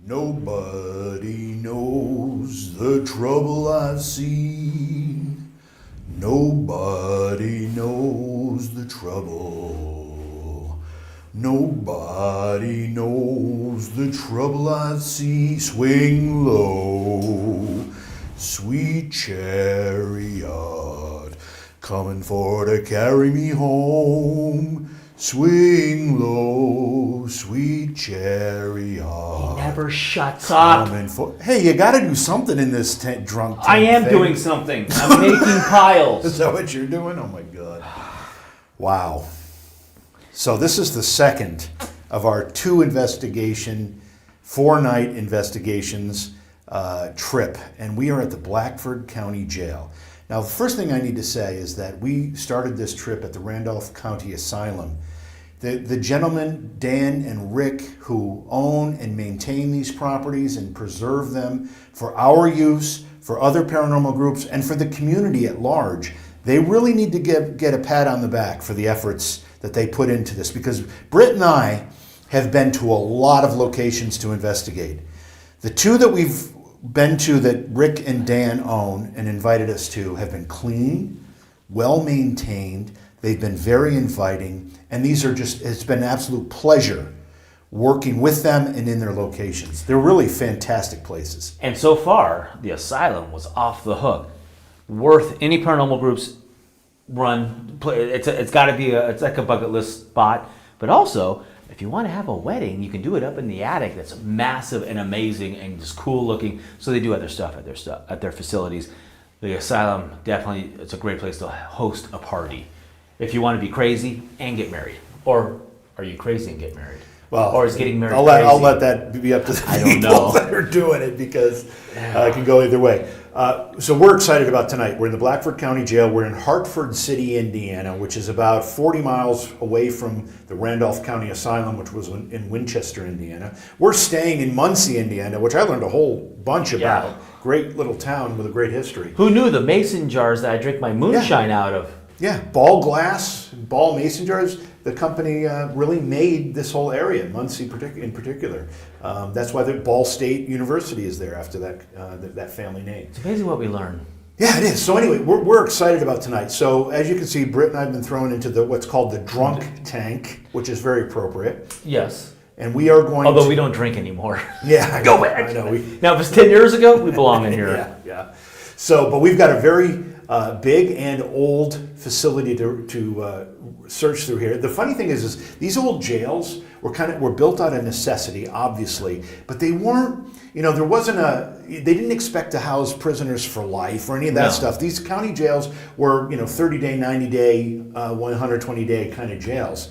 Nobody knows the trouble I've seen. Nobody knows the trouble. Nobody knows the trouble I've seen. Swing low, sweet chariot, coming for to carry me home. Swing low, sweet chariot. He never shuts up. Hey, you got to do something in this drunk tank I am thing. doing something. I'm making piles. Is that what you're doing? Oh my God. Wow. So this is the second of our 4-night investigations trip, and we are at the Blackford County Jail. Now, the first thing I need to say is that we started this trip at the Randolph County Asylum. The gentlemen, Dan and Rick, who own and maintain these properties and preserve them for our use, for other paranormal groups, and for the community at large, they really need to get a pat on the back for the efforts that they put into this, because Britt and I have been to a lot of locations to investigate. The two that we've been to that Rick and Dan own and invited us to have been clean, well maintained. They've been very inviting, and it's been an absolute pleasure working with them and in their locations. They're really fantastic places. And so far, the asylum was off the hook. Worth any paranormal group's run. It's got to be it's like a bucket list spot, but also, if you want to have a wedding, you can do it up in the attic. That's massive and amazing and just cool looking. So they do other stuff at their facilities. The asylum, definitely, it's a great place to host a party. If you want to be crazy and get married. Or are you crazy and get married? Well, or is getting married crazy? I'll let that be up to the people that are doing it, because it can go either way. So we're excited about tonight. We're in the Blackford County Jail. We're in Hartford City, Indiana, which is about 40 miles away from the Randolph County Asylum, which was in Winchester, Indiana. We're staying in Muncie, Indiana, which I learned a whole bunch about. Yeah. Great little town with a great history. Who knew the mason jars that I drink my moonshine out of? Yeah, Ball Glass, Ball Mason Jars. The company really made this whole area, Muncie in particular. That's why the Ball State University is there after that family name. It's amazing what we learn. Yeah, it is. So anyway, we're excited about tonight. So as you can see, Britt and I have been thrown into what's called the drunk tank, which is very appropriate. Yes. And we are going Although we don't drink anymore. Yeah. Go back. I know. Now, if it's 10 years ago, we belong in here. Yeah. So, but we've got a very big and old facility to search through here. The funny thing is these old jails were built out of necessity, obviously, but they weren't. They didn't expect to house prisoners for life or any of that stuff. These county jails were 30-day, 90-day, 120-day kind of jails.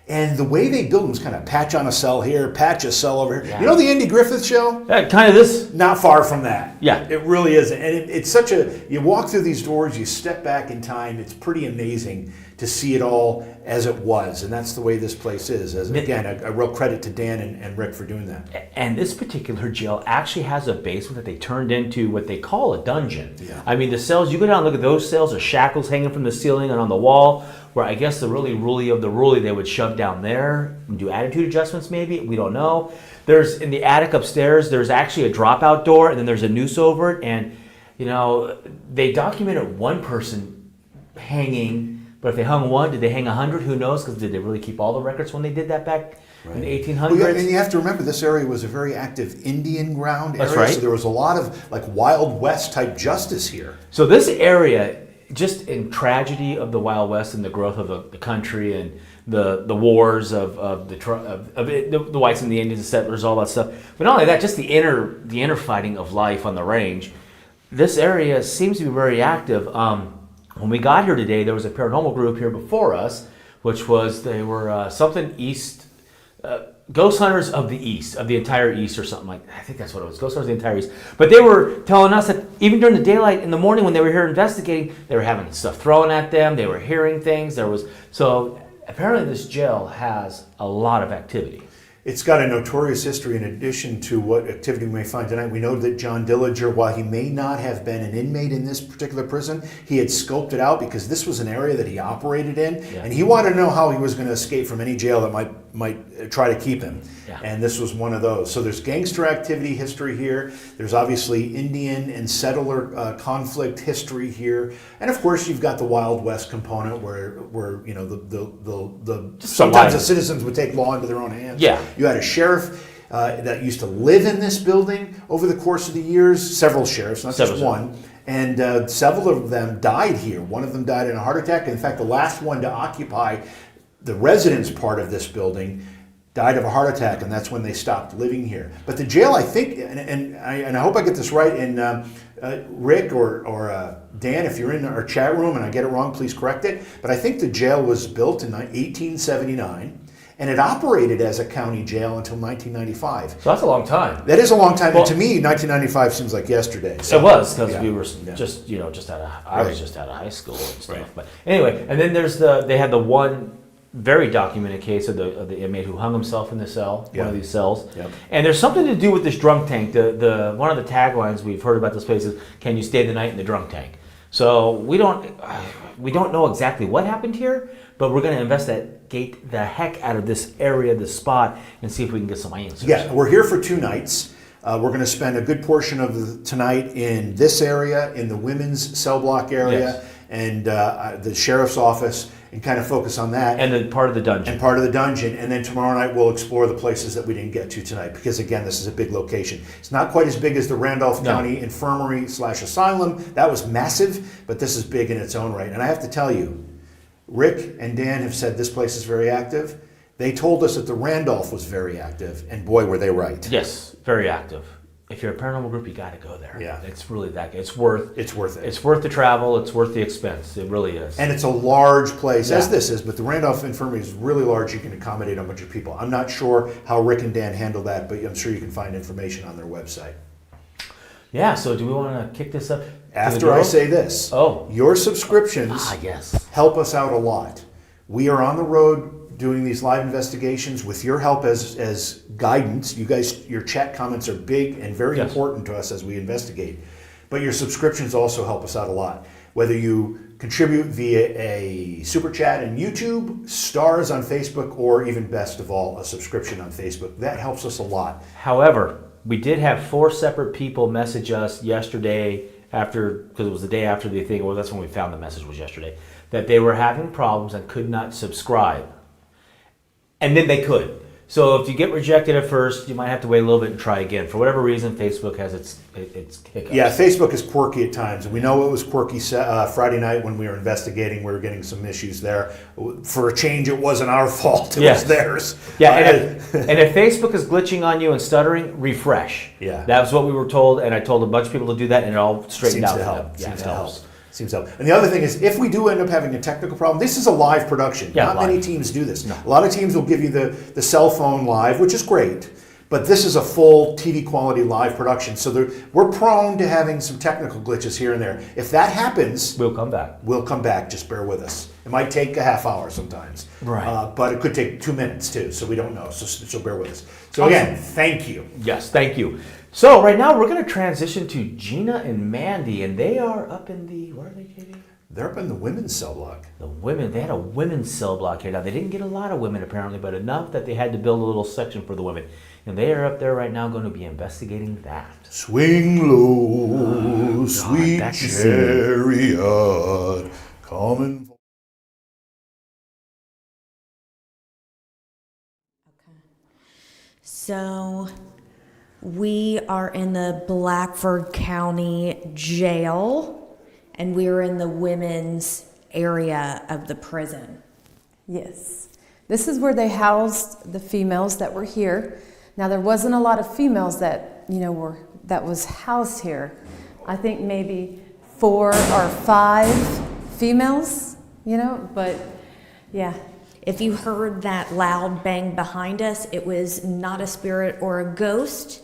And the way they build them is kind of patch on a cell here, patch a cell over here. Yeah. You know the Andy Griffith Show? Kind of this? Not far from that. Yeah. It really is. And it's such you walk through these doors, you step back in time, it's pretty amazing to see it all as it was. And that's the way this place is. Again, a real credit to Dan and Rick for doing that. And this particular jail actually has a basement that they turned into what they call a dungeon. Yeah. I mean, the cells, you go down and look at those cells, there's shackles hanging from the ceiling and on the wall, where I guess the really ruly of the ruly they would shove down there and do attitude adjustments maybe, we don't know. There's, in the attic upstairs, there's actually a dropout door, and then there's a noose over it, and they documented one person hanging, but if they hung one, did they hang 100? Who knows, because did they really keep all the records when they did that back in the 1800s? Well, yeah, and you have to remember, this area was a very active Indian ground area. That's right. So there was a lot of Wild West type justice here. So this area, just in tragedy of the Wild West and the growth of the country and the wars of the whites and the Indians and settlers, all that stuff. But not only that, just the inner fighting of life on the range. This area seems to be very active. When we got here today, there was a paranormal group here before us, which was they were something east. Ghost Hunters of the East, of the entire East or something like that. I think that's what it was, Ghost Hunters of the entire East. But they were telling us that even during the daylight in the morning when they were here investigating, they were having stuff thrown at them, they were hearing things. So apparently this jail has a lot of activity. It's got a notorious history in addition to what activity we may find tonight. We know that John Dillinger, while he may not have been an inmate in this particular prison, he had scoped it out because this was an area that he operated in, and he wanted to know how he was going to escape from any jail that might might try to keep him. Yeah. And this was one of those. So there's gangster activity history here. There's obviously Indian and settler conflict history here, and of course you've got the Wild West component where you know the sometimes the citizens would take law into their own hands. Yeah. You had a sheriff that used to live in this building over the course of the years. Several sheriffs, not just one. And several of them died here. One of them died in a heart attack. In fact, the last one to occupy the residence part of this building died of a heart attack, and that's when they stopped living here. But the jail, I think, and I hope I get this right, and Rick or Dan, if you're in our chat room and I get it wrong, please correct it. But I think the jail was built in 1879. And it operated as a county jail until 1995. So that's a long time. That is a long time. Well, and to me, 1995 seems like yesterday. So. It was, because we were just out of, I was just out of high school and stuff. Right. But anyway, and then they had the one very documented case of the inmate who hung himself in the cell, one of these cells. Yep. And there's something to do with this drunk tank. The one of the taglines we've heard about this place is, "Can you stay the night in the drunk tank?" So we don't know exactly what happened here, but we're going to investigate the heck out of this area, this spot, and see if we can get some answers. Yeah, we're here for 2 nights. We're going to spend a good portion of tonight in this area, in the women's cell block area, and the sheriff's office, and kind of focus on that. And then part of the dungeon. And then tomorrow night we'll explore the places that we didn't get to tonight, because again, this is a big location. It's not quite as big as the Randolph County Infirmary / Asylum. That was massive, but this is big in its own right. And I have to tell you, Rick and Dan have said this place is very active. They told us that the Randolph was very active, and boy, were they right. Yes, very active. If you're a paranormal group, you got to go there. Yeah, it's really that good. It's worth it. It's worth the travel. It's worth the expense. It really is. And it's a large place, as this is, but the Randolph Infirmary is really large. You can accommodate a bunch of people. I'm not sure how Rick and Dan handle that, but I'm sure you can find information on their website. Yeah, so do we want to kick this up? After I say this, your subscriptions help us out a lot. We are on the road doing these live investigations with your help as guidance. You guys, your chat comments are big and very important to us as we investigate. But your subscriptions also help us out a lot. Whether you contribute via a super chat in YouTube, stars on Facebook, or even best of all, a subscription on Facebook, that helps us a lot. However, we did have 4 separate people message us yesterday because it was the day after the thing, well, that's when we found the message was yesterday, that they were having problems and could not subscribe. And then they could. So if you get rejected at first, you might have to wait a little bit and try again. For whatever reason, Facebook has its hiccups. Yeah, Facebook is quirky at times. We know it was quirky Friday night when we were investigating. We were getting some issues there. For a change, it wasn't our fault. It was theirs. Yeah, and if Facebook is glitching on you and stuttering, refresh. Yeah. That was what we were told, and I told a bunch of people to do that, and it all straightened out. Seems to help. And the other thing is, if we do end up having a technical problem, this is a live production. Not many teams do this. No. A lot of teams will give you the cell phone live, which is great, but this is a full TV quality live production. So we're prone to having some technical glitches here and there. If that happens, we'll come back. Just bear with us. It might take a half hour sometimes, but it could take 2 minutes too. So we don't know. So bear with us. So again, thank you. Yes, thank you. So right now we're going to transition to Gina and Mandy, and they are up in where are they, Katie? They're up in the women's cell block. They had a women's cell block here. Now, they didn't get a lot of women apparently, but enough that they had to build a little section for the women. And they are up there right now going to be investigating that. Swing low, sweet chariot, come and... So we are in the Blackford County Jail, and we're in the women's area of the prison. Yes. This is where they housed the females that were here. Now, there wasn't a lot of females that, that was housed here. I think maybe 4 or 5 females, but yeah. If you heard that loud bang behind us, it was not a spirit or a ghost.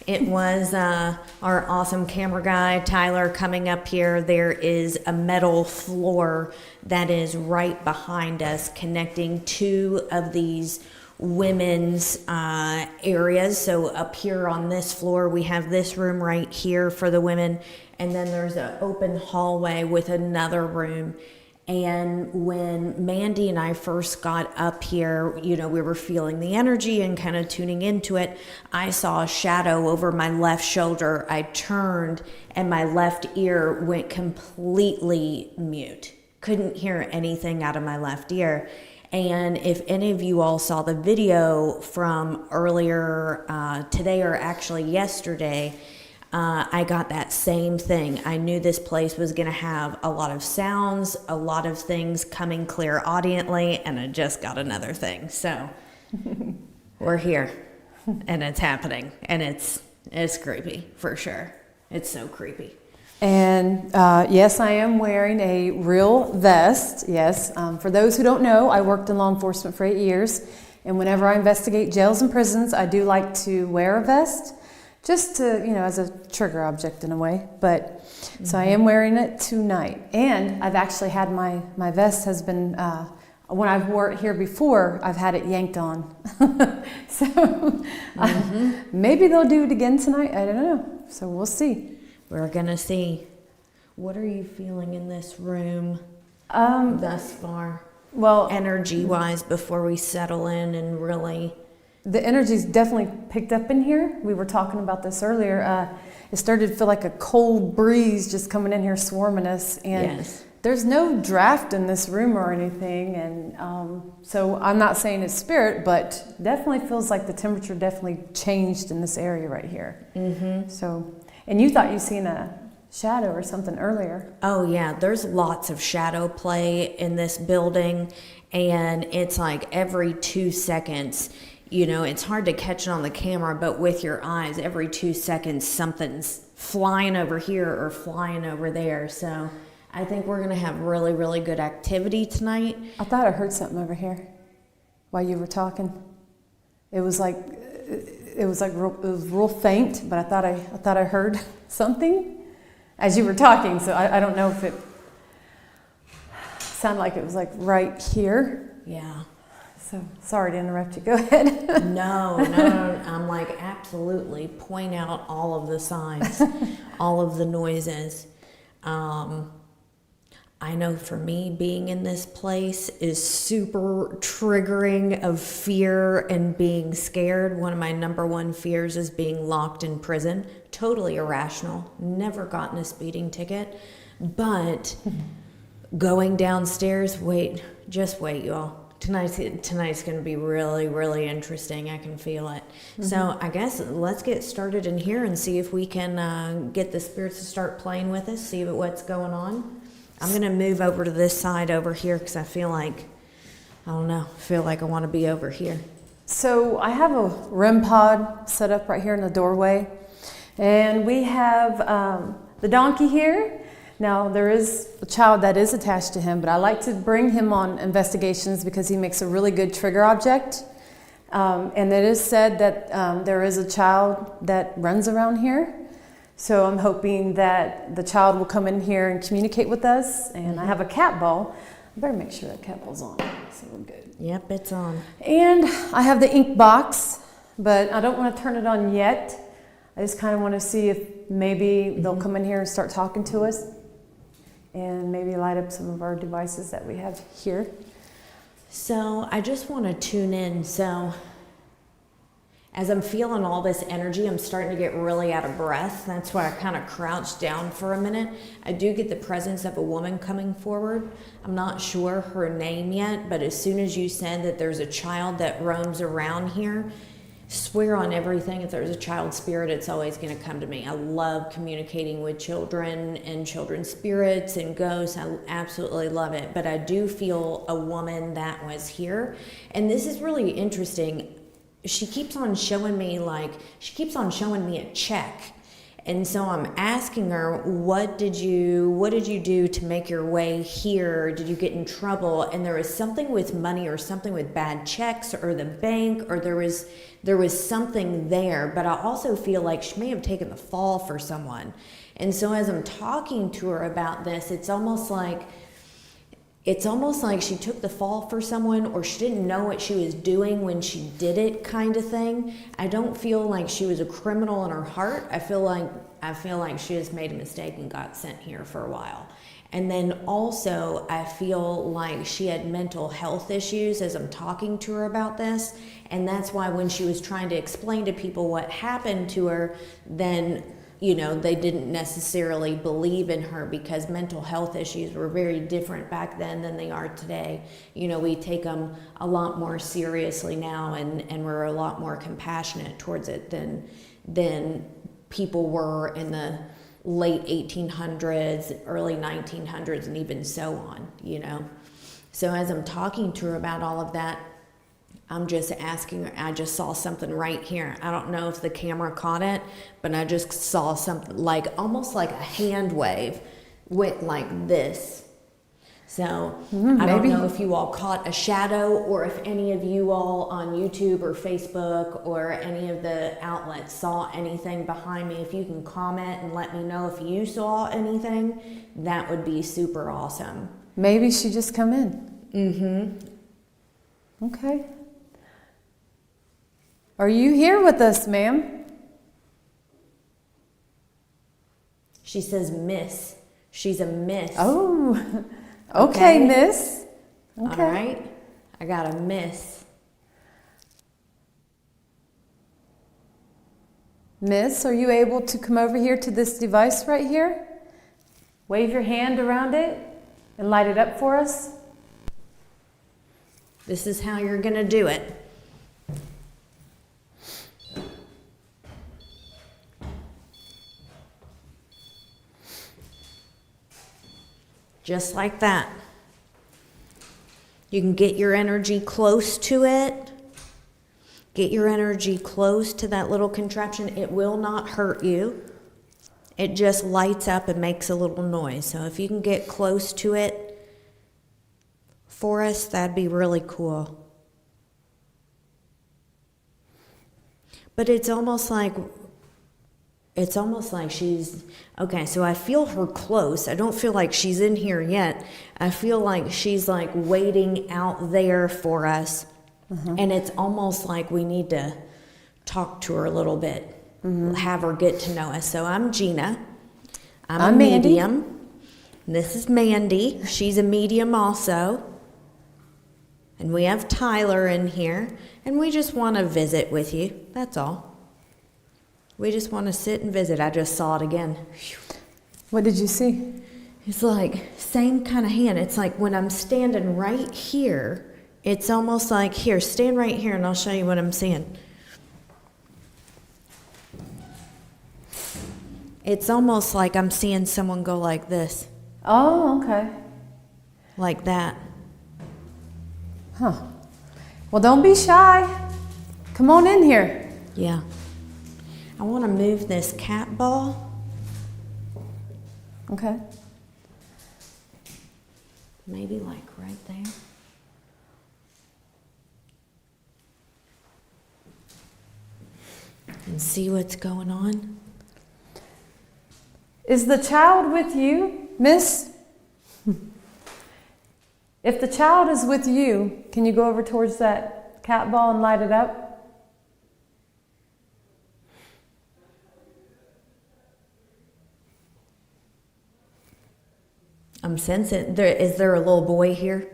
It was our awesome camera guy, Tyler, coming up here. There is a metal floor that is right behind us, connecting 2 of these women's areas. So up here on this floor, we have this room right here for the women, and then there's an open hallway with another room. And when Mandy and I first got up here, you know, we were feeling the energy and kind of tuning into it. I saw a shadow over my left shoulder. I turned and my left ear went completely mute. Couldn't hear anything out of my left ear. And if any of you all saw the video from earlier today, or actually yesterday, I got that same thing. I knew this place was going to have a lot of sounds, a lot of things coming clear audiently, and I just got another thing. So we're here, and it's happening, and it's creepy for sure. It's so creepy. And yes, I am wearing a real vest. Yes, for those who don't know, I worked in law enforcement for 8 years, and whenever I investigate jails and prisons, I do like to wear a vest. Just to, you know, as a trigger object in a way. But so I am wearing it tonight. And I've actually had my vest has been, when I've wore it here before, I've had it yanked on. So maybe they'll do it again tonight. I don't know. So we'll see. We're going to see. What are you feeling in this room thus far? Well, energy-wise, before we settle in and really... The energy's definitely picked up in here. We were talking about this earlier. It started to feel like a cold breeze just coming in here swarming us. And yes. There's no draft in this room or anything. And so I'm not saying it's spirit, but definitely feels like the temperature definitely changed in this area right here. Mm-hmm. So, and you thought you seen a shadow or something earlier. Oh yeah, there's lots of shadow play in this building. And it's like every 2 seconds... You know, it's hard to catch it on the camera, but with your eyes, every 2 seconds, something's flying over here or flying over there. So I think we're going to have really, really good activity tonight. I thought I heard something over here while you were talking. It was real faint, but I thought I heard something as you were talking. So I don't know if it sounded like it was like right here. Yeah. So sorry to interrupt you. Go ahead. No. I'm like, absolutely. Point out all of the signs, all of the noises. I know for me, being in this place is super triggering of fear and being scared. One of my number one fears is being locked in prison. Totally irrational. Never gotten a speeding ticket. But going downstairs, just wait, y'all. Tonight's going to be really, really interesting. I can feel it. Mm-hmm. So I guess let's get started in here and see if we can get the spirits to start playing with us, see what's going on. I'm going to move over to this side over here because I feel like I want to be over here. So I have a REM pod set up right here in the doorway. And we have the donkey here. Now, there is a child that is attached to him, but I like to bring him on investigations because he makes a really good trigger object. And it is said that there is a child that runs around here. So I'm hoping that the child will come in here and communicate with us. And I have a cat ball. I better make sure that cat ball's on so we're good. Yep, it's on. And I have the ink box, but I don't want to turn it on yet. I just kind of want to see if maybe they'll come in here and start talking to us. And maybe light up some of our devices that we have here. So I just want to tune in. So as I'm feeling all this energy, I'm starting to get really out of breath. That's why I kind of crouched down for a minute. I do get the presence of a woman coming forward. I'm not sure her name yet, but as soon as you said that there's a child that roams around here, swear on everything, if there's a child spirit, it's always going to come to me. I love communicating with children and children's spirits and ghosts. I absolutely love it. But I do feel a woman that was here. And this is really interesting. She keeps on showing me a check. And so I'm asking her, what did you do to make your way here? Did you get in trouble? And there was something with money or something with bad checks or the bank, or there was something there. But I also feel like she may have taken the fall for someone. And so as I'm talking to her about this, it's almost like she took the fall for someone, or she didn't know what she was doing when she did it, kind of thing. I don't feel like she was a criminal in her heart. I feel like she just made a mistake and got sent here for a while. And then also, I feel like she had mental health issues as I'm talking to her about this. And that's why when she was trying to explain to people what happened to her, then, you know, they didn't necessarily believe in her, because mental health issues were very different back then than they are today. You know, we take them a lot more seriously now, and we're a lot more compassionate towards it than people were in the late 1800s, early 1900s, and even so on, you know. So as I'm talking to her about all of that, I'm just asking her, I just saw something right here. I don't know if the camera caught it, but I just saw something like, almost like a hand wave went like this. So I don't know if you all caught a shadow, or if any of you all on YouTube or Facebook or any of the outlets saw anything behind me. If you can comment and let me know if you saw anything, that would be super awesome. Maybe she just come in. Okay. Are you here with us, ma'am? She says miss. She's a miss. Oh, okay, miss. Okay. All right. I got a miss. Miss, are you able to come over here to this device right here? Wave your hand around it and light it up for us. This is how you're going to do it. Just like that. You can get your energy close to it. Get your energy close to that little contraption. It will not hurt you. It just lights up and makes a little noise. So if you can get close to it for us, that'd be really cool. But it's almost like she's, okay, so I feel her close. I don't feel like she's in here yet. I feel like she's like waiting out there for us. And it's almost like we need to talk to her a little bit, have her get to know us. So I'm Gina. I'm a medium. This is Mandy. She's a medium also. And we have Tyler in here. And we just want to visit with you. That's all. We just want to sit and visit. I just saw it again. What did you see? It's like, same kind of hand. It's like when I'm standing right here, it's almost like, here, stand right here and I'll show you what I'm seeing. It's almost like I'm seeing someone go like this. Oh, okay. Like that. Huh. Well, don't be shy. Come on in here. Yeah. I want to move this cat ball. Okay. Maybe like right there. And see what's going on. Is the child with you, miss? If the child is with you, can you go over towards that cat ball and light it up? I'm sensing, is there a little boy here?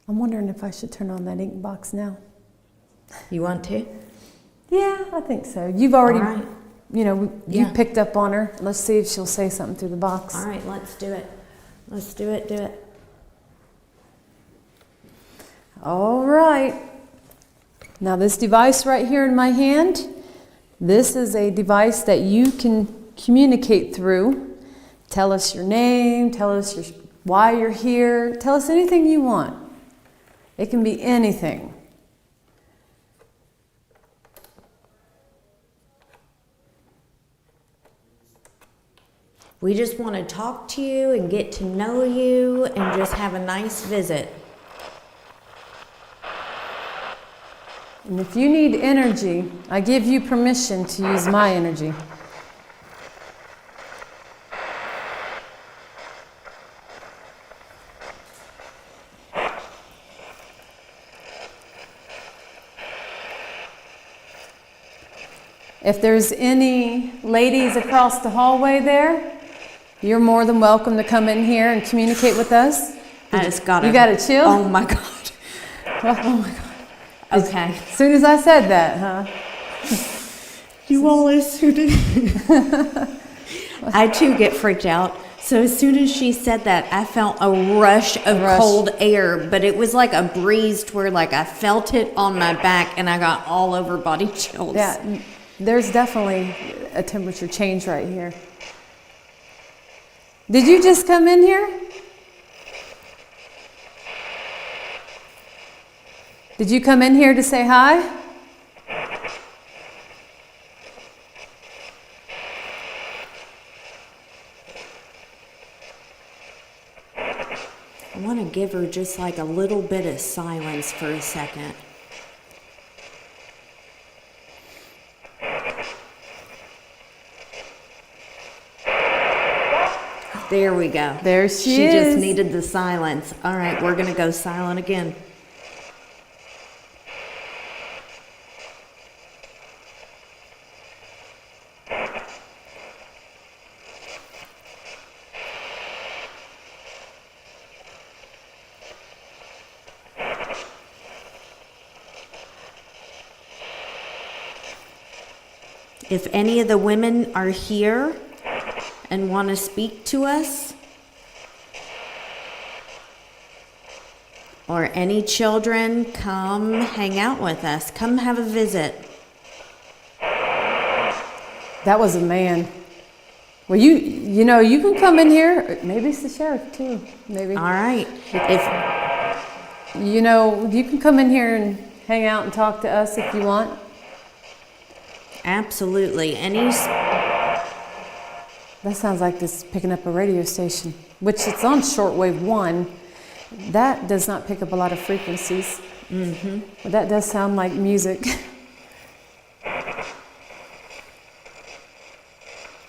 I'm wondering if I should turn on that ink box now. You want to? Yeah, I think so. You've already, All right. You picked up on her. Let's see if she'll say something through the box. All right, let's do it. Let's do it. All right. Now this device right here in my hand, this is a device that you can communicate through. Tell us your name, tell us why you're here, tell us anything you want. It can be anything. We just want to talk to you and get to know you and just have a nice visit. And if you need energy, I give you permission to use my energy. If there's any ladies across the hallway there, you're more than welcome to come in here and communicate with us. I just got You got to chill? Oh my God. Oh my God. Okay. As soon as I said that, huh? You all as soon as I too get freaked out. So as soon as she said that, I felt a rush of cold air, but it was like a breeze to where like I felt it on my back and I got all over body chills. Yeah, there's definitely a temperature change right here. Did you just come in here? Did you come in here to say hi? I want to give her just like a little bit of silence for a second. There we go. There she She is. just needed the silence. All right, we're going to go silent again. If any of the women are here and want to speak to us, or any children, come hang out with us. Come have a visit. That was a man. Well, you know, you can come in here. Maybe it's the sheriff too. Maybe. All right. If You know, you can come in here and hang out and talk to us if you want. absolutely That sounds like this picking up a radio station, which it's on shortwave 1. That does not pick up a lot of frequencies. Mm-hmm. But that does sound like music.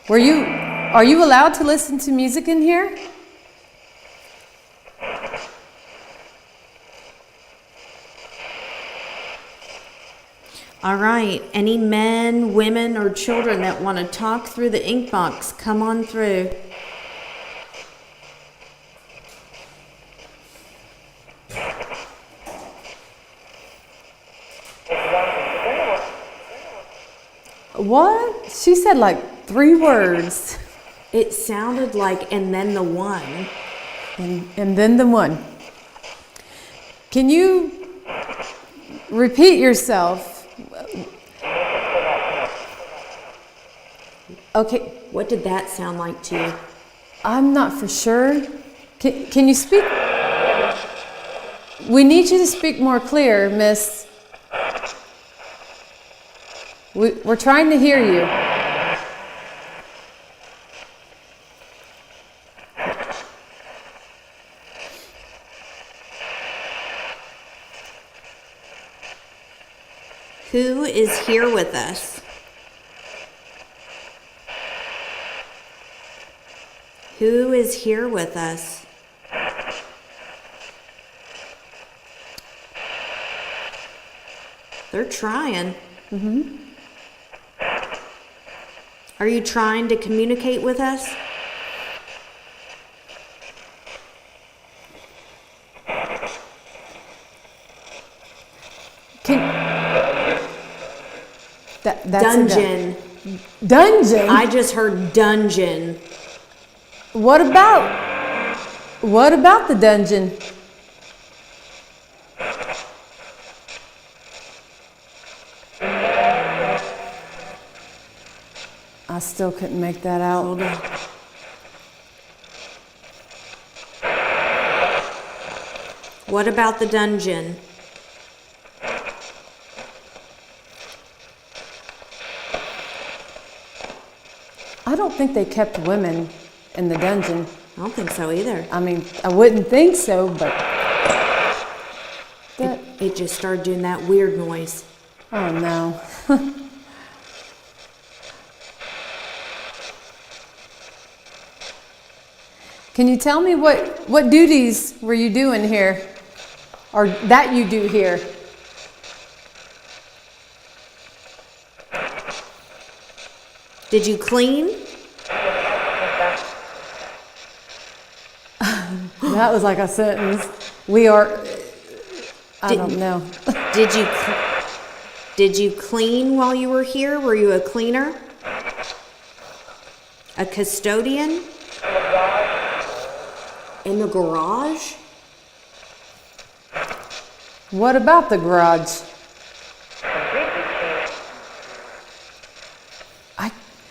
Are you allowed to listen to music in here? All right. Any men, women, or children that want to talk through the ink box, come on through. What? She said like 3 words. It sounded like, and then the one. And then the one. Can you repeat yourself? Okay. What did that sound like to you? I'm not for sure. Can you speak? We need you to speak more clear, miss. We're trying to hear you. Who is here with us? Who is here with us? They're trying. Mm-hmm. Are you trying to communicate with us? That's Dungeon. Dungeon? I just heard dungeon. What about the dungeon? I still couldn't make that out. Hold on. What about the dungeon? I don't think they kept women in the dungeon. I don't think so either. I mean, I wouldn't think so, but It just started doing that weird noise. oh no. Can you tell me what duties were you doing here? Or that you do here? Did you clean? That was like a sentence. We are, I don't know. Did you clean while you were here? Were you a cleaner? A custodian? In the garage? What about the garage?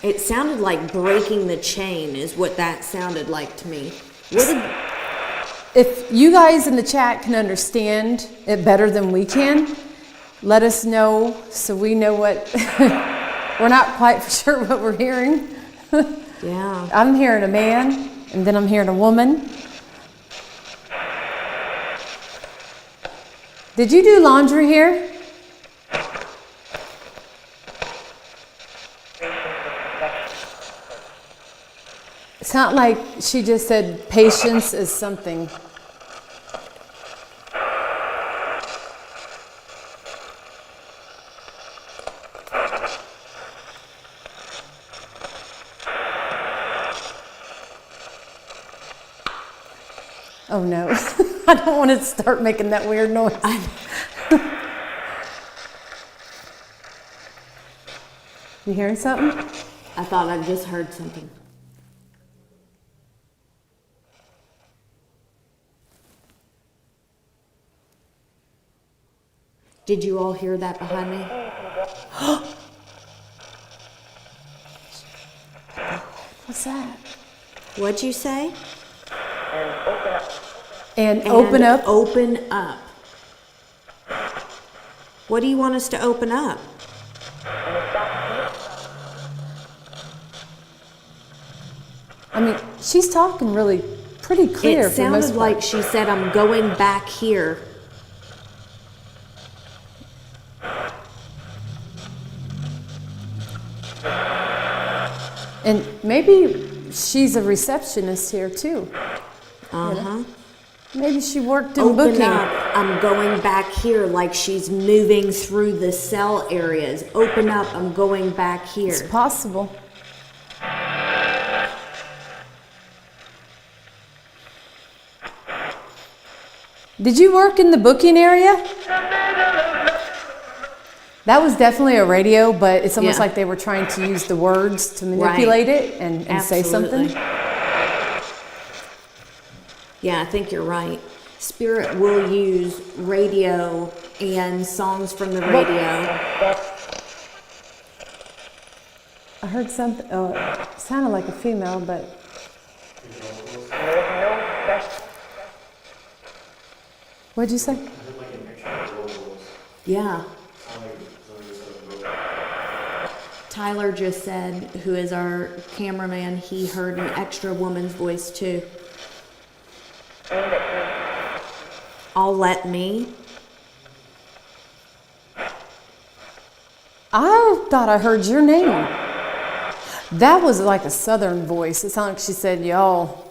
It sounded like breaking the chain is what that sounded like to me. What did, If you guys in the chat can understand it better than we can, let us know so we know what, we're not quite sure what we're hearing. yeah. I'm hearing a man, and then I'm hearing a woman. Did you do laundry here? It's not like she just said patience is something. Oh no, I don't want to start making that weird noise. You hearing something? I thought I just heard something. Did you all hear that behind me? What's that? What'd you say? And open up. Open up. What do you want us to open up? I mean, she's talking really pretty clear. It sounded like she said, I'm going back here. And maybe she's a receptionist here too. Uh-huh. You know? Maybe she worked in Open booking. up. I'm going back here, like she's moving through the cell areas. Open up. I'm going back here. It's possible. Did you work in the booking area? That was definitely a radio, but it's almost like they were trying to use the words to manipulate it and say something. Yeah, I think you're right. Spirit will use radio and songs from the radio. I heard something. Oh, it sounded like a female, but. What'd you say? Yeah. Tyler just said, who is our cameraman, he heard an extra woman's voice too. All let me. I thought I heard your name. That was like a southern voice. It sounded like she said, y'all.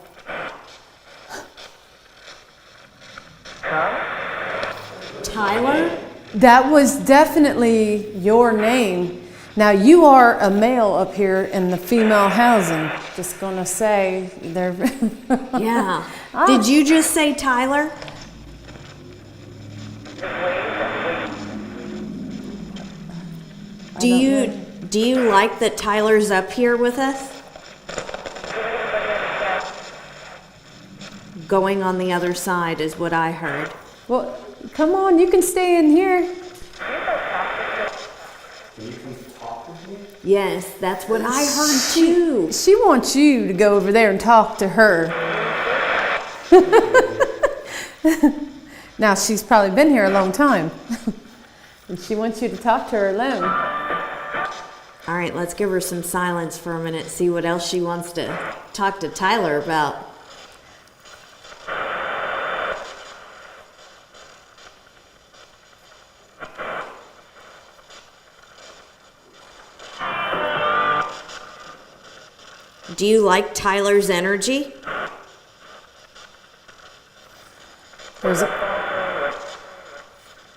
Tyler? That was definitely your name. Now you are a male up here in the female housing. Just gonna say they're. Yeah. Did you just say Tyler? Do you like that Tyler's up here with us? Going on the other side is what I heard. Well, come on, you can stay in here. Yes, that's what I heard too. She wants you to go over there and talk to her. Now, she's probably been here a long time. And she wants you to talk to her alone. All right, let's give her some silence for a minute, see what else she wants to talk to Tyler about. Do you like Tyler's energy?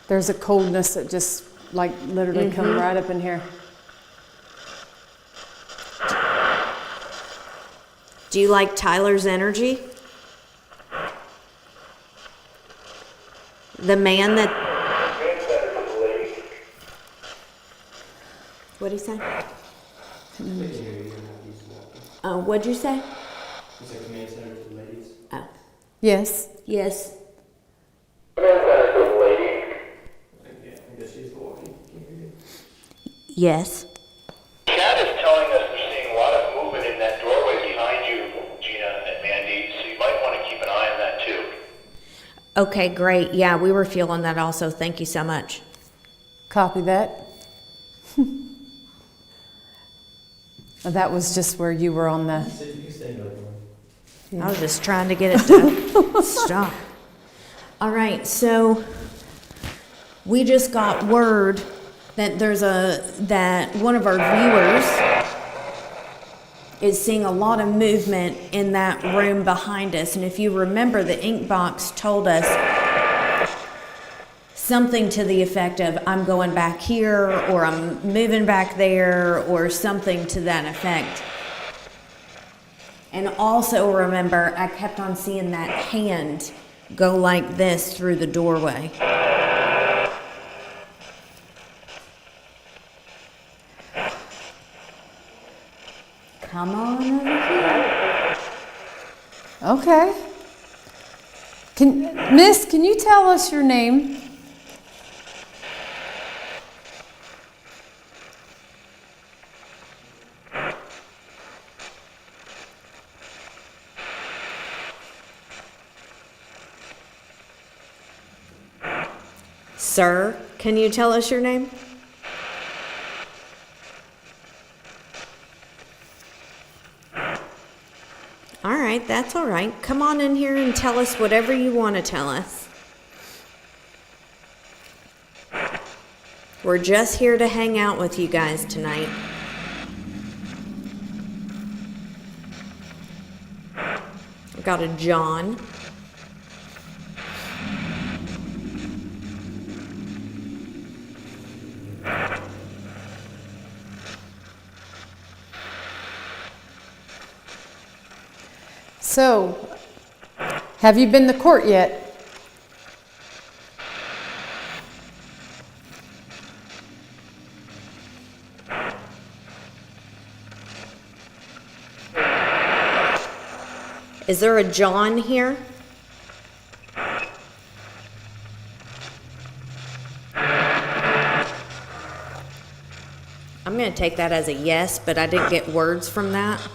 There's a coldness that just like literally come right up in here. Do you like Tyler's energy? The man that... What'd he say? Oh, what'd you say? It's like command center for the ladies. Oh. Yes. Yes. Yes. Chad is telling us they're seeing a lot of movement in that doorway behind you, Gina and Mandy, so you might want to keep an eye on that too. Okay, great. Yeah, we were feeling that also. Thank you so much. Copy that. That was just where you were on the... I was just trying to get it to stop. All right, so we just got word that that one of our viewers is seeing a lot of movement in that room behind us. And if you remember, the ink box told us something to the effect of, I'm going back here, or I'm moving back there, or something to that effect. And also remember, I kept on seeing that hand go like this through the doorway. Come on over here. Okay. Miss, can you tell us your name? Sir, can you tell us your name? All right, that's all right. Come on in here and tell us whatever you want to tell us. We're just here to hang out with you guys tonight. I've got a John. So, have you been to court yet? Is there a John here? I'm going to take that as a yes, but I didn't get words from that.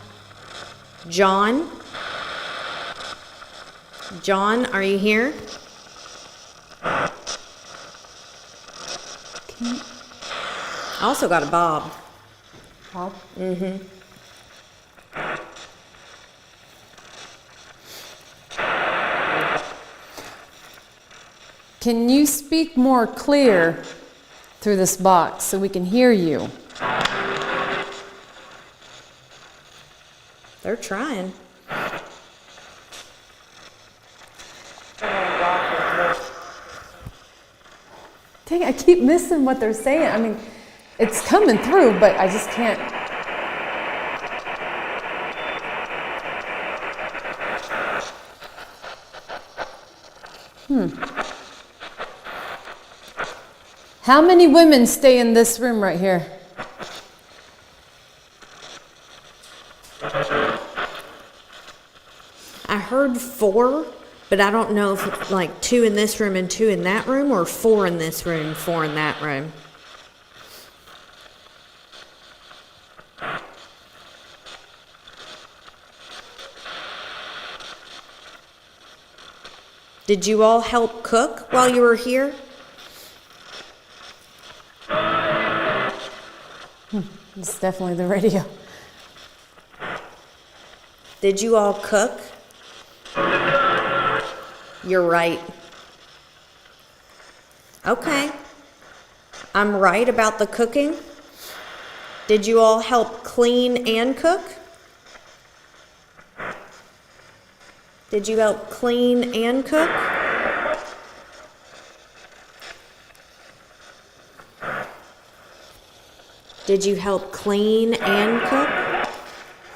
John? John, are you here? I also got a Bob. Bob? Mm-hmm. Can you speak more clear through this box so we can hear you? They're trying. Dang, I keep missing what they're saying. I mean, it's coming through, but I just can't. How many women stay in this room right here? I heard 4, but I don't know if like 2 in this room and 2 in that room, or 4 in this room, 4 in that room. Did you all help cook while you were here? It's definitely the radio. Did you all cook? You're right. Okay. I'm right about the cooking. Did you all help clean and cook? Did you help clean and cook? Did you help clean and cook?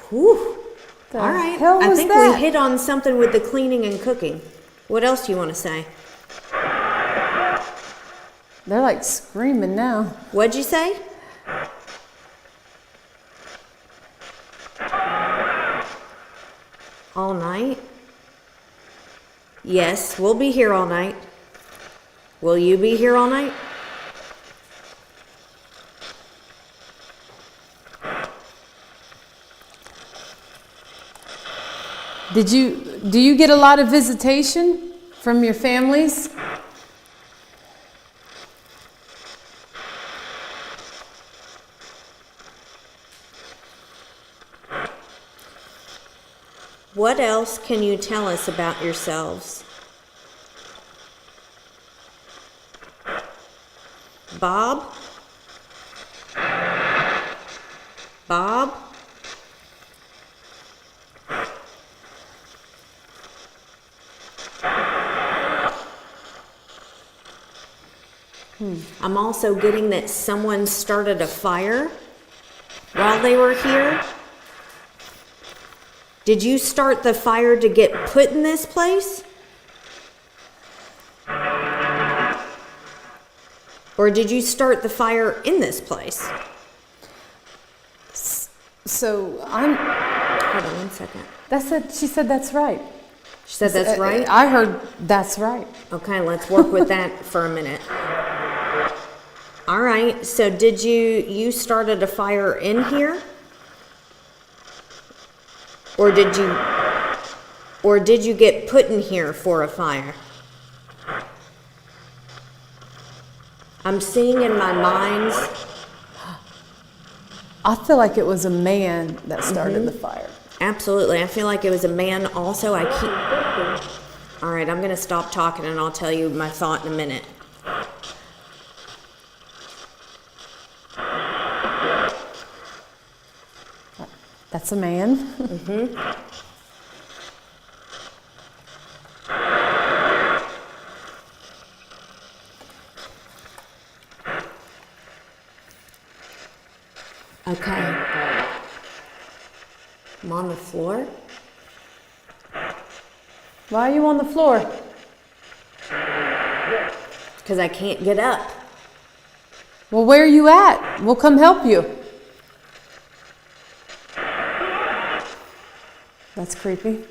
Whew. All right. hell I was think that? we hit on something with the cleaning and cooking. What else do you want to say? They're like screaming now. What'd you say? All night? Yes, we'll be here all night. Will you be here all night? Do you get a lot of visitation from your families? What else can you tell us about yourselves? Bob? Bob? I'm also getting that someone started a fire while they were here. Did you start the fire to get put in this place? Or did you start the fire in this place? So I'm. Hold on one second. She said that's right. She said that's right? I heard that's right. Okay, let's work with that for a minute. All right, so did you started a fire in here? Or did you get put in here for a fire? I'm seeing in my mind. I feel like it was a man that started the fire. Absolutely, I feel like it was a man also. All right, I'm gonna stop talking and I'll tell you my thought in a minute. That's a man. Okay. I'm on the floor. Why are you on the floor? Because I can't get up. Well, where are you at? We'll come help you. That's creepy.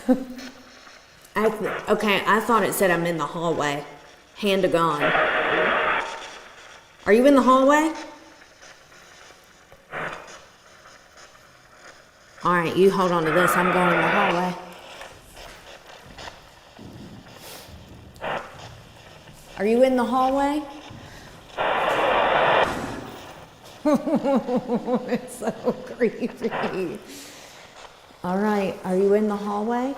Okay, I thought it said I'm in the hallway. Hand to God. Are you in the hallway? All right, you hold on to this. I'm going in the hallway. Are you in the hallway? It's so creepy. All right, are you in the hallway?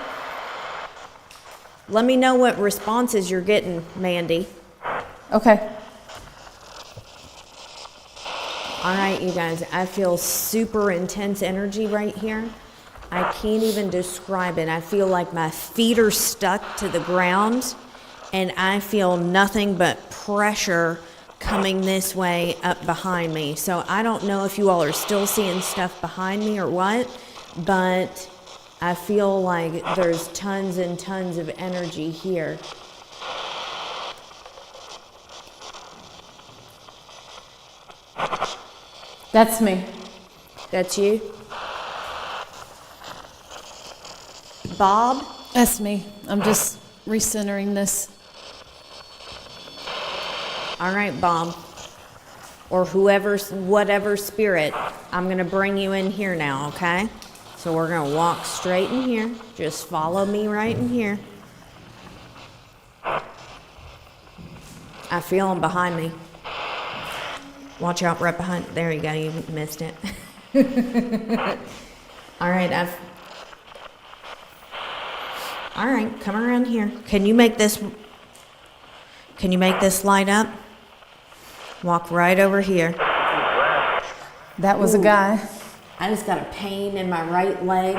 Let me know what responses you're getting, Mandy. Okay. All right, you guys, I feel super intense energy right here. I can't even describe it. I feel like my feet are stuck to the ground, and I feel nothing but pressure coming this way up behind me. So I don't know if you all are still seeing stuff behind me or what, but I feel like there's tons and tons of energy here. That's me. That's you? Bob? That's me. I'm just recentering this. All right, Bob. Or whatever spirit, I'm going to bring you in here now, okay? So we're going to walk straight in here. Just follow me right in here. I feel him behind me. Watch out right behind. There you go. You missed it. All right. All right. Come around here. Can you make this light up? Walk right over here. That was a guy. I just got a pain in my right leg.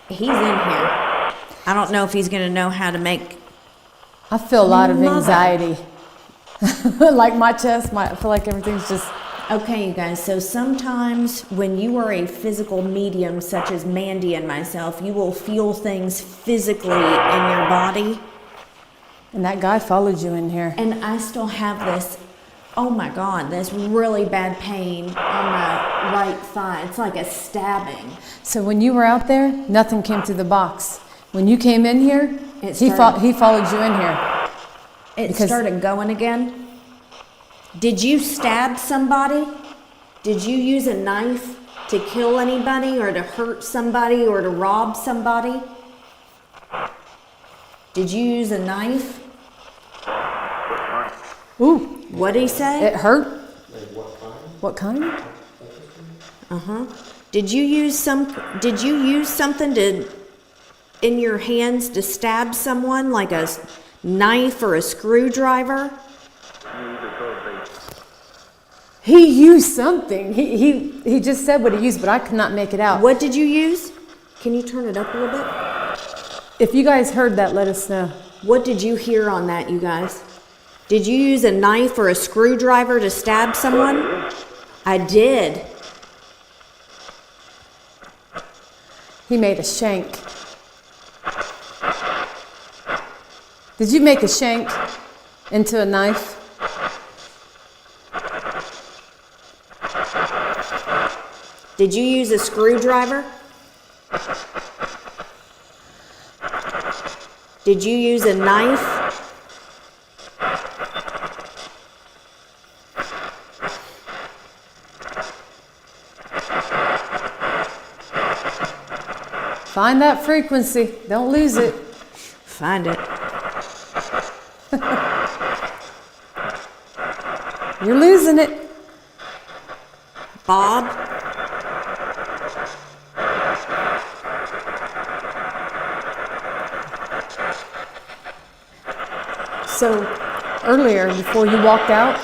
He's in here. I don't know if he's going to know how to make. I feel a lot of anxiety. Like my chest, I feel like everything's just Okay, you guys, so sometimes when you are a physical medium, such as Mandy and myself, you will feel things physically in your body. And that guy followed you in here. And I still have this, oh my God, this really bad pain on my right thigh. It's like a stabbing. So when you were out there, nothing came through the box. When you came in here, he followed you in here. It started going again. Did you stab somebody? Did you use a knife to kill anybody or to hurt somebody or to rob somebody? Did you use a knife? Ooh, What'd he say? it hurt. What kind? Did you use something in your hands to stab someone, like a knife or a screwdriver? He used something. He just said what he used, but I could not make it out. What did you use? Can you turn it up a little bit? If you guys heard that, let us know. What did you hear on that, you guys? Did you use a knife or a screwdriver to stab someone? I did. He made a shank. Did you make a shank into a knife? Did you use a screwdriver? Did you use a knife? Find that frequency. Don't lose it. Find it. You're losing it. Bob? So earlier, before you walked out,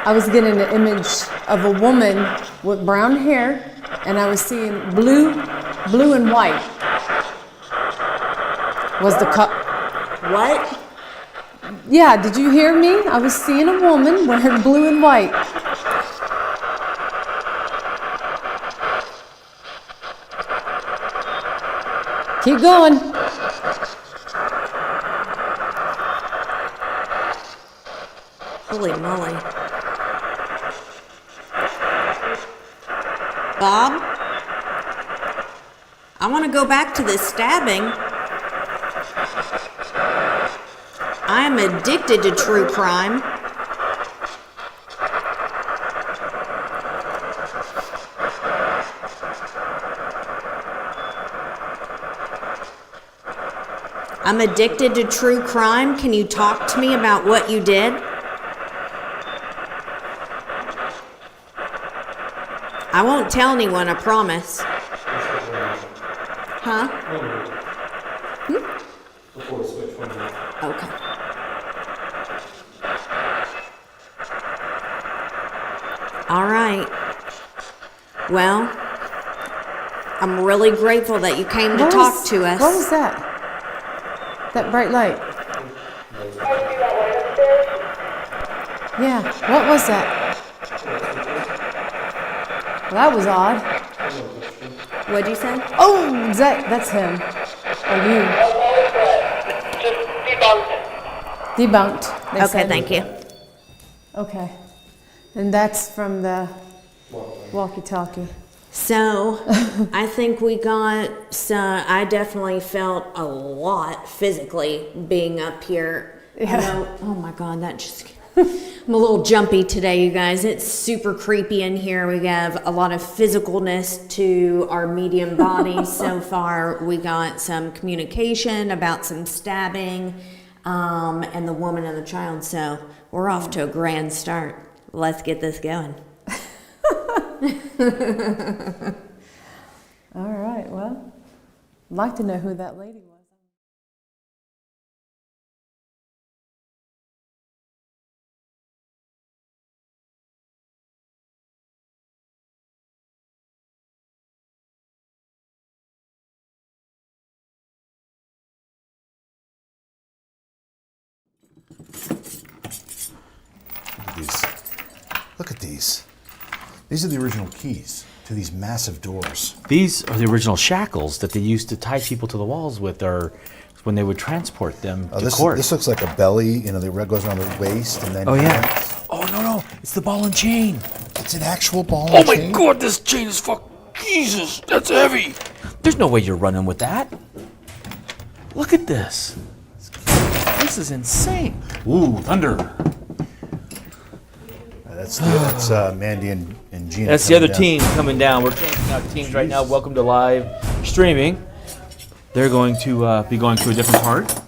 I was getting an image of a woman with brown hair, and I was seeing blue and white. Was the cup? What? Yeah, did you hear me? I was seeing a woman wearing blue and white. Keep going. Holy moly. Bob? I want to go back to this stabbing. I am addicted to true crime. I'm addicted to true crime. Can you talk to me about what you did? I won't tell anyone, I promise. Huh? Before we switch one minute. Okay. All right. Well, I'm really grateful that you came to talk to us. What was that? That bright light? Yeah, what was that? Well, that was odd. What'd you say? Oh, that's him. Or you. Just debunked. Debunked. They Okay, said. thank you. Okay. And that's from the walkie-talkie. So, I think we got, I definitely felt a lot physically being up here. Yeah. I know, oh my God, that just, I'm a little jumpy today, you guys. It's super creepy in here. We have a lot of physicalness to our medium bodies so far. We got some communication about some stabbing, and the woman and the child. So, we're off to a grand start. Let's get this going. All right, well, I'd like to know who that lady was. Look at these. Look at these. These are the original keys to these massive doors. These are the original shackles that they used to tie people to the walls with, or when they would transport them to court. This looks like a belly. You know, the red goes around the waist, and then. Oh yeah. Oh no, it's the ball and chain. It's an actual ball. Oh and my chain? God, this chain is Jesus, that's heavy. There's no way you're running with that. Look at this. This is insane. Ooh, thunder. That's Mandy and Gina. That's the coming other down. team coming down. We're changing out teams right now. Welcome to live streaming. They're going to be going to a different part.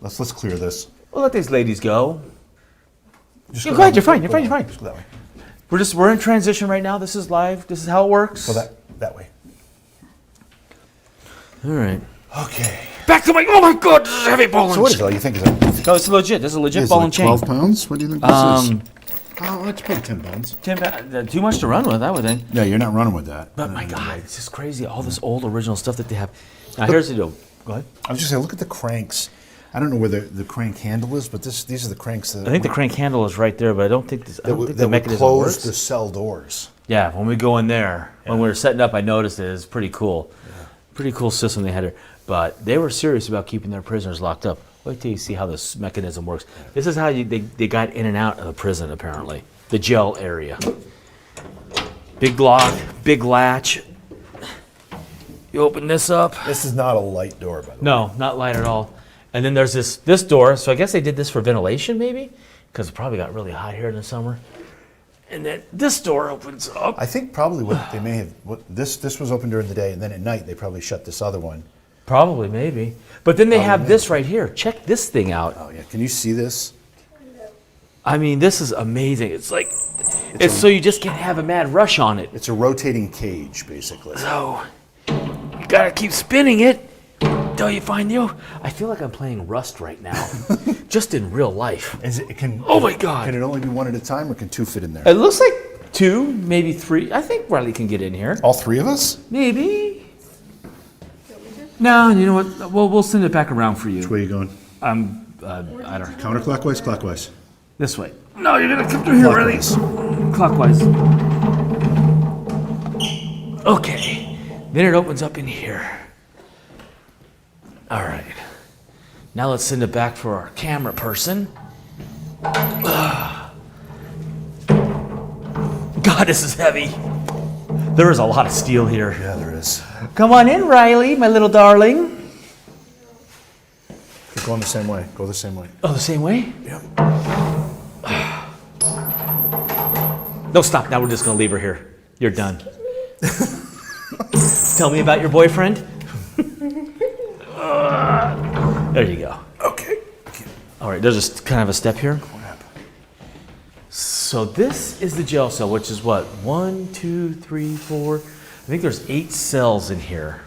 Let's clear this. We'll let these ladies go. Just You're go fine, down. you're fine, you're Go fine, you're down. fine. Just go that way. We're in transition right now. This is live. This is how it works. Go that way. All right. Okay. Back to oh my God, this is a heavy ball. So what is it? You think is it? No, it's legit. This is a legit ball and chain. 12 pounds? What do you think this is? Oh, let's put 10 pounds. Too much to run with, I would think. Yeah, you're not running with that. But my God, it's just crazy. All this old original stuff that they have. Now here's the deal. Go ahead. I was just saying, look at the cranks. I don't know where the crank handle is, but these are the cranks that I think the crank handle is right there, but I don't think this. I don't think the that would mechanism close works. the cell doors. Yeah, when we go in there, when we were setting up, I noticed it. It's pretty cool. Pretty cool system they had there. But they were serious about keeping their prisoners locked up. Wait till you see how this mechanism works. This is how they got in and out of the prison, apparently. The jail area. Big lock, big latch. You open this up. This is not a light door, by the way. No, not light at all. And then there's this door. So I guess they did this for ventilation, maybe? Because it probably got really hot here in the summer. And then this door opens up. I think probably what they may have, this was open during the day, and then at night they probably shut this other one. Probably, maybe. But then they have this right here. Check this thing out. Oh yeah, can you see this? I mean, this is amazing. It's like, it's so you just can't have a mad rush on it. It's a rotating cage, basically. So, you gotta keep spinning it until you find the. I feel like I'm playing Rust right now, just in real life. Oh my God! Can it only be one at a time, or can two fit in there? It looks like 2, maybe 3. I think Riley can get in here. All three of us? Maybe. No, you know what? We'll send it back around for you. Which way are you going? I don't know. Counterclockwise, clockwise? This way. No, you're gonna come through here, Riley. Clockwise. Okay. Then it opens up in here. All right. Now let's send it back for our camera person. God, this is heavy. There is a lot of steel here. Yeah, there is. Come on in, Riley, my little darling. Keep going the same way. Go the same way. Oh, the same way? Yep. No, stop. Now we're just going to leave her here. You're done. Tell me about your boyfriend. There you go. Okay. All right, there's kind of a step here. So this is the jail cell, which is what? 1, 2, 3, 4. I think there's 8 cells in here.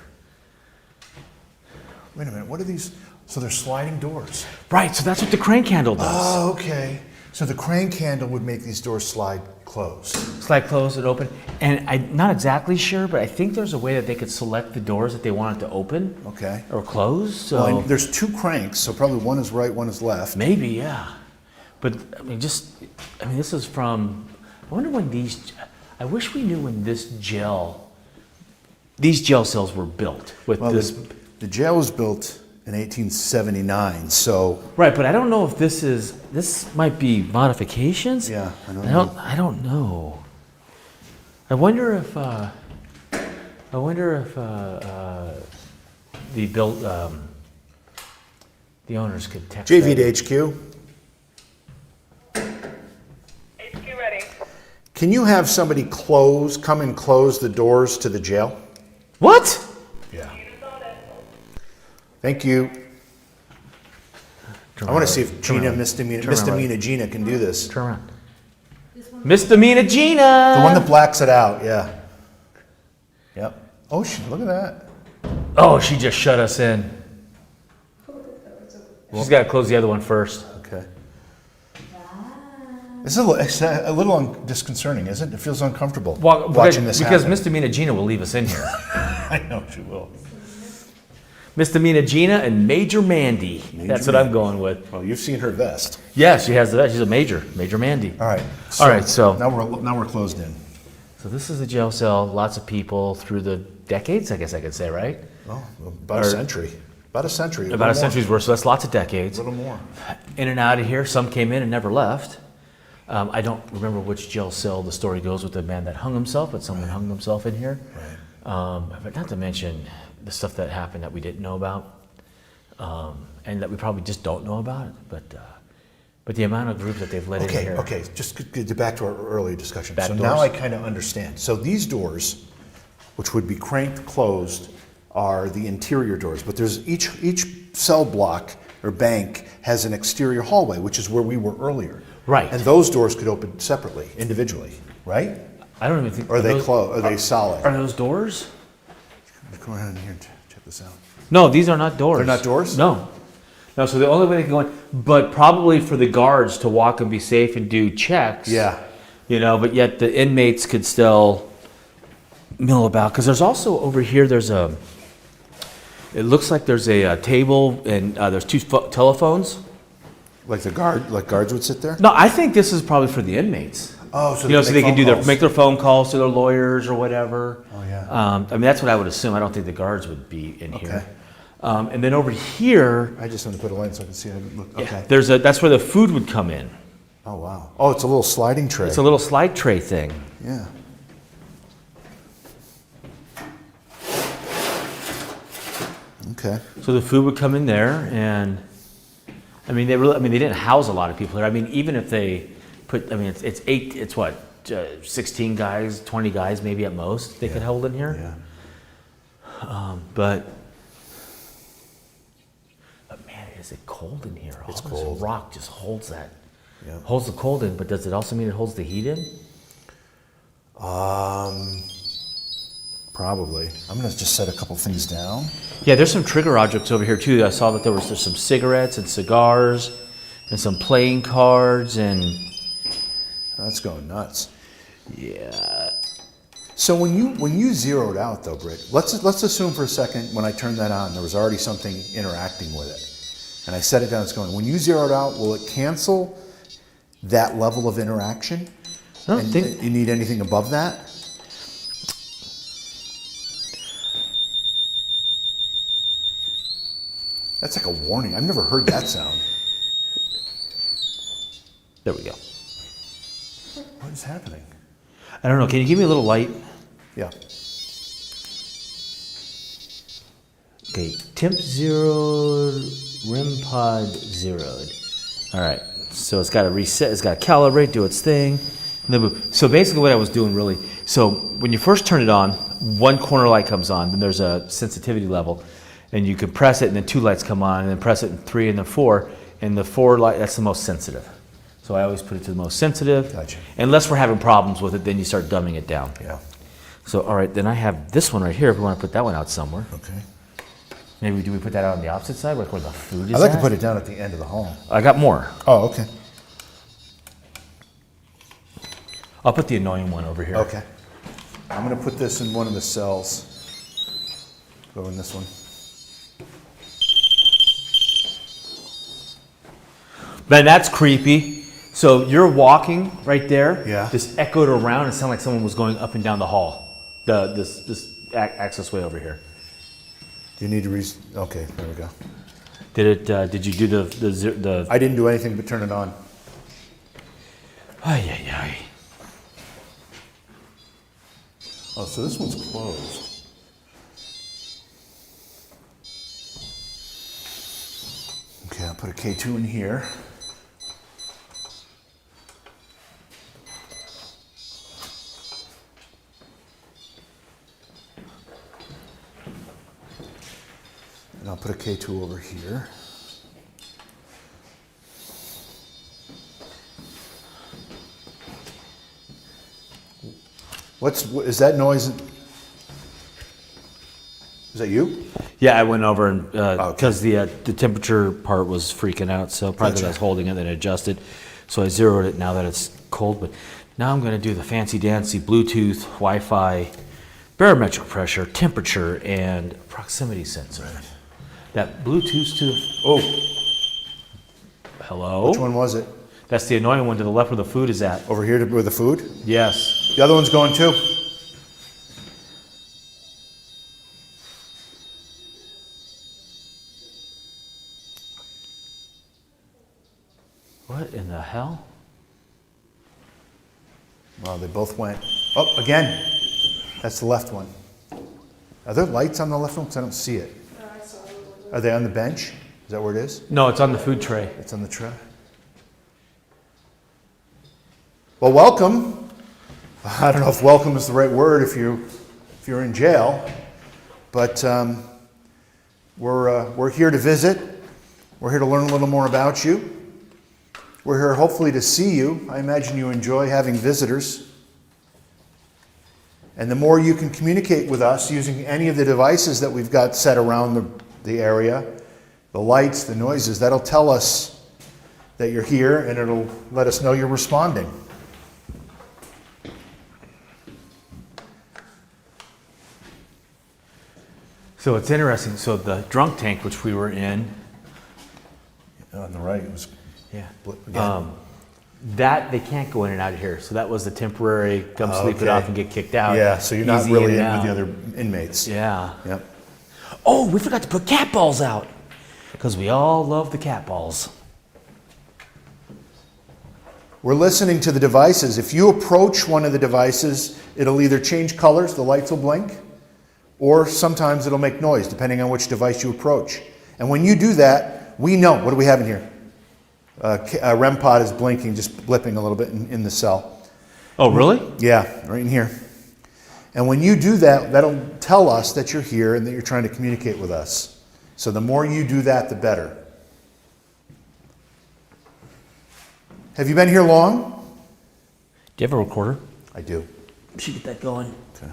Wait a minute. What are these? So they're sliding doors. Right, so that's what the crank handle does. Oh, okay. So the crank handle would make these doors slide closed. Slide closed and open. And I'm not exactly sure, but I think there's a way that they could select the doors that they wanted to open Okay. or close. So Well, and there's 2 cranks, so probably one is right, one is left. maybe, yeah. But I mean, this is from. I wonder when these. I wish we knew when these jail cells were built with Well, this. the jail was built in 1879, so Right, but I don't know if this might be modifications. Yeah, I don't I don't know. I wonder if the owners could text JV that. to HQ. HQ ready. Can you have somebody come and close the doors to the jail? What? Yeah. Thank you. I want to see if Gina, misdemeanor Gina can do this. Turn around. Misdemeanor Gina. The one that blacks it out, yeah. Yep. Oh, look at that. Oh, she just shut us in. She's got to close the other one first. Okay. It's a little disconcerting, isn't it? It feels uncomfortable watching this because happen. misdemeanor Gina will leave us in here. I know she will. Misdemeanor Gina and Major Mandy. That's what I'm going with. Well, you've seen her vest. Yeah, she has that. She's a Major Mandy. All right. All right, so now we're closed in. So this is the jail cell. Lots of people through the decades, I guess I could say, right? Oh, about a century. About a century. About a century's worth, so that's lots of decades. A little more. In and out of here. Some came in and never left. I don't remember which jail cell the story goes with the man that hung himself, but someone hung himself in here. Right. But not to mention the stuff that happened that we didn't know about, and that we probably just don't know about. But the amount of groups that they've let in here. Okay, just get back to our earlier discussion. Back so doors. now I kind of understand. So these doors, which would be cranked closed, are the interior doors, but there's each cell block or bank has an exterior hallway, which is where we were earlier. Right. And those doors could open separately, individually, right? I don't even think. Or are they closed? Are they solid? Are those doors? Go ahead in here and check this out. No, these are not doors. They're not doors? No. No, so the only way they can go in, but probably for the guards to walk and be safe and do checks. Yeah. But yet the inmates could still mill about. Because there's also over here, it looks like there's a table and there's two telephones. Like guards would sit there? No, I think this is probably for the inmates. Oh, so So they can calls. make their phone calls to their lawyers or whatever. Oh, yeah. I mean, that's what I would assume. I don't think the guards would be in here. Okay. And then over here, I just want to put a light so I can see it. Look, okay. that's where the food would come in. Oh, wow. Oh, it's a little sliding tray. It's a little slide tray thing. Yeah. Okay. So the food would come in there, and I mean, they didn't house a lot of people here. I mean, even if they put, I mean, it's what, 16 guys, 20 guys maybe at most they could hold in here. Yeah. But man, is it cold in here? It's All cold. This rock just holds that. Yeah. Holds the cold in, but does it also mean it holds the heat in? Probably. I'm gonna just set a couple things down. Yeah, there's some trigger objects over here too. I saw that there's some cigarettes and cigars and some playing cards and That's going nuts. yeah. So when you zeroed out though, Britt, let's assume for a second when I turned that on, there was already something interacting with it, and I set it down. It's going. When you zeroed out, will it cancel that level of interaction? I don't And think. you need anything above that? That's like a warning. I've never heard that sound. There we go. What is happening? I don't know. Can you give me a little light? Yeah. Okay, temp zero, REM pod zeroed. All right, so it's got to reset, it's got to calibrate, do its thing. And then, so basically what I was doing really, so when you first turn it on, one corner light comes on, then there's a sensitivity level, and you can press it, and then two lights come on, and then press it in 3 and then 4, and the 4 light, that's the most sensitive. So I always put it to the most sensitive. Gotcha. Unless we're having problems with it, then you start dumbing it down. Yeah. So, all right, then I have this one right here if we want to put that one out somewhere. Okay. Maybe do we put that out on the opposite side, like where the food is I'd like at? to put it down at the end of the hall. I got more. Oh, okay. I'll put the annoying one over here. Okay. I'm going to put this in one of the cells. Go in this one. Then that's creepy. So you're walking right there. Yeah. This echoed around and sounded like someone was going up and down the hall. This access way over here. Do you need to okay, there we go. Did you do the? I didn't do anything but turn it on. Ay, ay, ay. Oh, so this one's closed. Okay, I'll put a K2 in here. And I'll put a K2 over here. Is that noise? Is that you? Yeah, I went over and because Okay. the temperature part was freaking out, so probably Gotcha. I was holding it and adjusted. So I zeroed it now that it's cold. But now I'm going to do the fancy dancy Bluetooth, Wi-Fi, barometric pressure, temperature, and proximity sensor. That Bluetooth to the... Oh. Hello? Which one was it? That's the annoying one to the left where the food is at. Over here with the food? Yes. The other one's going too. What in the hell? Well, they both went. Oh, again. That's the left one. Are there lights on the left one? Because I don't see it. Are they on the bench? Is that where it is? No, it's on the food tray. It's on the tray. Well, welcome. I don't know if welcome is the right word if you're in jail, but we're here to visit. We're here to learn a little more about you. We're here hopefully to see you. I imagine you enjoy having visitors. And the more you can communicate with us using any of the devices that we've got set around the area, the lights, the noises, that'll tell us that you're here and it'll let us know you're responding. So it's interesting. So the drunk tank, which we were in, On the right, it was yeah, again. that they can't go in and out of here. So that was the temporary come sleep it okay. off and get kicked out. Yeah, so you're not Easy really and in out. with the other inmates. Yeah. Yep. Oh, we forgot to put cat balls out because we all love the cat balls. We're listening to the devices. If you approach one of the devices, it'll either change colors, the lights will blink, or sometimes it'll make noise, depending on which device you approach. And when you do that, we know. What do we have in here? A REM pod is blinking, just blipping a little bit in the cell. Oh, really? Yeah, right in here. And when you do that, that'll tell us that you're here and that you're trying to communicate with us. So the more you do that, the better. Have you been here long? Do you have a recorder? I do. We should get that going. Okay.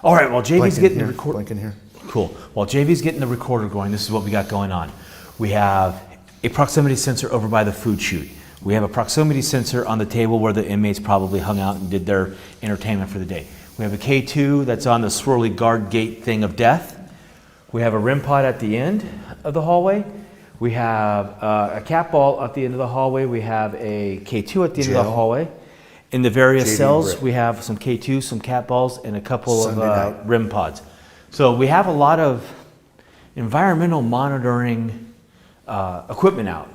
All right, while JV's getting the recorder. Blink in here. Cool. While JV's getting the recorder going, this is what we got going on. We have a proximity sensor over by the food chute. We have a proximity sensor on the table where the inmates probably hung out and did their entertainment for the day. We have a K2 that's on the swirly guard gate thing of death. We have a REM pod at the end of the hallway. We have a cat ball at the end of the hallway. We have a K2 at the end of the Jail. hallway. In the various JV cells, Brit. we have some K2s, some cat balls, and a couple Sunday of night. REM pods. So we have a lot of environmental monitoring equipment out.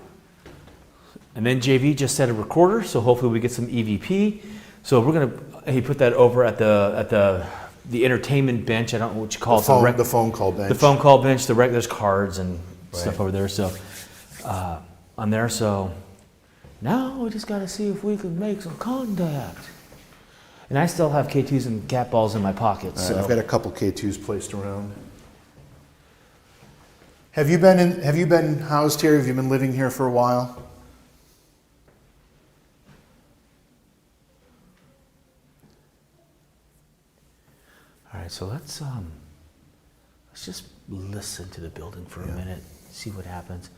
And then JV just set a recorder, so hopefully we get some EVP. So we're gonna, he put that over at the entertainment bench. I don't know what you call it. The phone call bench. The phone call bench. There's cards and stuff over there. So on there. So now we just gotta see if we can make some contact. And I still have K2s and cat balls in my pockets. All right, So I've got a couple K2s placed around. Have you been housed here? Have you been living here for a while? all right. So let's just listen to the building for a minute. See what happens.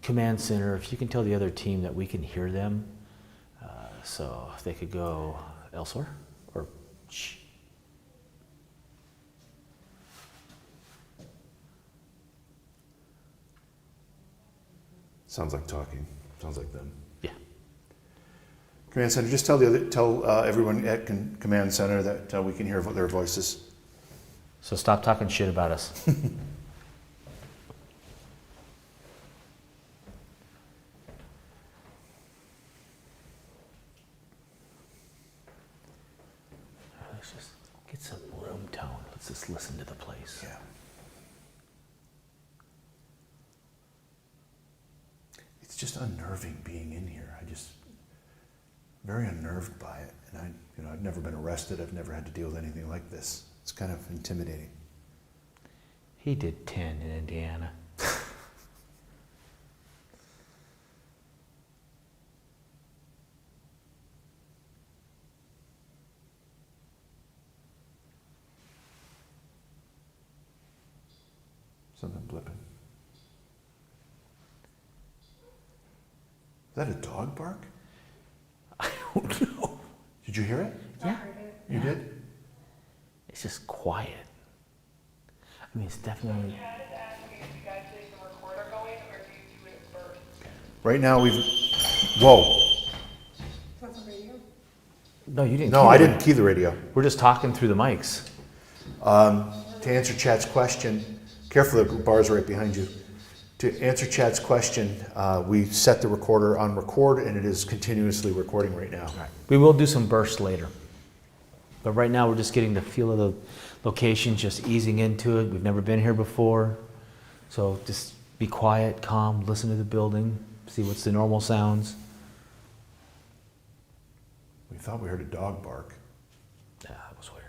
Command center. If you can tell the other team that we can hear them, so if they could go elsewhere or. Shh. Sounds like talking. Sounds like them. Yeah. Command center. Just tell everyone at command center that we can hear their voices. So stop talking shit about us. Let's just get some room tone. Let's just listen to the place. Yeah. It's just unnerving being in here. Very unnerved by it. And I've never been arrested. I've never had to deal with anything like this. It's kind of intimidating. He did 10 in Indiana. Something blipping. Is that a dog bark? I don't know. Did you hear it? Yeah. You did? It's just quiet. I mean, it's definitely. Chad is asking if you guys leave the recorder going or do you do it first? Right now we've. Whoa. No, you didn't. No, key I the- didn't key the radio. We're just talking through the mics. To answer Chad's question, careful, the bar's right behind you. To answer Chad's question, we set the recorder on record and it is continuously recording right now. We will do some bursts later. But right now we're just getting the feel of the location, just easing into it. We've never been here before. So just be quiet, calm, listen to the building, see what's the normal sounds. We thought we heard a dog bark. Yeah, that was weird.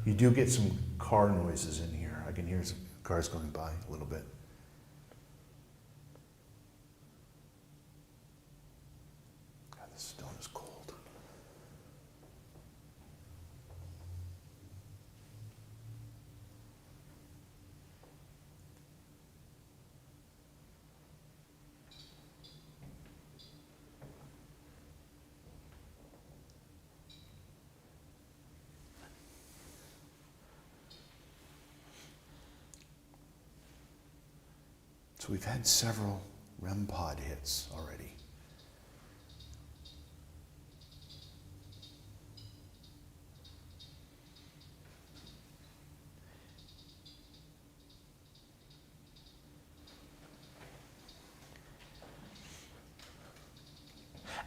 You do get some car noises in here. I can hear some cars going by a little bit. God, this stone is cold. So we've had several REM pod hits already.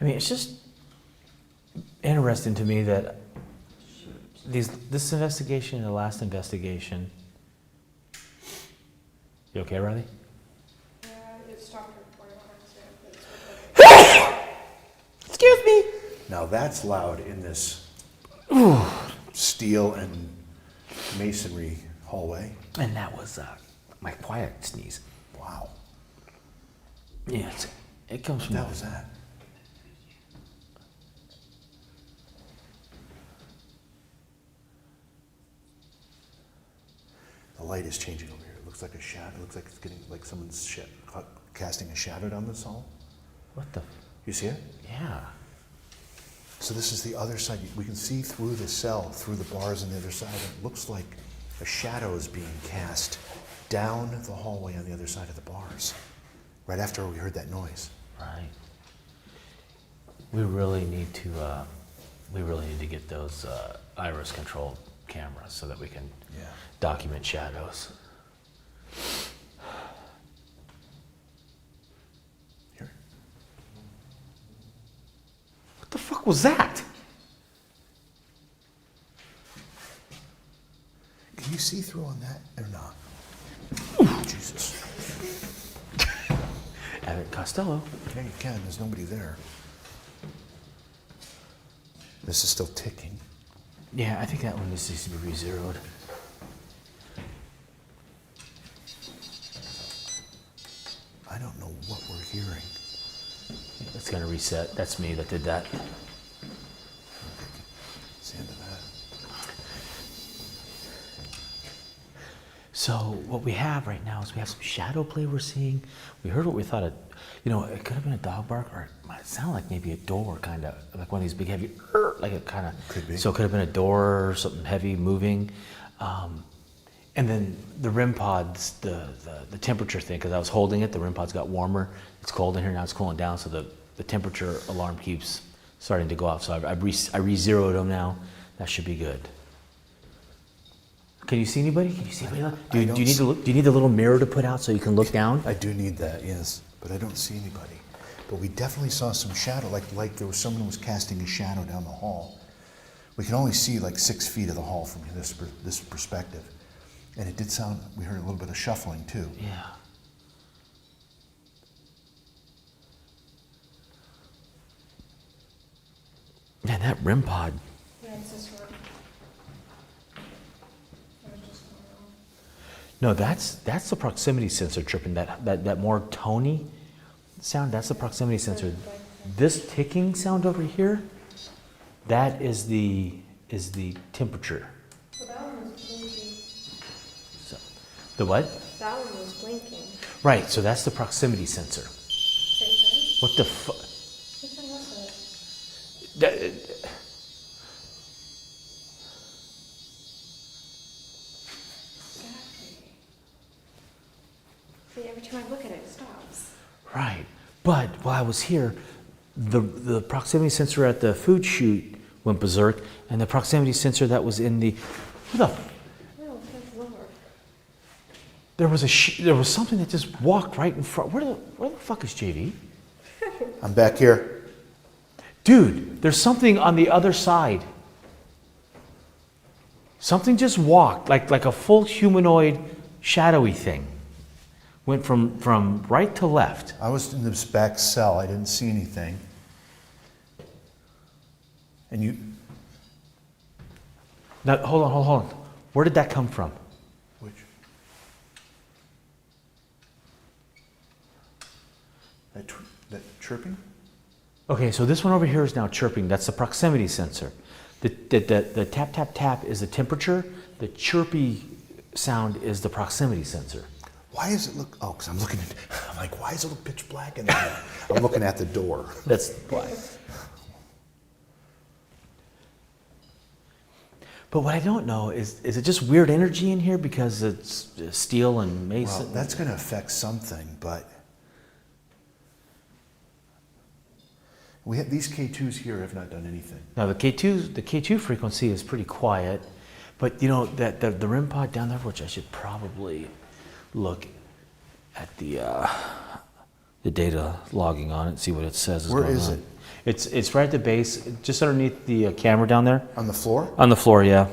I mean, it's just interesting to me that this investigation and the last investigation. You okay, Riley? Yeah, it stopped recording on accident. Excuse me. Now that's loud in this steel and masonry hallway. And that was my quiet sneeze. Wow. Yeah, it comes What from the hell was that? The light is changing over here. It looks like a shadow. It looks like it's getting like someone's casting a shadow down this hall. What the? You see it? Yeah. So this is the other side. We can see through the cell, through the bars on the other side. It looks like a shadow is being cast down the hallway on the other side of the bars. Right after we heard that noise. Right. We really need to get those iris controlled cameras so that we can document shadows. Here. What the fuck was that? Can you see through on that or not? Oh, Jesus. Abbott Costello. Yeah, you can. There's nobody there. This is still ticking. Yeah, I think that one needs to be re-zeroed. I don't know what we're hearing. It's gonna reset. That's me that did that. It's the end of that. So what we have right now is we have some shadow play we're seeing. We heard what we thought it could have been a dog bark, or it might sound like maybe a door, kind of like one of these big heavy, like it kind of. Could be. So it could have been a door or something heavy moving. And then the REM pods, the temperature thing, because I was holding it, the REM pods got warmer. It's cold in here now, it's cooling down, so the temperature alarm keeps starting to go off. So I re-zeroed them now. That should be good. Can you see anybody? Can you see anybody? Do you need to look? Do you need the little mirror to put out so you can look down? I do need that, yes, but I don't see anybody. But we definitely saw some shadow, like there was someone who was casting a shadow down the hall. We can only see like 6 feet of the hall from this perspective. And it did sound, we heard a little bit of shuffling too. Yeah. Man, that REM pod. Yeah, it's this room. No, that's the proximity sensor tripping. That more tony sound, that's the proximity sensor. This ticking sound over here, that is the temperature. So that one was blinking. So, the what? That one was blinking. Right, so that's the proximity sensor. Same thing? What the fuck? Which one was it? Every time I look at it, it stops. Right. But while I was here, the proximity sensor at the food chute went berserk, and the proximity sensor that was in the Oh, that's lower. there was something that just walked right in front. Where the fuck is JV? I'm back here. Dude, there's something on the other side. Something just walked like a full humanoid, shadowy thing. Went from right to left. I was in this back cell. I didn't see anything. And you... Now, hold on. Where did that come from? Which? That chirping? Okay, so this one over here is now chirping. That's the proximity sensor. The tap, tap, tap is the temperature. The chirpy sound is the proximity sensor. Why does it look... Oh, because I'm looking at... I'm like, why does it look pitch black in there? I'm looking at the door. That's why. But what I don't know is it just weird energy in here because it's steel and mason? Well, that's going to affect something, but... We have, these K2s here have not done anything. Now the K2 frequency is pretty quiet, but you know that the REM pod down there, which I should probably look at the data logging on it and see what it says. Where is it? It's right at the base, just underneath the camera down there. On the floor? On the floor, yeah.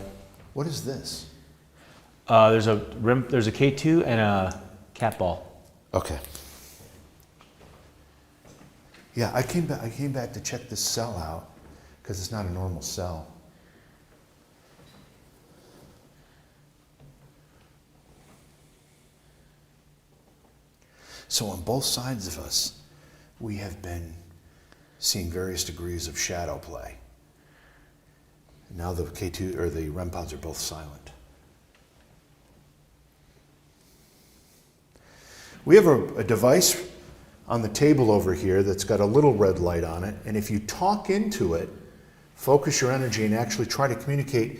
What is this? There's a K2 and a cat ball. Okay. Yeah, I came back to check this cell out because it's not a normal cell. So on both sides of us, we have been seeing various degrees of shadow play. Now the K2 or the REM pods are both silent. We have a device on the table over here that's got a little red light on it, and if you talk into it, focus your energy and actually try to communicate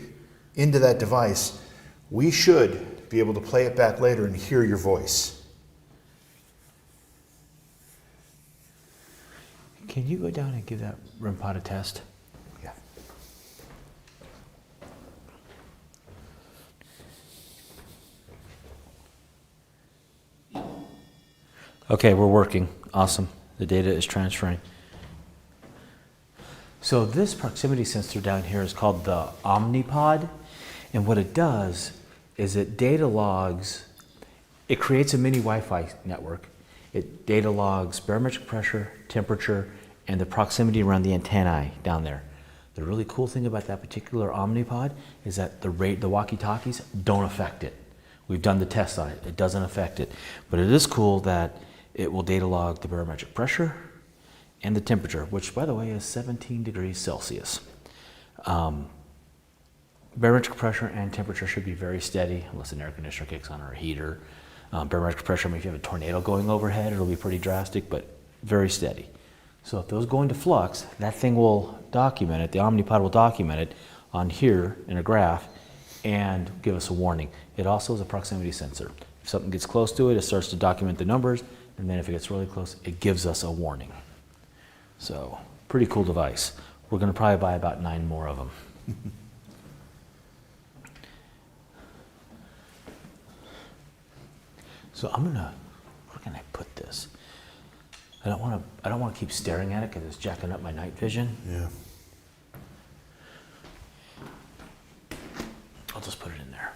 into that device, we should be able to play it back later and hear your voice. Can you go down and give that REM pod a test? Yeah. Okay, we're working. Awesome. The data is transferring. So this proximity sensor down here is called the Omnipod. And what it does is it data logs, it creates a mini Wi-Fi network. It data logs barometric pressure, temperature, and the proximity around the antennae down there. The really cool thing about that particular Omnipod is that the walkie-talkies don't affect it. We've done the tests on it. It doesn't affect it. But it is cool that it will data log the barometric pressure and the temperature, which, by the way, is 17 degrees Celsius. Barometric pressure and temperature should be very steady, unless an air conditioner kicks on or a heater. Barometric pressure, I mean, if you have a tornado going overhead, it'll be pretty drastic, but very steady. So if those go into flux, that thing will document it, the Omnipod will document it on here in a graph and give us a warning. It also is a proximity sensor. If something gets close to it, it starts to document the numbers, and then if it gets really close, it gives us a warning. So, pretty cool device. We're going to probably buy about 9 more of them. So where can I put this? I don't want to keep staring at it because it's jacking up my night vision. Yeah. I'll just put it in there.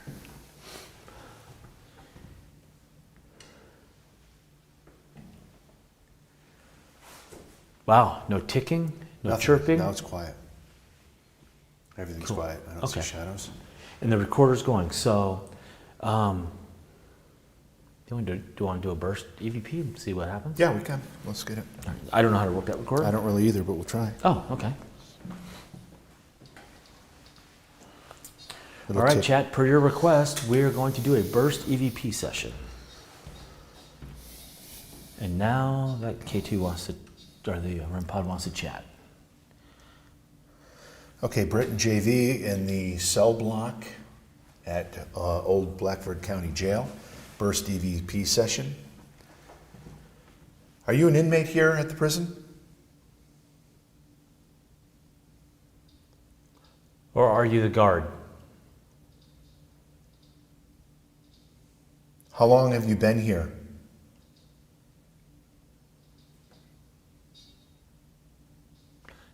Wow, no ticking, no Nothing. chirping. Now it's quiet. Everything's Cool. quiet. I don't see Okay. shadows. And the recorder's going. So, do you want to do a burst EVP and see what happens? Yeah, we can. Let's get it. I don't know how to work that recorder. I don't really either, but we'll try. Oh, okay. It'll All right, tick. chat, per your request, we're going to do a burst EVP session. And now that K2 wants to, or the REM pod wants to chat. Okay, Britt and JV in the cell block at Old Blackford County Jail. Burst EVP session. Are you an inmate here at the prison? Or are you the guard? How long have you been here?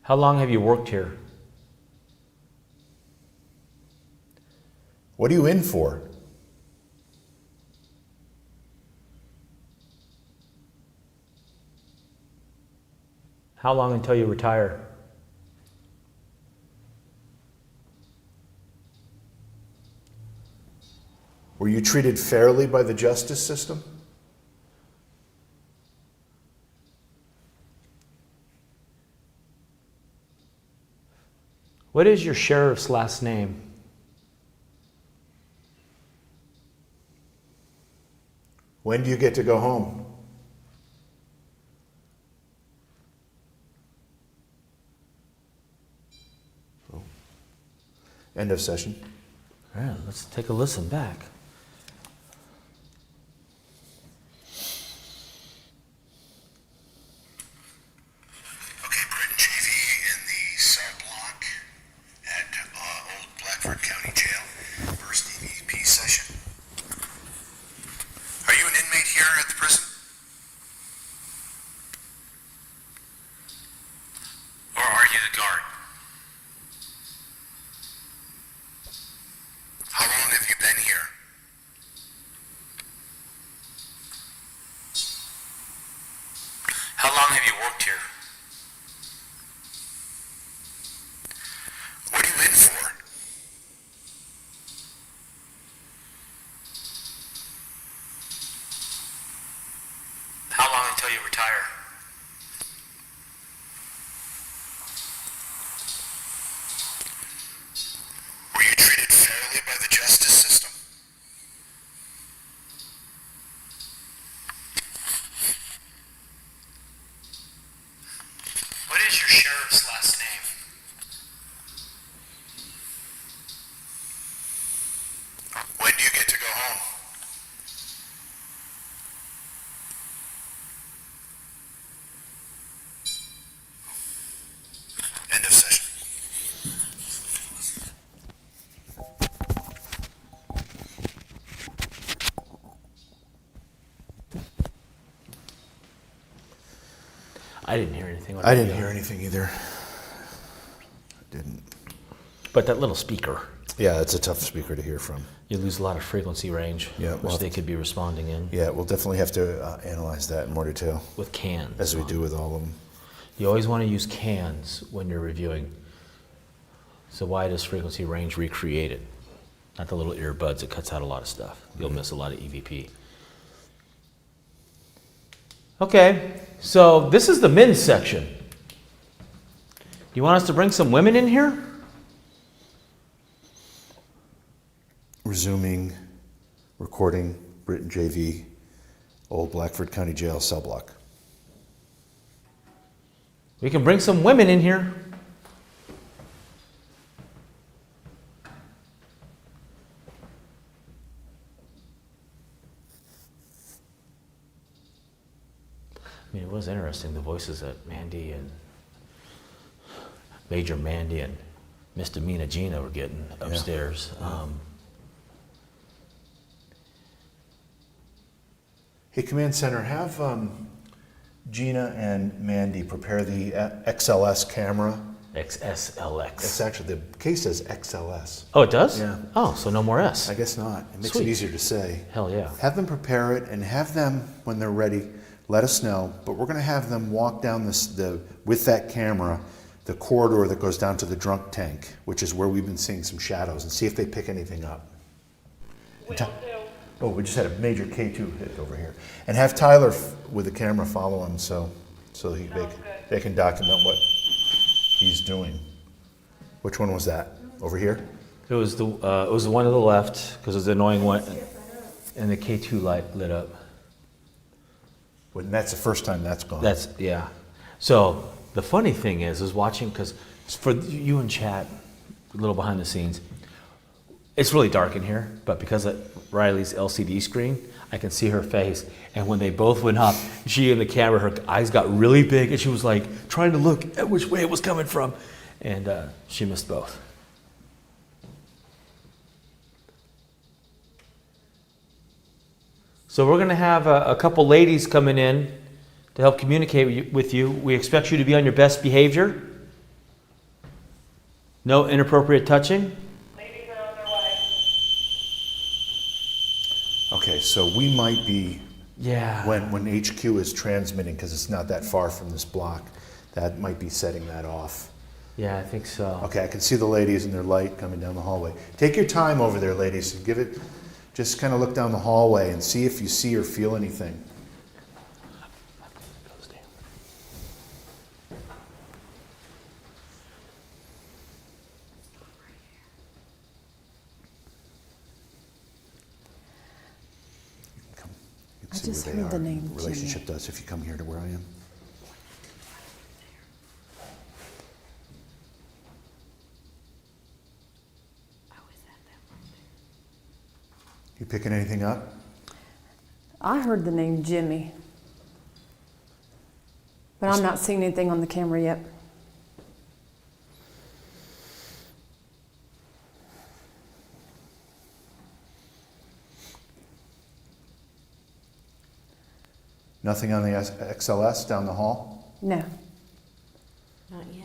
How long have you worked here? What are you in for? How long until you retire? Were you treated fairly by the justice system? What is your sheriff's last name? When do you get to go home? Oh. End of session. All right, let's take a listen back. Okay, Brett and JV in the cell block at Old Blackford County Jail. First EVP session. Are you an inmate here at the prison? Or are you the guard? How long have you been here? How long have you worked here? What are you in for? How long until you retire? Were you treated fairly by the justice system? What is your sheriff's last name? When do you get to go home? End of session. I didn't hear anything. I didn't hear anything either. I didn't. But that little speaker, Yeah, it's a tough speaker to hear from. you lose a lot of frequency range, Yeah, which well- they could be responding in Yeah, we'll definitely have to analyze that in more detail, with cans. as we do with all of them. You always want to use cans when you're reviewing. So why does frequency range recreate it? Not the little earbuds, it cuts out a lot of stuff. You'll miss a lot of EVP. Okay, so this is the men's section. Do you want us to bring some women in here? Resuming recording, Britain JV, Old Blackford County Jail cell block. We can bring some women in here. I mean, it was interesting, the voices that Mandy and Major Mandy and Misdemeanor Gina were getting upstairs. Hey, Command Center, have Gina and Mandy prepare the XLS camera. It's XSLX. actually, the case says XLS. Oh, it does? Yeah. Oh, so no more S. I guess not. It makes Sweet. it easier to say. Hell yeah. Have them prepare it and have them, when they're ready, let us know. But we're going to have them walk down with that camera, the corridor that goes down to the drunk tank, which is where we've been seeing some shadows, and see if they pick anything up. Will do. Oh, we just had a major K2 hit over here. And have Tyler with the camera follow him so they can document what he's doing. Which one was that? Over here? It was the one to the left because it was the annoying one, and the K2 light lit up. Well, that's the first time that's gone. That's yeah. So the funny thing is watching because for you and chat, a little behind the scenes. It's really dark in here, but because of Riley's LCD screen, I can see her face. And when they both went up, she and the camera, her eyes got really big, and she was like trying to look at which way it was coming from. And she missed both. So we're going to have a couple ladies coming in to help communicate with you. We expect you to be on your best behavior. No inappropriate touching. Ladies are on their way. Okay, so we might be, Yeah. when HQ is transmitting, because it's not that far from this block, that might be setting that off. Yeah, I think so. Okay, I can see the ladies in their light coming down the hallway. Take your time over there, ladies, and give it, just kind of look down the hallway and see if you see or feel anything. Come, you can I see just where they heard the are. name Relationship Jimmy. does if you come here to where I am. You picking anything up? I heard the name Jimmy. But I'm not seeing anything on the camera yet. Nothing on the XLS down the hall? No. Not yet.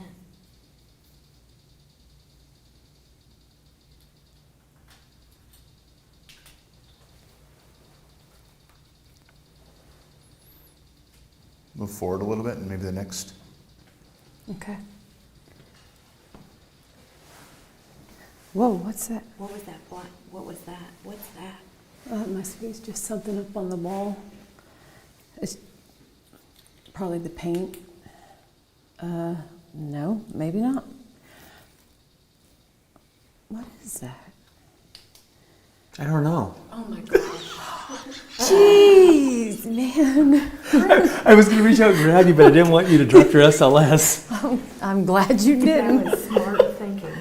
Move forward a little bit and maybe the next. Okay. Whoa, what's that? What was that black? What was that? What's that? That must be just something up on the wall. It's probably the paint. No, maybe not. What is that? I don't know. Oh my gosh. Jeez, man. I was going to reach out and grab you, but I didn't want you to drop your SLS. I'm glad you didn't. That was smart thinking.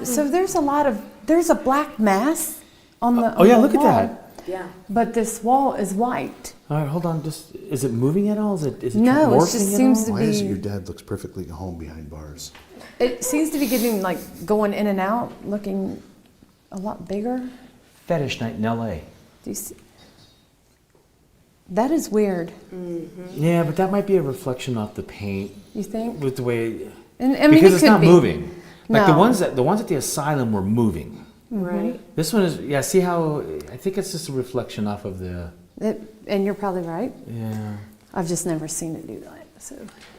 So there's a black mass on the Oh yeah, on the look at wall, that. Yeah. But this wall is white. All right, hold on. Just is it moving at all? Is it No, it morphing just at seems all? to Why is it be- your dad looks perfectly home behind bars? It seems to be getting like going in and out, looking a lot bigger. Fetish night in LA. Do you see? That is weird. Yeah, but that might be a reflection off the paint You think? with the way And I mean, because it it's could not be. moving. Like No. the ones at the asylum were moving. Right. This one is yeah. See how I think it's just a reflection off of the And you're probably right. yeah. I've just never seen it do that. So,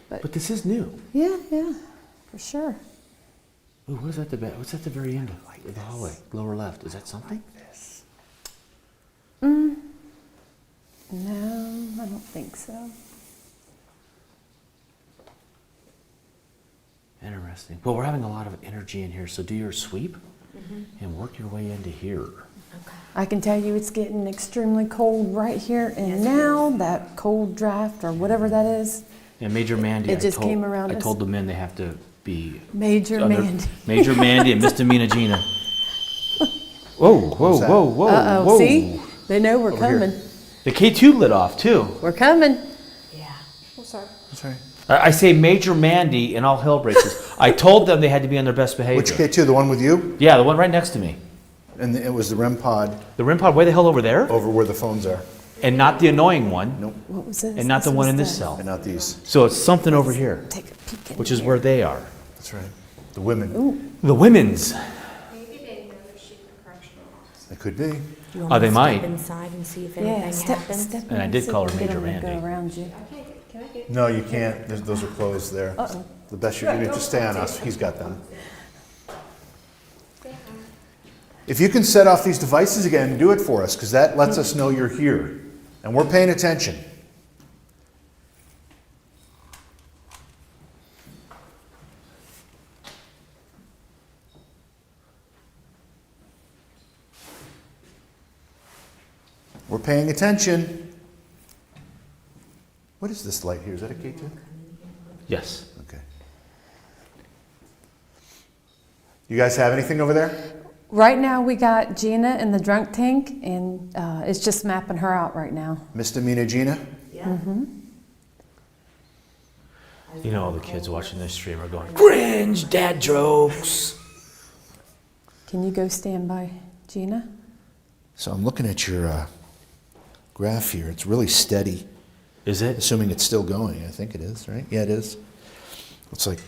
But this is new. yeah, for sure. Ooh, what is that? What's at the very end of the hallway, lower left? Is that something? No, I don't think so. Interesting. Well, we're having a lot of energy in here, so do your sweep and work your way into here. I can tell you it's getting extremely cold right here and now. That cold draft or whatever that is. And Major Mandy, It just came around I us. told the men they have to be Major under- Mandy. Major Mandy and Misdemeanor Gina. Whoa, whoa, that? whoa, whoa, Uh-oh, whoa. see? They know we're Over here. coming. The K2 lit off too. We're coming. Yeah. Oh, sorry. That's right. I say Major Mandy and all hell breaks loose. I told them they had to be on their best behavior. Which K2? The one with you? Yeah, the one right next to me. And it was the REM pod The REM pod way the hell over there? over where the phones are. And not the annoying one. Nope, What was this? And not the This one was in this the- cell. and not these. So it's something over here, Take a peek in which is here. where they are. That's right. The women. Ooh, The women's. Maybe they know that she's a correctional officer. It could be. You want Oh, me they to might. Step inside and see if yeah, anything step, happens. step. And I in, did see call if her we can Major get 'em to Mandy. Go around you. Can I get? No, you can't. Those are closed there. Uh-oh. The best you can do, just stay on us. He's got them. If you can set off these devices again, do it for us, because that lets us know you're here. And we're paying attention. We're paying attention. What is this light here? Is that a K2? Yes. Okay. You guys have anything over there? Right now we got Gina in the drunk tank, and it's just mapping her out right now. Misdemeanor Gina? You know, all the kids watching this stream are going, cringe, dad jokes. Can you go stand by Gina? So I'm looking at your graph here. It's really steady, Is it? assuming it's still going. I think it is, right? Yeah, it is. It's like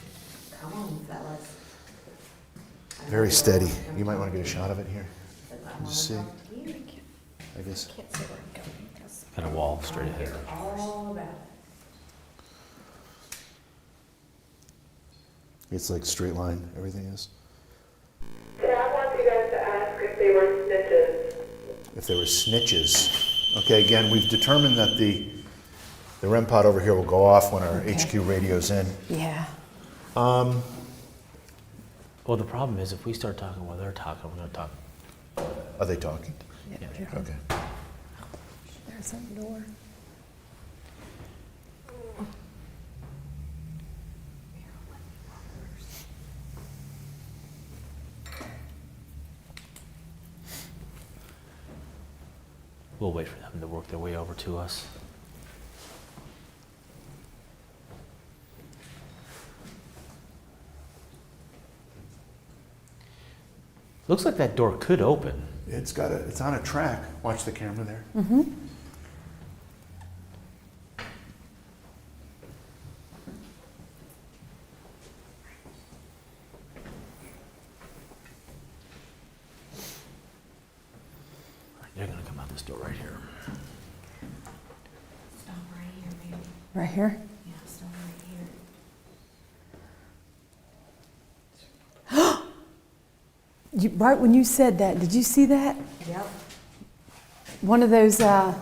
Come on, fellas. very steady. You might want to get a shot of it here. Just see. I guess. Can't see where I'm going. 'Cause Got a wall straight ahead. All about it. It's like straight line, everything is. Dad wants you guys to ask if they were snitches. If there were snitches. Okay, again, we've determined that the REM pod over here will go off when our HQ radio's in. Yeah. Well, the problem is if we start talking while they're talking, we're going to talk. Are they talking? Yeah. Okay. There's that door. We'll wait for them to work their way over to us. Looks like that door could open. It's on a track. Watch the camera there. They're going to come out this door right here. Stop right here, baby. Right here? Yeah, stop right here. Right when you said that, did you see that? Yep. One of those, oh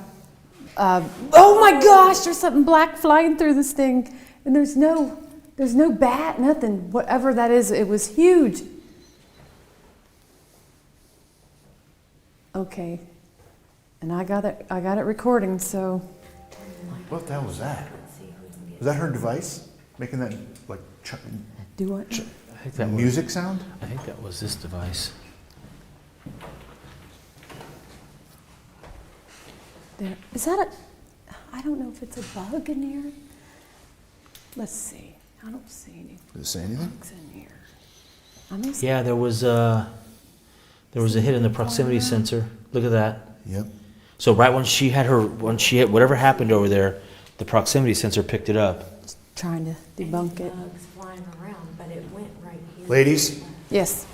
my gosh, there's something black flying through this thing. And there's no bat, nothing. Whatever that is, it was huge. Okay. And I got it recording, so. What the hell was that? Was that her device? Making that, like, Do what? I think that was, music sound? I think that was this device. There. Is that I don't know if it's a bug in here. Let's see. I don't see any Does it say anything? bugs in here. I may Yeah, there was a hit in the proximity sensor. Look at that. Yep. So right when she hit whatever happened over there, the proximity sensor picked it up. trying to debunk it. Bugs flying around, but it went right here. Ladies, Yes.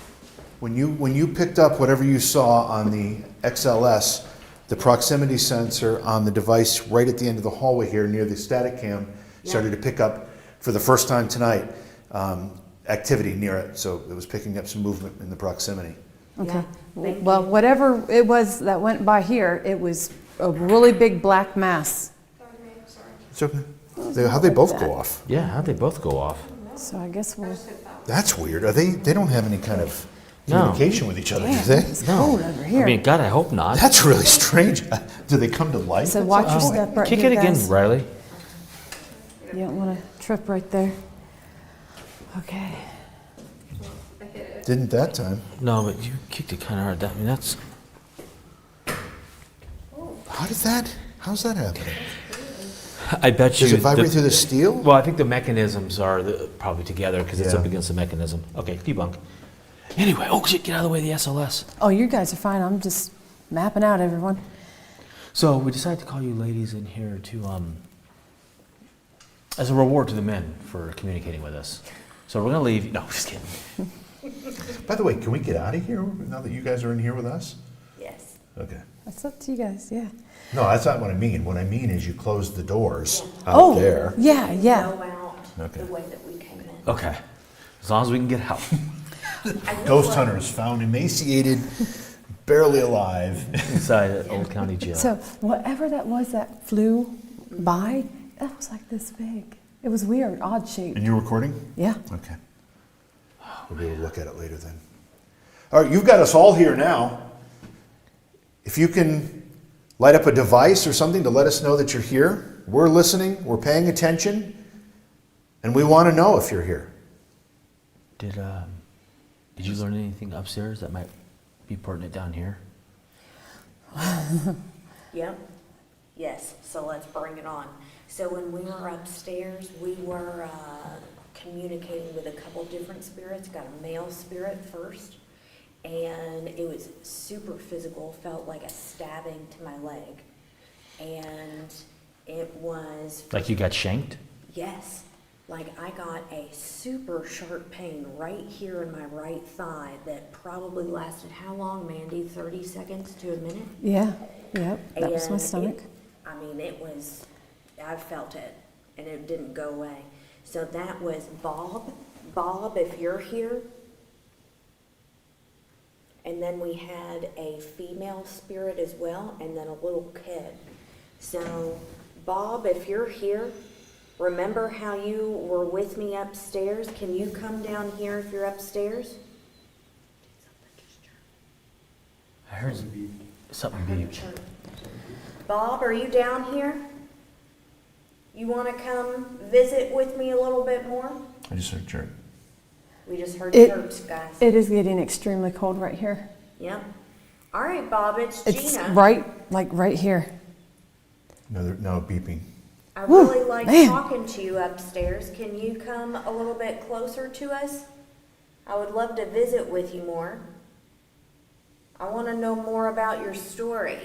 when you picked up whatever you saw on the XLS, the proximity sensor on the device right at the end of the hallway here near the static cam started to pick up for the first time tonight activity near it. So it was picking up some movement in the proximity. Okay. thank Well, whatever it was that went by here, it was a really big black mass. It's okay. How'd they both go off? Yeah, how'd they both go off? So I guess we'll. That's weird. They don't have any kind of No. communication with each other, do Damn, they? it's cold over here. I mean, God, I hope not. That's really strange. Do they come to life? So watch your step right Kick here, it again, guys. Riley. You don't want to trip right there. Okay. Didn't that time. No, but you kicked it kind of hard. I mean, that's. How's that happening? I bet you. Does it vibrate through the steel? Well, I think the mechanisms are probably together because it's Yeah. up against the mechanism. Okay, debunk. Anyway, oh shit, get out of the way of the SLS. Oh, you guys are fine. I'm just mapping out everyone. So we decided to call you ladies in here to, as a reward to the men for communicating with us. So we're gonna leave. No, just kidding. By the way, can we get out of here now that you guys are in here with us? Yes. Okay. That's up to you guys. Yeah. No, that's not what I mean. What I mean is you closed the doors out there. Yeah, yeah. Go out Okay. the way that we came in. Okay, as long as we can get out. Ghost hunters found emaciated, barely alive. Inside Old County Jail. So whatever that was that flew by, that was like this big. It was weird, odd shape. And you're recording? Yeah. Okay. We'll be able to look at it later then. All right, you've got us all here now. If you can light up a device or something to let us know that you're here, we're listening, we're paying attention, and we want to know if you're here. Did you learn anything upstairs that might be putting it down here. Yep. Yes, so let's bring it on. So when we were upstairs, we were communicating with a couple different spirits. Got a male spirit first, and it was super physical, felt like a stabbing to my leg. And it was... Like you got shanked? Yes. Like I got a super sharp pain right here in my right thigh that probably lasted how long, Mandy? 30 seconds to a minute? Yeah, yep, that was my And stomach. it was, I felt it, and it didn't go away. So that was Bob. Bob, if you're here. And then we had a female spirit as well, and then a little kid. So, Bob, if you're here, remember how you were with me upstairs? Can you come down here if you're upstairs? I heard something beep. Bob, are you down here? You want to come visit with me a little bit more? I just heard chirp. We just heard It- chirps, guys. It is getting extremely cold right here. Yep. All right, Bob, it's It's Gina. right here. No beeping. I really Whew, like man. talking to you upstairs. Can you come a little bit closer to us? I would love to visit with you more. I want to know more about your story.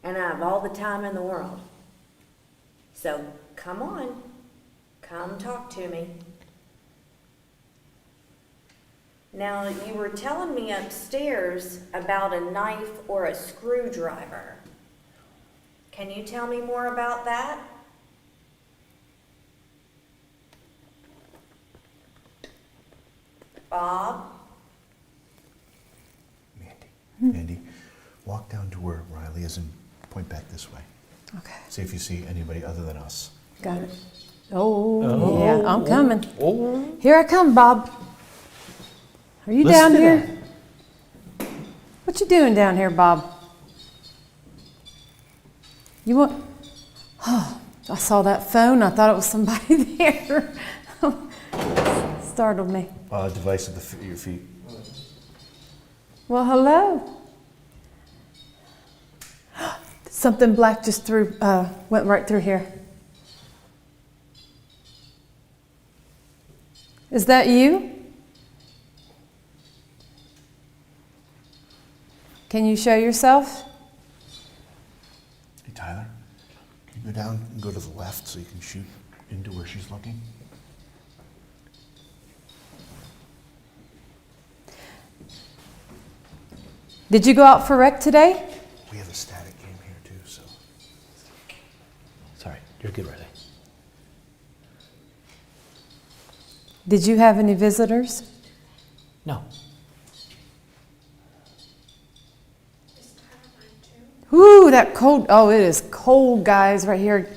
And I have all the time in the world. So come on. Come talk to me. Now, you were telling me upstairs about a knife or a screwdriver. Can you tell me more about that? Bob? Mandy, walk down to where Riley is and point back this way. Okay, See if you see anybody other than us. got it. Oh, yeah, I'm coming. Oh. Here I come, Bob. Are you Listen down to here? What you doing down here, Bob? You want... Oh, I saw that phone. I thought it was somebody there. Startled me. Device at your feet. Well, hello. Something black just went right through here. Is that you? Can you show yourself? Hey, Tyler, can you go down and go to the left so you can shoot into where she's looking? Did you go out for rec today? We have a static game here too, so. Sorry, you're good, Riley. Did you have any visitors? No. Whoo, that cold. Oh, it is cold, guys, right here.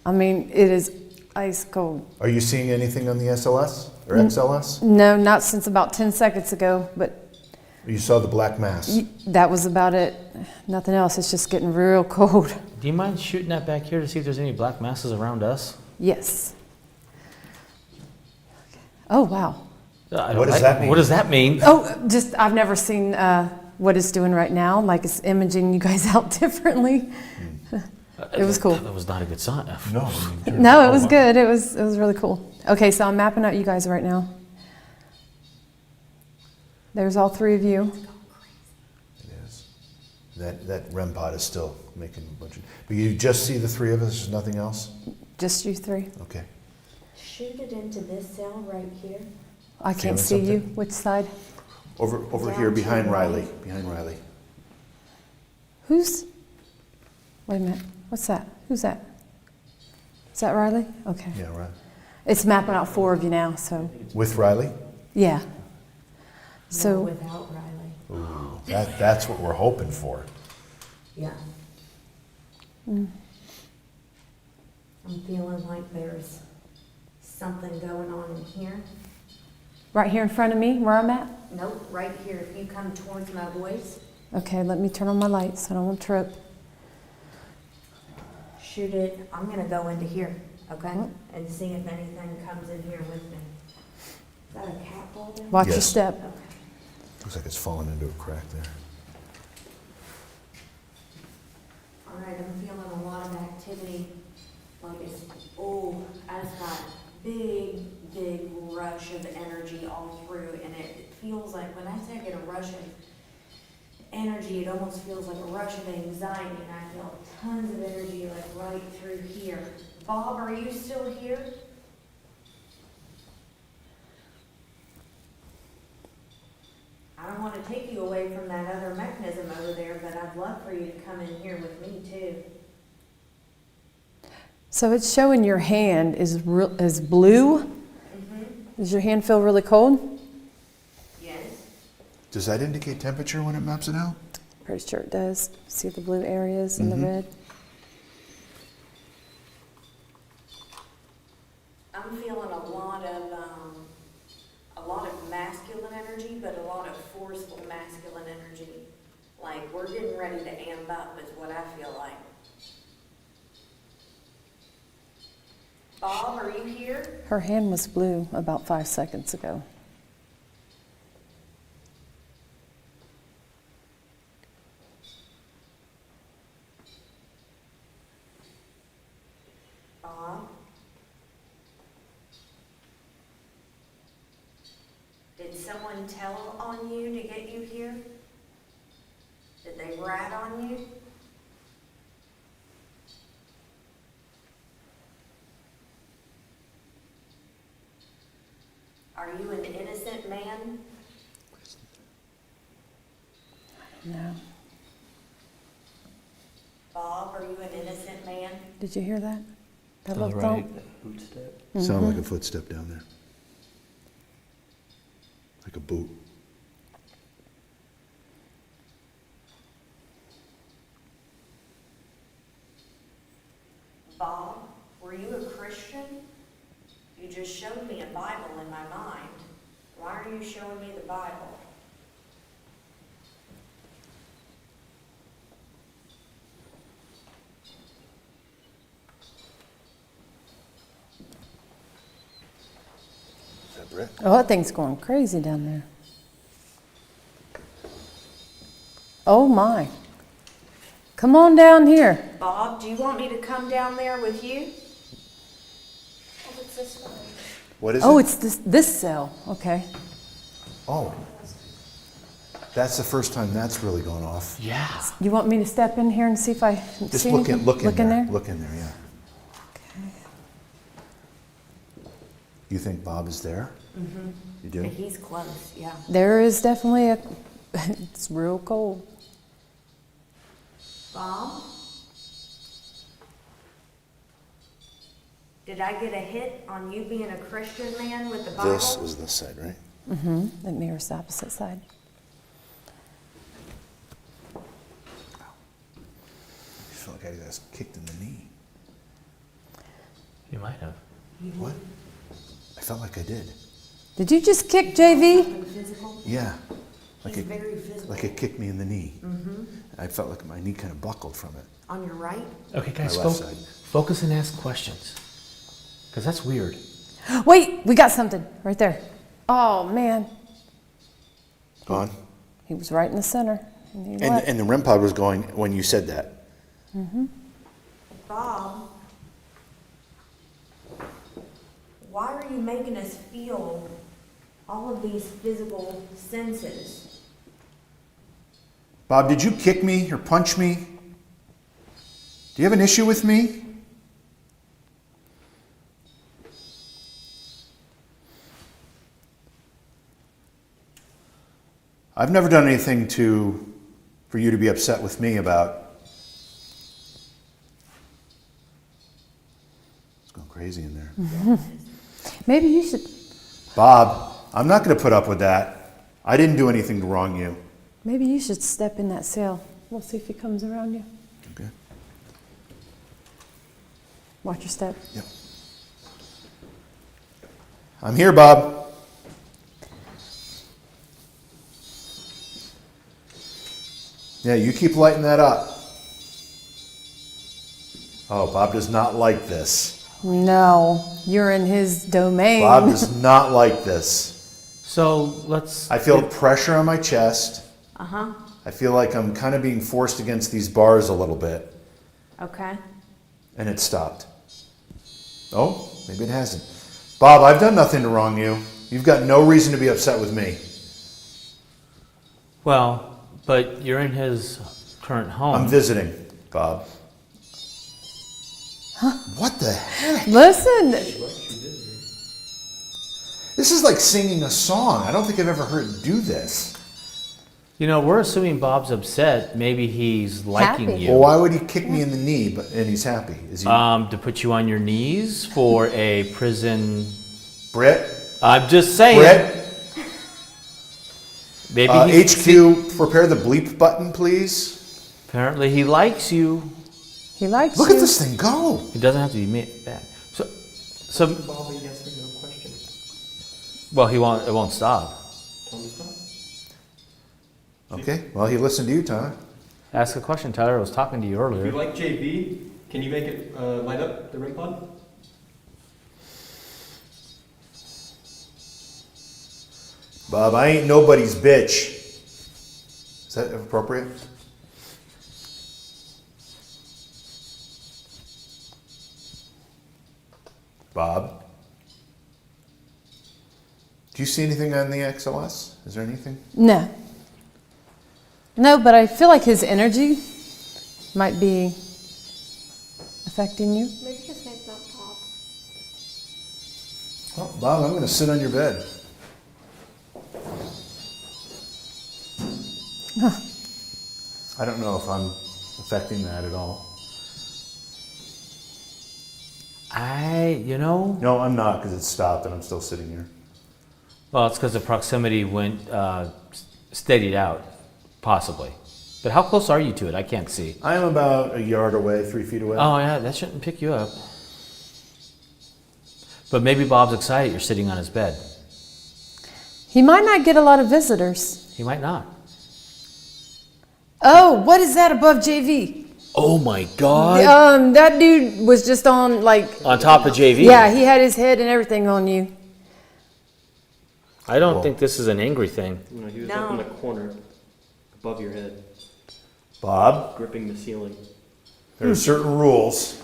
I mean, it is ice cold. Are you seeing anything on the SLS or XLS? No, not since about 10 seconds ago, but You saw the black mass. that was about it. Nothing else. It's just getting real cold. Do you mind shooting that back here to see if there's any black masses around us? Yes. Oh, wow. What does that mean? What does that mean? Oh, just I've never seen what it's doing right now. Like it's imaging you guys out differently. It was cool. That was not a good sign. No. No, it was good. It was really cool. Okay, so I'm mapping out you guys right now. There's all three of you. It is. That REM pod is still making a bunch of. But you just see the three of us. There's nothing else. Just you three. Okay. Shoot it into this cell right here. I can't see Feeling you. something? Which side? Over Down here to behind the Riley. right. Behind Riley. Who's? Wait a minute. What's that? Who's that? Is that Riley? Okay. Yeah, right. It's mapping out four of you now, so With Riley. yeah. No, So without Riley. Ooh, that's what we're hoping for. Yeah. I'm feeling like there's something going on in here. right here in front of me, where I'm at. Nope, right here. If you come towards my voice, Okay, let me turn on my lights. I don't want to trip. shoot it. I'm gonna go into here, okay? And see if anything comes in here with me. that a cat ball down? Watch your Yes. step. Looks like it's fallen into a crack there. All right, I'm feeling a lot of activity. Like it's, I just got big rush of energy all through, and it feels like, when I say I get a rush of energy, it almost feels like a rush of anxiety, and I feel tons of energy like right through here. Bob, are you still here? I don't want to take you away from that other mechanism over there, but I'd love for you to come in here with me too. So it's showing your hand is blue. Does your hand feel really cold? Yes. Does that indicate temperature when it maps it out? Pretty sure it does. See the blue areas and the red? I'm feeling a lot of masculine energy, but a lot of forceful masculine energy. Like we're getting ready to amp up is what I feel like. Bob, are you here? Her hand was blue about 5 seconds ago. Bob? Did someone tell on you to get you here? Did they rat on you? Are you an innocent man? No. Bob, are you an innocent man? Did you hear that? That All little right. thump? Boot step. Sound like a footstep down there. Like a boot. Bob, were you a Christian? You just showed me a Bible in my mind. Why are you showing me the Bible? Is that Brett? Oh, that thing's going crazy down there. Oh my. Come on down here. Bob, do you want me to come down there with you? Oh, it's this one. What is Oh, it? it's this cell. Okay. Oh. That's the first time that's really gone off. Yeah. You want me to step in here and see if I Just see look anything? in, look in Look in there. there? Look in there, yeah. You think Bob is there? Mm-hmm. You do? He's close, yeah. There is definitely a. It's real cold. Bob? Did I get a hit on you being a Christian man with the Bible? This is this side, right? Mm-hmm. It mirrors the opposite side. I feel like I got kicked in the knee. You might have. What? I felt like I did. Did you just kick JV? Something physical? Yeah. Like He's it, very physical. like it kicked me in the knee. Mm-hmm. I felt like my knee kind of buckled from it. On your right? Okay, guys, My left side. focus and ask questions. Because that's weird. Wait, we got something right there. Oh man, Gone? he was right in the center. And he left. And the REM pod was going when you said that. Bob, why are you making us feel all of these physical senses? Bob, did you kick me or punch me? Do you have an issue with me? I've never done anything for you to be upset with me about. It's going crazy in there. Maybe you should. Bob, I'm not going to put up with that. I didn't do anything to wrong you. Maybe you should step in that cell. We'll see if he comes around you. Okay. Watch your step. Yep. I'm here, Bob. Yeah, you keep lighting that up. Oh, Bob does not like this. No, you're in his domain. Bob does not like this. So let's. I feel pressure on my chest. Uh-huh. I feel like I'm kind of being forced against these bars a little bit. Okay. And it stopped. Oh, maybe it hasn't. Bob, I've done nothing to wrong you. You've got no reason to be upset with me. Well, but you're in his current home. I'm visiting, Bob. What the heck? Listen, This is like singing a song. I don't think I've ever heard it do this. You know, we're assuming Bob's upset. Maybe he's liking Happy. you. Well, why would he kick me in the knee and he's happy? Is he To put you on your knees for a prison. Britt? I'm just saying. Britt? Maybe he's, HQ, prepare the bleep button, please. Apparently, he likes you. he likes Look you. at this thing go. It doesn't have to be bad. So, Bob, a yes or no question. well, he won't. It won't stop. Tell me stop. Okay, well, he listened to you, Tyler. Ask a question, Tyler. I was talking to you If you earlier. like JV, can you make it light up the REM pod? Bob, I ain't nobody's bitch. Is that appropriate? Bob? Do you see anything on the XLS? Is there anything? No. No, but I feel like his energy might be affecting you. Maybe his name's not Bob. Well, Bob, I'm going to sit on your bed. I don't know if I'm affecting that at all. No, I'm not because it stopped and I'm still sitting here. Well, it's because the proximity went steadied out, possibly. But how close are you to it? I can't see. I am about a yard away, 3 feet away. Oh yeah, that shouldn't pick you up. But maybe Bob's excited you're sitting on his bed. He might not get a lot of visitors. He might not. Oh, what is that above JV? Oh my God! That dude was just on like. On top of JV. Yeah, he had his head and everything on you. I don't think this is an angry thing. No, he was No. up in the corner, above your head, Bob, gripping the ceiling. there are certain rules,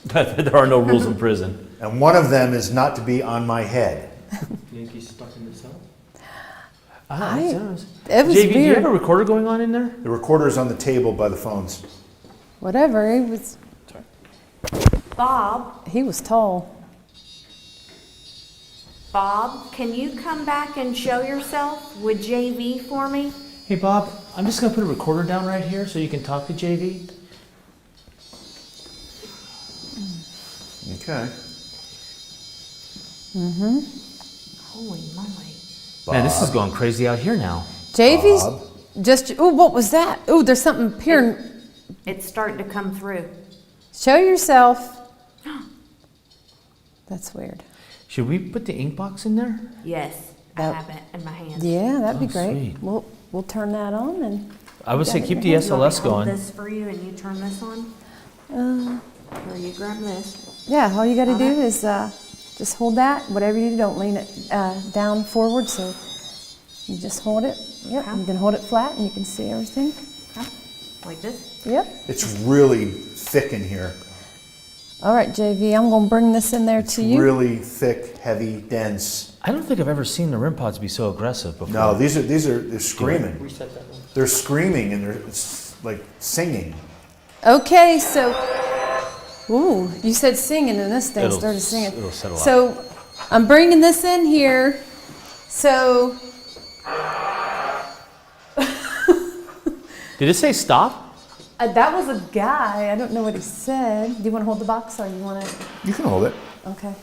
There are no rules in prison. and one of them is not to be on my head. Yankees stuck in the cell. It was JV, do you weird. have a recorder going on in there? The recorder's on the table by the phones. Whatever, Bob, he was tall. Bob, can you come back and show yourself with JV for me? Hey Bob, I'm just gonna put a recorder down right here so you can talk to JV. Okay. Holy moly. Man, this is going crazy out here now. JV's Bob. just. Oh, what was that? Oh, there's something here. It's starting to come through. Show yourself. That's weird. Should we put the ink box in there? Yes, I That- have it in my hand. Yeah, that'd be Oh, great. sweet. We'll turn that on and. I would say Got it keep in the your hand. You want me SLS to hold going. this for you and you turn this on? Or you grab this. Yeah, all you got to All do right. is just hold that. Whatever you do, don't lean it down forward. So you just hold it. Yep. Okay. You can hold it flat and you can see everything. Okay. Like this? Yep. It's really thick in here. All right, JV, I'm going to bring this in there It's to you. really thick, heavy, dense. I don't think I've ever seen the rim pods be so aggressive before. No, they're screaming. Reset that one. They're screaming and they're like singing. Okay, so. Ooh, you said singing and this thing It'll started singing. it'll settle out. So I'm bringing this in here. So. Did it say stop? That was a guy. I don't know what he said. Do you want to hold the box or you want to? You can hold it. Okay.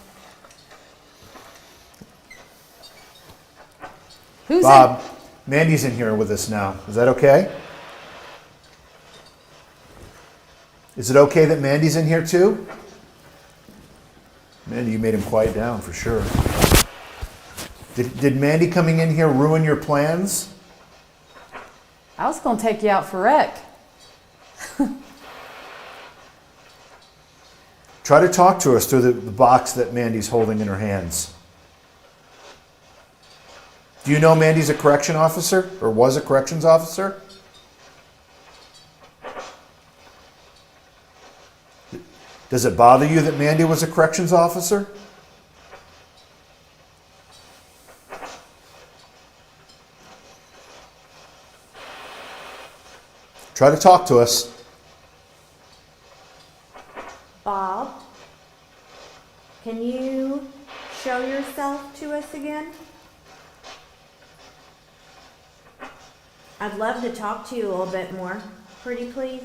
Who's Bob, Mandy's in here with us now. Is that okay? Is it okay that Mandy's in here too? Mandy, you made him quiet down for sure. Did Mandy coming in here ruin your plans? I was going to take you out for wreck. Try to talk to us through the box that Mandy's holding in her hands. Do you know Mandy's a correction officer or was a corrections officer? Does it bother you that Mandy was a corrections officer? Try to talk to us. Bob, can you show yourself to us again? I'd love to talk to you a little bit more. Pretty please?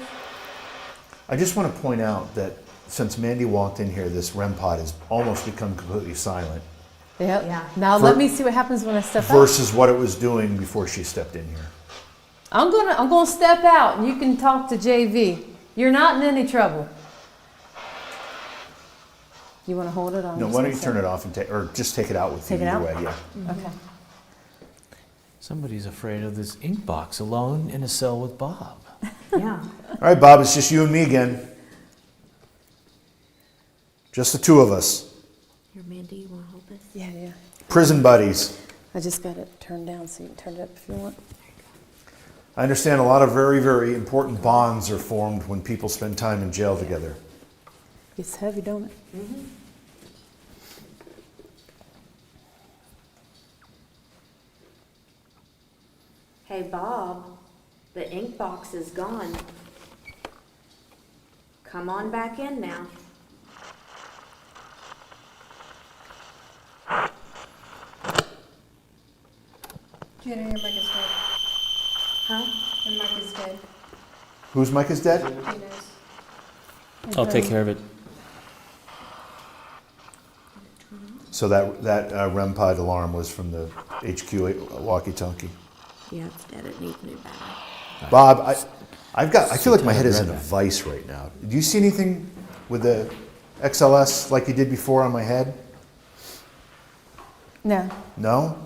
I just want to point out that since Mandy walked in here, this REM pod has almost become completely silent Yep. Yeah. Now let me see what happens when I step out. versus what it was doing before she stepped in here. I'm gonna step out and you can talk to JV. You're not in any trouble. You want to hold it on? No, why don't you turn it off and take, or just take it out with you Take it either out? way, yeah. Okay. Somebody's afraid of this ink box alone in a cell with Bob. Yeah. All right, Bob, it's just you and me again. Just the two of us. Here, Mandy, you want to hold this? Yeah, yeah. Prison buddies. I just got it turned down so you can turn it up if you want. I understand a lot of very, very important bonds are formed when people spend time in jail together. It's heavy, don't it? Hey, Bob, the ink box is gone. Come on back in now. Jenna, your mic is dead. Huh? Your mic is dead. Whose mic is dead? Gina's. I'll take care of it. So that REM pod alarm was from the HQ walkie-talkie. Yeah, it's dead. It needs new battery. Bob, I feel like my head is in a vice right now. Do you see anything with the XLS like you did before on my head? No. No?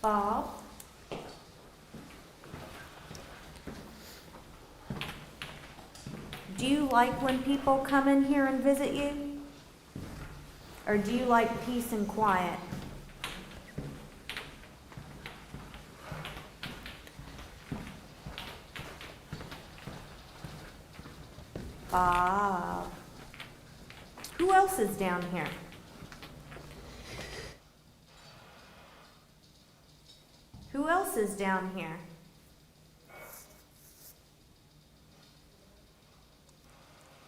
Bob? Do you like when people come in here and visit you? Or do you like peace and quiet? Bob. Who else is down here? Who else is down here?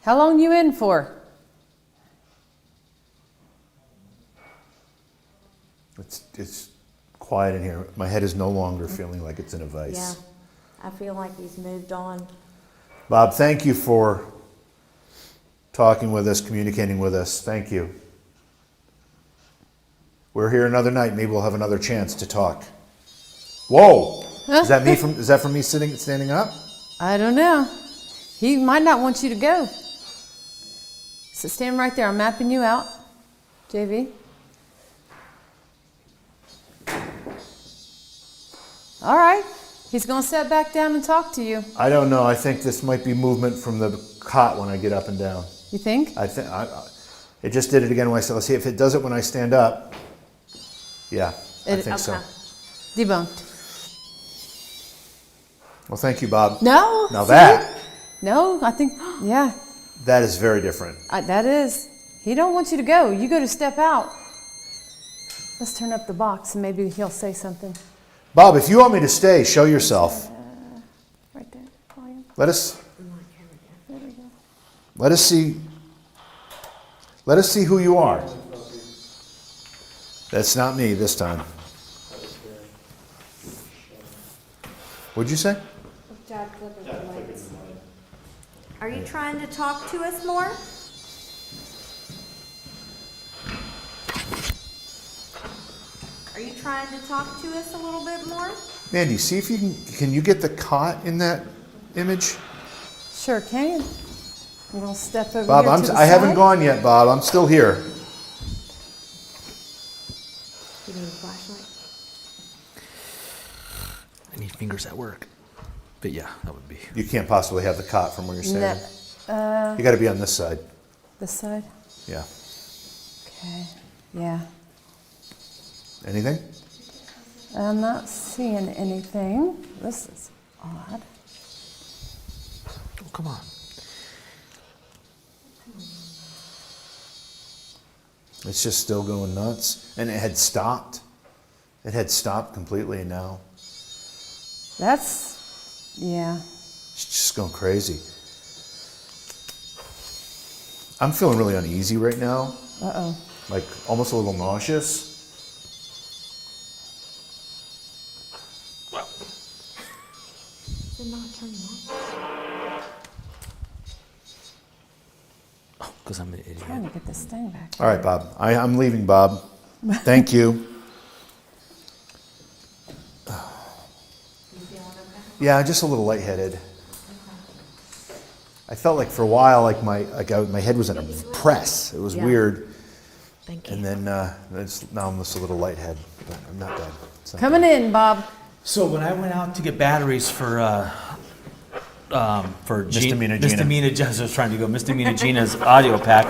How long you in for? It's quiet in here. My head is no longer feeling like it's in a vice. Yeah, I feel like he's moved on. Bob, thank you for talking with us, communicating with us. Thank you. We're here another night. Maybe we'll have another chance to talk. Whoa! Is that from me standing up? I don't know. He might not want you to go. So stand right there. I'm mapping you out. JV. All right. He's going to sit back down and talk to you. I don't know. I think this might be movement from the cot when I get up and down. You think? It just did it again when I said, let's see if it does it when I stand up. Yeah, I think so. Debunked. Well, thank you, Bob. No. Now see? that No, I think, yeah. that is very different. That is. He don't want you to go. You go to step out. Let's turn up the box and maybe he'll say something. Bob, if you want me to stay, show yourself. Right there. Volume. Let us There we go. let us see who you are. That's not me this time. What'd you say? Dad, flip it the lights. Are you trying to talk to us more? Are you trying to talk to us a little bit more? Mandy, see if you can you get the cot in that image? Sure can. I'm going to step over Bob, here to the I haven't side. gone yet, Bob. I'm still here. You need a flashlight? I need fingers at work. But yeah, that would be. You can't possibly have the cot from where you're standing. No, You got to be on this side. this side? Yeah. Okay. Yeah. Anything? I'm not seeing anything. This is odd. Oh, come on. It's just still going nuts. And it had stopped. It had stopped completely, and now Yeah. it's just going crazy. I'm feeling really uneasy right now. Uh-oh. Like almost a little nauseous. Because I'm an idiot. Trying to get this thing back. All right, Bob. I'm leaving, Bob. Thank you. Yeah, just a little lightheaded. I felt like for a while, like my head was in a press. It was Yeah. weird. Thank you. And then now I'm just a little lightheaded, but I'm not dead. It's not Coming dead. in, Bob. So when I went out to get batteries for Misdemeanor Gina. Misdemeanor Gina, I was trying to go Misdemeanor Gina's audio pack.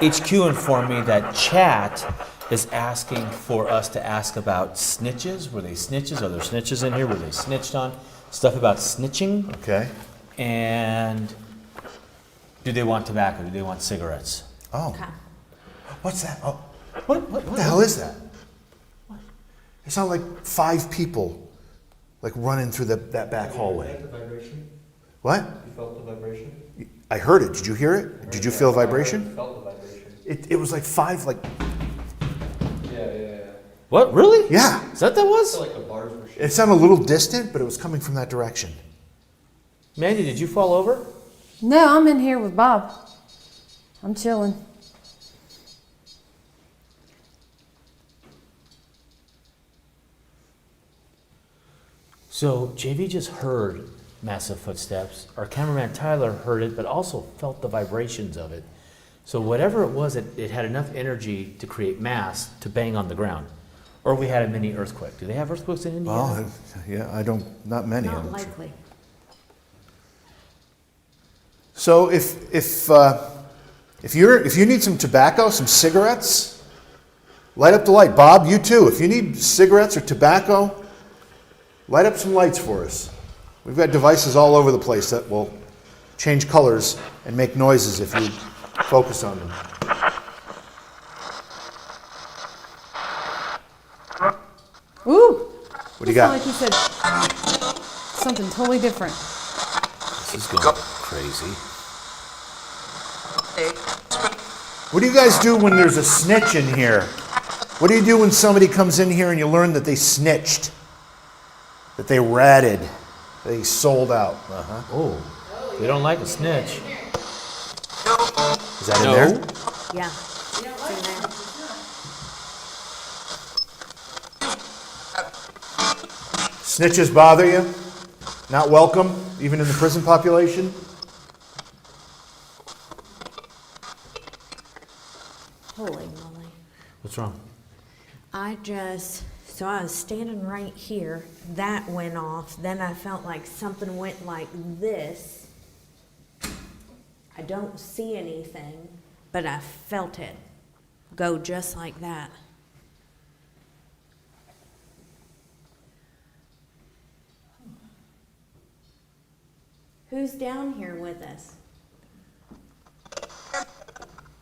HQ informed me that chat is asking for us to ask about snitches. Were they snitches? Are there snitches in here? Were they snitched on? Stuff about snitching. Okay. And do they want tobacco? Do they want cigarettes? Oh, Okay. what's that? Oh, what the hell is that? It sounded like 5 people, like running through that back hallway. The vibration? What? You felt the vibration? I heard it. Did you hear it? Did you feel vibration? Felt the vibration. It was like 5, like Yeah. What? Really? yeah. Is that what that was? I felt like the bars were shaking. It sounded a little distant, but it was coming from that direction. Mandy, did you fall over? No, I'm in here with Bob. I'm chilling. So JV just heard massive footsteps. Our cameraman Tyler heard it, but also felt the vibrations of it. So whatever it was, it had enough energy to create mass to bang on the ground. Or we had a mini earthquake. Do they have earthquakes in Indiana? Oh, yeah. Not many. Not likely. So if you need some tobacco, some cigarettes, light up the light. Bob, you too. If you need cigarettes or tobacco, light up some lights for us. We've got devices all over the place that will change colors and make noises if you focus on them. Ooh! What do you got? Like you said something totally different. This is going crazy. What do you guys do when there's a snitch in here? What do you do when somebody comes in here and you learn that they snitched? That they ratted? They sold out? Uh-huh. Oh, they don't like a snitch. Is that in there? Yeah. It's in there. Snitches bother you? Not welcome, even in the prison population? Holy moly. What's wrong? So I was standing right here, that went off, then I felt like something went like this. I don't see anything, but I felt it go just like that. Who's down here with us?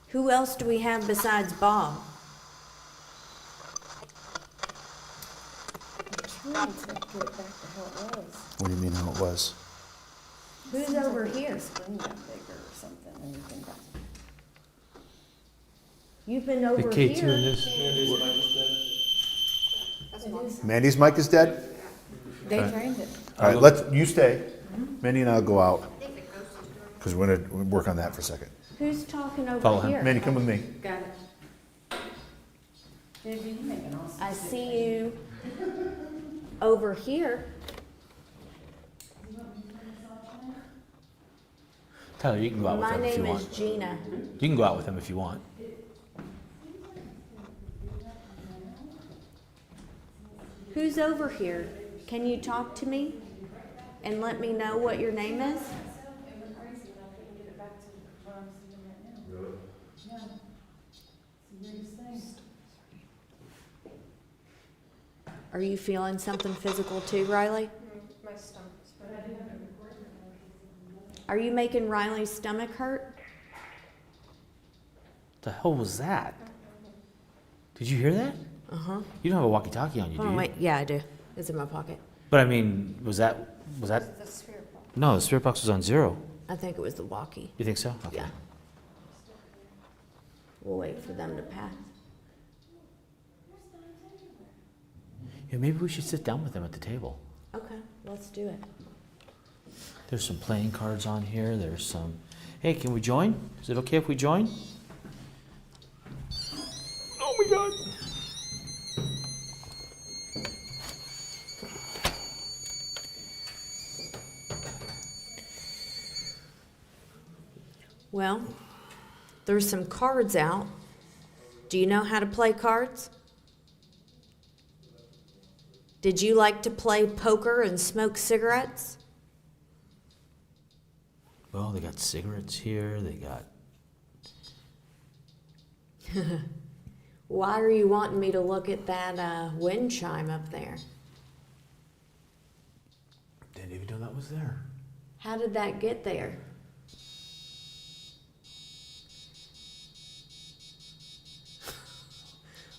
Who else do we have besides Bob? Trying to get it back to how it was. What do you mean how it was? Who's over here? Screen got bigger or something, and you can back. You've been over K2 in here. this. Mandy's mic is dead? They trained it. All right, you stay. Mandy and I'll go out. Because we're going to work on that for a second. Who's talking over Follow him. here? Mandy, come with me. Got it. I see you over here. Tyler, you can go out with My him if you name want. is Gina. You can go out with him if you want. Who's over here? Can you talk to me and let me know what your name is? Are you feeling something physical too, Riley? My stomach's Are you making Riley's stomach hurt? The hell was that? Did you hear that? Uh-huh. You don't have a walkie-talkie on you, do Oh, you? wait. Yeah, I do. It's in my pocket. But I mean, was that? the spirit box. No, the spirit box was on 0. I think it was the walkie. You think so? Okay. Yeah. We'll wait for them to pass. Yeah, maybe we should sit down with them at the table. Okay, let's do it. There's some playing cards on here. There's some. Hey, can we join? Is it okay if we join? Oh my God. Well, there's some cards out. Do you know how to play cards? Did you like to play poker and smoke cigarettes? Well, they got cigarettes here. They got. Why are you wanting me to look at that wind chime up there? Didn't even know that was there. How did that get there?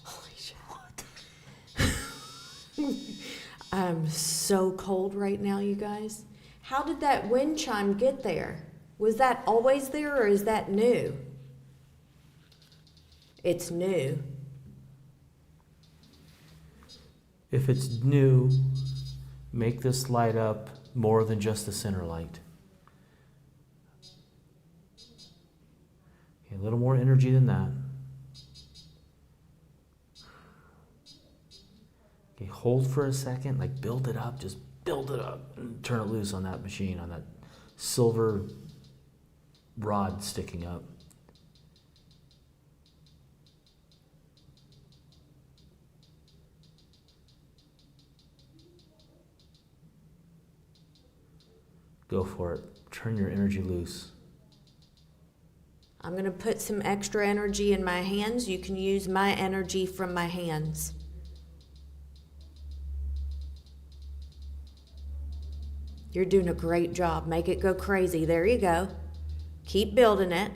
Holy shit. I'm so cold right now, you guys. How did that wind chime get there? Was that always there or is that new? It's new. If it's new, make this light up more than just the center light. Okay, a little more energy than that. Okay, hold for a second, like build it up, just build it up and turn it loose on that machine, on that silver rod sticking up. Go for it. Turn your energy loose. I'm going to put some extra energy in my hands. You can use my energy from my hands. You're doing a great job. Make it go crazy. There you go. Keep building it.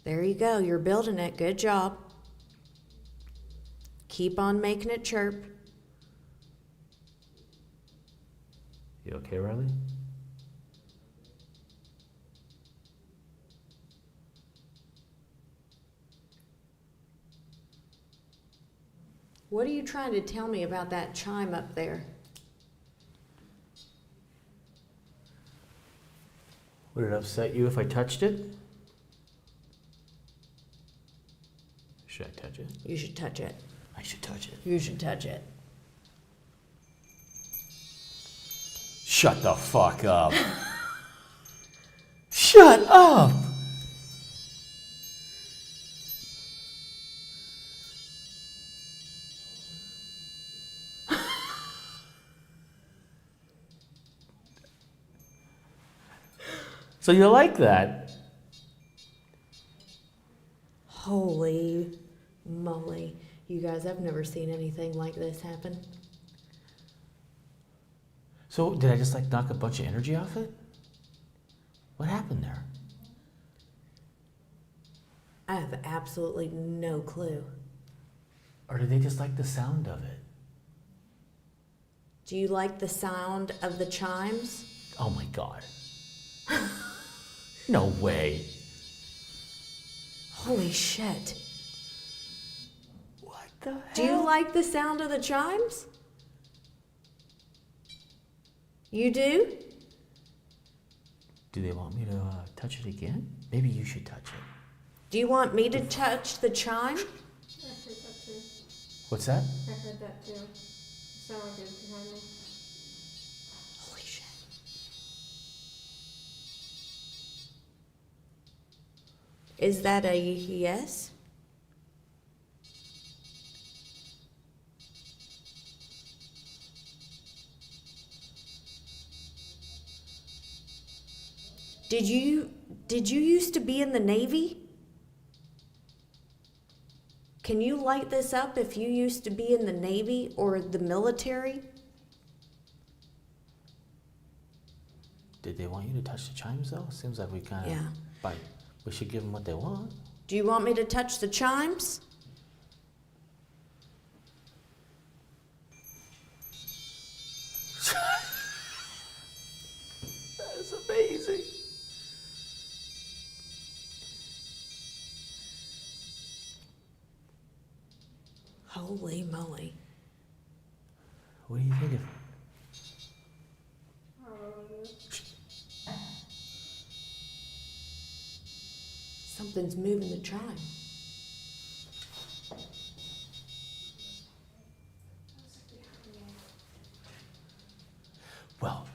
There you go. You're building it. Good job. Keep on making it chirp. You okay, Riley? What are you trying to tell me about that chime up there? Would it upset you if I touched it? Should I touch it? You should touch it. I should touch it. You should touch it. Shut the fuck up. Shut up! So you like that? Holy moly. You guys, I've never seen anything like this happen. So did I just like knock a bunch of energy off it? What happened there? I have absolutely no clue. Or did they just like the sound of it? Do you like the sound of the chimes? Oh my God. No way. Holy shit. What the hell? Do you like the sound of the chimes? You do? Do they want me to touch it again? Maybe you should touch it. Do you want me to touch the chime? I heard that too. What's that? I heard that too. Someone good behind me. Holy shit. Is that a yes? Did you used to be in the Navy? Can you light this up if you used to be in the Navy or the military? Did they want you to touch the chimes though? Seems like we kind of. Yeah. We should give them what they want. Do you want me to touch the chimes? That is amazing. Holy moly. What do you think of? Something's moving the chime. Well,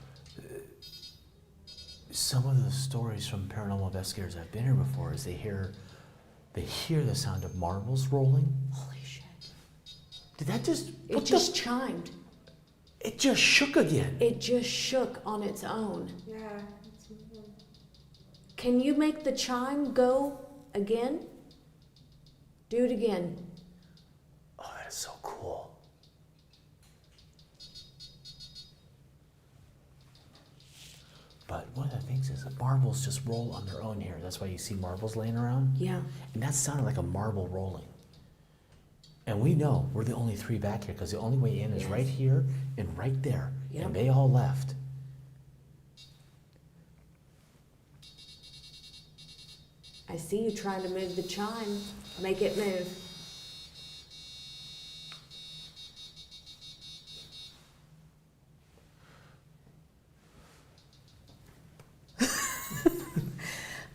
some of the stories from paranormal investigators I've been here before is they hear the sound of marbles rolling. Holy shit. Did that just? It just chimed. It just shook again. It just shook on its own. Yeah. It's moving. Can you make the chime go again? Do it again. Oh, that is so cool. But one of the things is that marbles just roll on their own here. That's why you see marbles laying around. Yeah. And that sounded like a marble rolling. And we know we're the only three back here because the only way in is Yes. right here and right there. Yep. And they all left. I see you trying to move the chime. Make it move.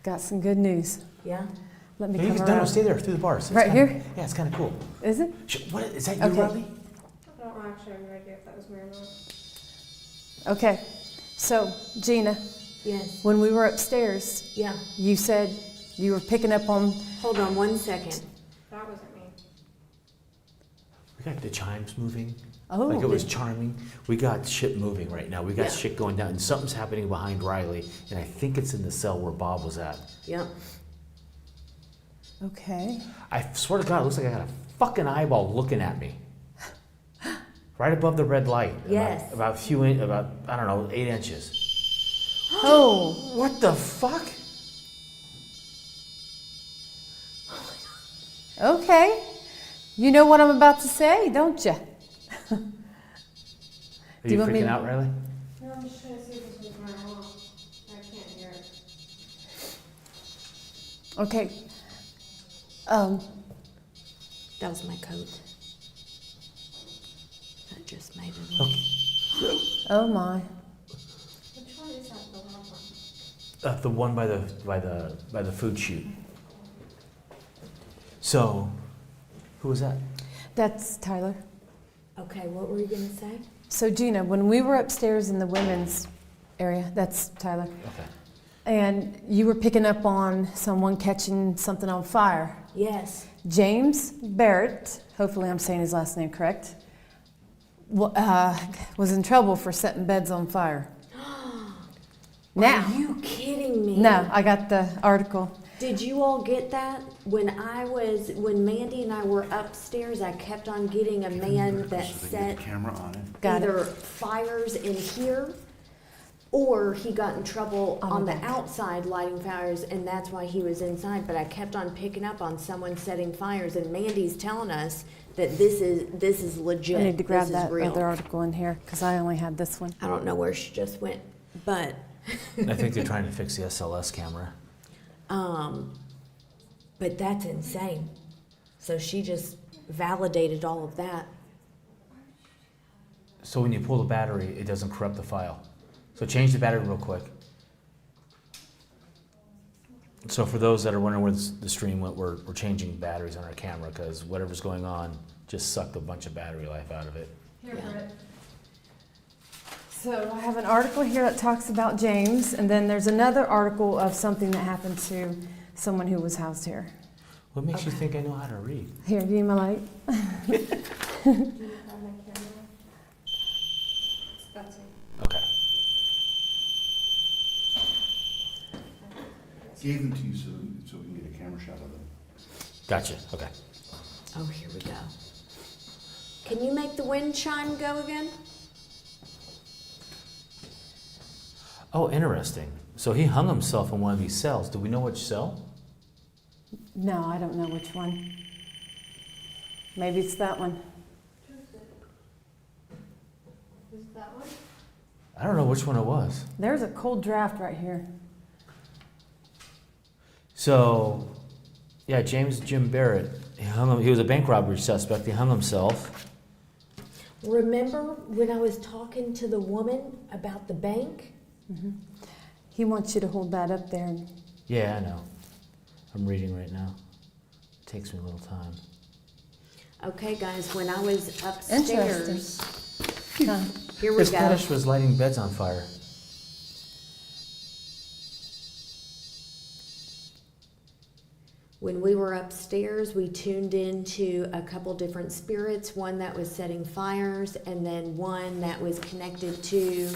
Got some good news. Yeah. Let me No, you come can, no, around. stay there through the bars. It's Right kinda- here? Yeah, it's kind of cool. Is it? What is that? You, Okay. Riley? I don't actually have no idea if that was me or not. Okay. So, Gina, Yes. when we were upstairs, Yeah. you said you were picking up on. Hold on 1 second. That wasn't me. We got the chimes moving. Oh. Like it was charming. We got shit moving right now. We got Yeah. shit going down. And something's happening behind Riley. And I think it's in the cell where Bob was at. Yep. Okay. I swear to God, it looks like I got a fucking eyeball looking at me. Right above the red light. Yes. About I don't know, 8 inches. Oh. What the fuck? Okay. You know what I'm about to say, don't you? Are you you want me freaking to- out, Riley? No, I'm just trying to see if this was my mom. I can't hear it. Okay. That was my coat. That just made it. Okay. Oh my. Which one is that? The loud one? The one by the food chute. So, who was that? That's Tyler. Okay, what were you gonna say? So, Gina, when we were upstairs in the women's area, that's Tyler, Okay. and you were picking up on someone catching something on fire. Yes. James Barrett, hopefully I'm saying his last name correct, was in trouble for setting beds on fire. Now, Are you kidding me? no, I got the article. Did you all get that? When Mandy and I were upstairs, I kept on getting a man that set Camera on it. Got either it. fires in here, or he got in trouble On on the the back. outside lighting fires, and that's why he was inside. But I kept on picking up on someone setting fires, and Mandy's telling us that this is legit. I need to grab this that is real. other article in here because I only had this one. I don't know where she just went, but I think they're trying to fix the SLS camera. but that's insane. So she just validated all of that. So when you pull the battery, it doesn't corrupt the file. So change the battery real quick. So for those that are wondering where the stream went, we're changing batteries on our camera because whatever's going on just sucked a bunch of battery life out of it. Here, Britt. So I have an article here that talks about James, and then there's another article of something that happened to someone who was housed here. What makes you think I know how to read? Here, give me my light. Do you have my camera? That's it. Okay. Gave them to you so we can get a camera shot of them. Gotcha. Okay. Oh, here we go. Can you make the wind chime go again? Oh, interesting. So he hung himself in one of these cells. Do we know which cell? No, I don't know which one. Maybe it's that one. Is that one? I don't know which one it was. There's a cold draft right here. So, yeah, James Jim Barrett, he was a bank robbery suspect. He hung himself. Remember when I was talking to the woman about the bank? He wants you to hold that up there. Yeah, I know. I'm reading right now. It takes me a little time. Okay, guys, when I was Interesting. upstairs, Huh. here we His go. fetish was lighting beds on fire. When we were upstairs, we tuned into a couple different spirits, one that was setting fires, and then one that was connected to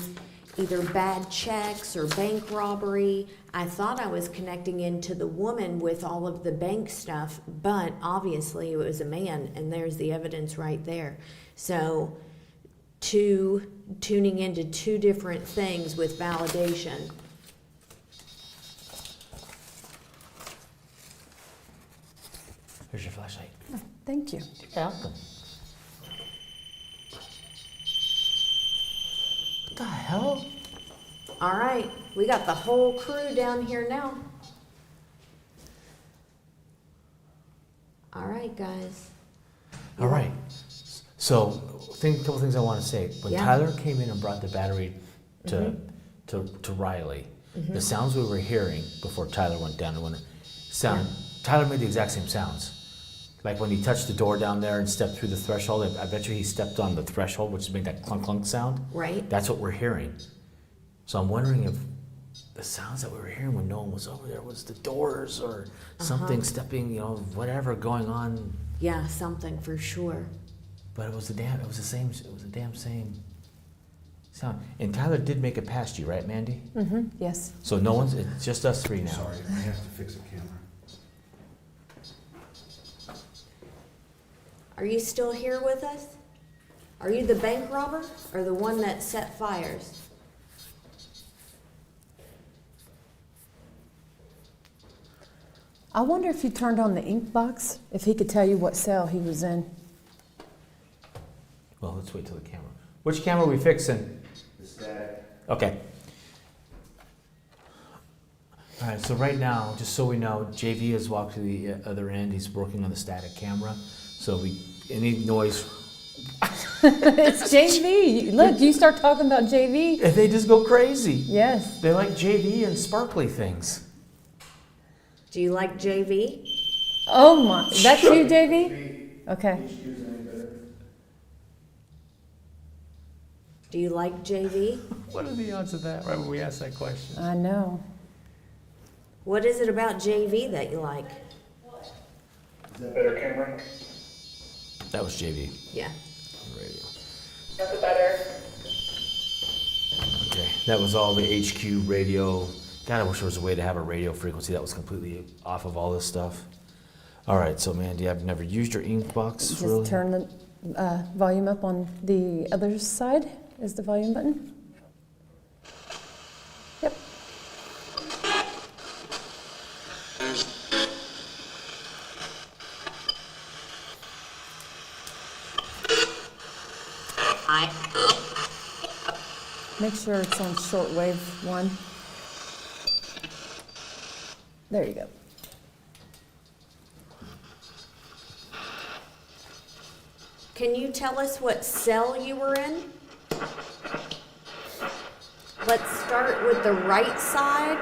either bad checks or bank robbery. I thought I was connecting into the woman with all of the bank stuff, but obviously it was a man, and there's the evidence right there. So, tuning into two different things with validation. Here's your flashlight. Oh, thank you. You're welcome. What the hell? All right, we got the whole crew down here now. All right, guys. All right. So, a couple things I want to say. When Yeah. Tyler came in and brought the battery to Riley, the sounds we were hearing before Tyler went down and Tyler made the exact same sounds. Like when he touched the door down there and stepped through the threshold, I bet you he stepped on the threshold, which made that clunk clunk sound. Right. That's what we're hearing. So I'm wondering if the sounds that we were hearing when no one was over there was the doors or something stepping, whatever going on. Yeah, something for sure. But it was the damn same sound. And Tyler did make it past you, right, Mandy? Mm-hmm. Yes. So it's just us three now. Sorry, I have to fix the camera. Are you still here with us? Are you the bank robber or the one that set fires? I wonder if you turned on the ink box, if he could tell you what cell he was in. Well, let's wait till the camera. Which camera are we fixing? The static. Okay. All right, so right now, just so we know, JV has walked to the other end. He's working on the static camera. So any noise, It's JV. Look, you start talking about JV. they just go crazy. Yes. They like JV and sparkly things. Do you like JV? Oh my, that's you, JV? Okay. Do you like JV? What are the odds of that, right when we ask that question? I know. What is it about JV that you like? Is that better, Cameron? That was JV Yeah. on the radio. That's better. Okay, that was all the HQ radio. God, I wish there was a way to have a radio frequency that was completely off of all this stuff. All right, so Mandy, I've never used your ink box. Just really. turn the volume up on the other side is the volume button. Yep. Make sure it's on shortwave 1. There you go. Can you tell us what cell you were in? Let's start with the right side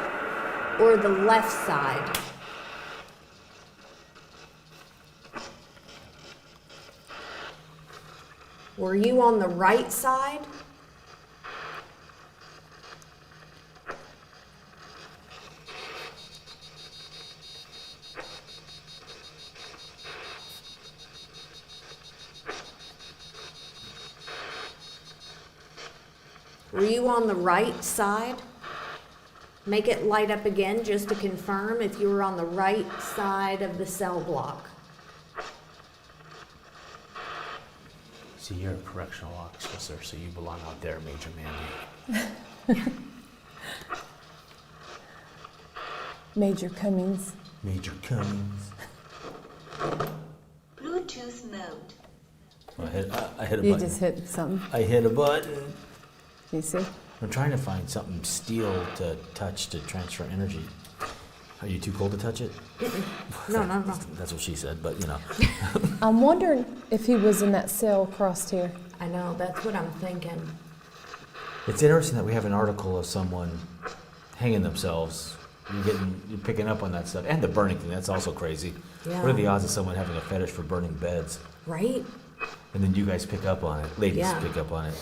or the left side. Were you on the right side? Were you on the right side? Make it light up again just to confirm if you were on the right side of the cell block. See, you're a correctional officer, so you belong out there, Major Mandy. Major Cummings. Major Cummings. Bluetooth mode. I hit a You button. just hit something. I hit a button. You see? I'm trying to find something steel to touch to transfer energy. Are you too cold to touch it? No. That's what she said, but you know. I'm wondering if he was in that cell across here. I know, that's what I'm thinking. It's interesting that we have an article of someone hanging themselves. You're picking up on that stuff. And the burning thing, that's also crazy. Yeah. What are the odds of someone having a fetish for burning beds? Right? And then you guys pick up on it. Ladies Yeah. pick up on it.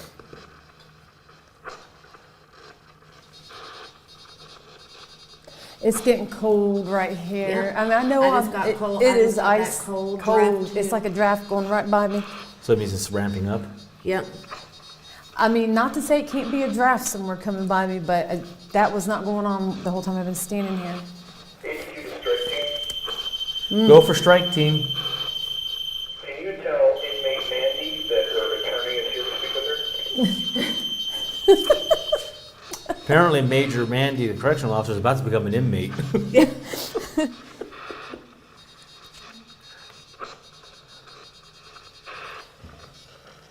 It's getting cold right here. Yeah. I mean, I know I just got cold. it I is just got that ice cold cold. draft, It's too. like a draft going right by me. So it means it's ramping up. Yep. I mean, not to say it can't be a draft somewhere coming by me, but that was not going on the whole time I've been standing here. ATQ to strike team. Go for strike team. Can you tell inmate Mandy that her attorney is here to speak with her? Apparently, Major Mandy, the correctional officer, is about to become an inmate.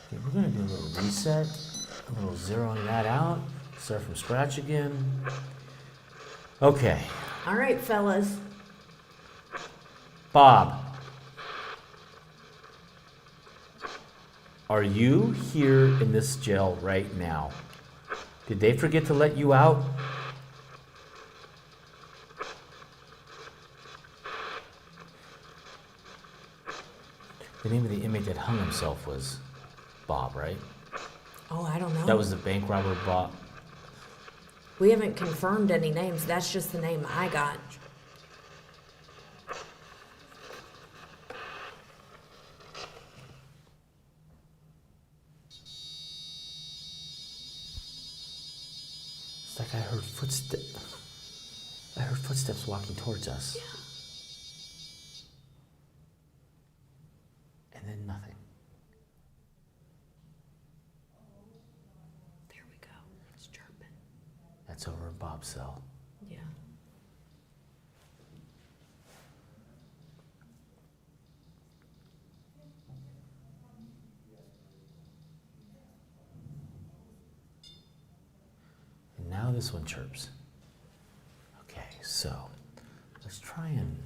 Okay, we're going to do a little reset, a little zeroing that out, start from scratch again. Okay, All right, fellas. Bob. Are you here in this jail right now? Did they forget to let you out? The name of the inmate that hung himself was Bob, right? Oh, I don't know. That was the bank robber Bob. We haven't confirmed any names. That's just the name I got. It's like I heard footsteps walking towards us. Yeah. And then nothing. There we go. It's chirping. That's over in Bob's cell. Yeah. And now this one chirps. Okay, so let's try and.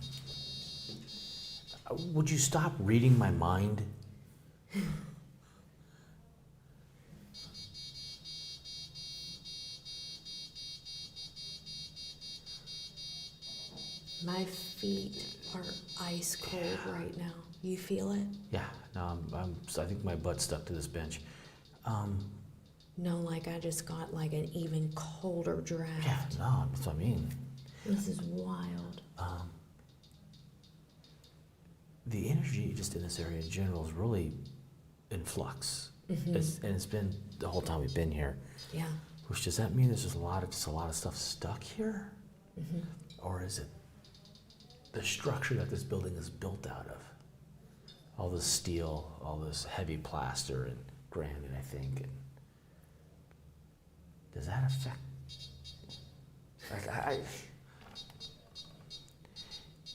Would you stop reading my mind? My feet are ice cold right now. You feel it? Yeah, no, I think my butt's stuck to this bench. No, like I just got like an even colder draft. Yeah, no, that's what I mean. This is wild. The energy just in this area in general is really in flux. Mm-hmm. It's been the whole time we've been here. Yeah. Which does that mean there's just a lot of stuff stuck here? Mm-hmm. Or is it the structure that this building is built out of? All this steel, all this heavy plaster and granite, I think. And does that affect? Like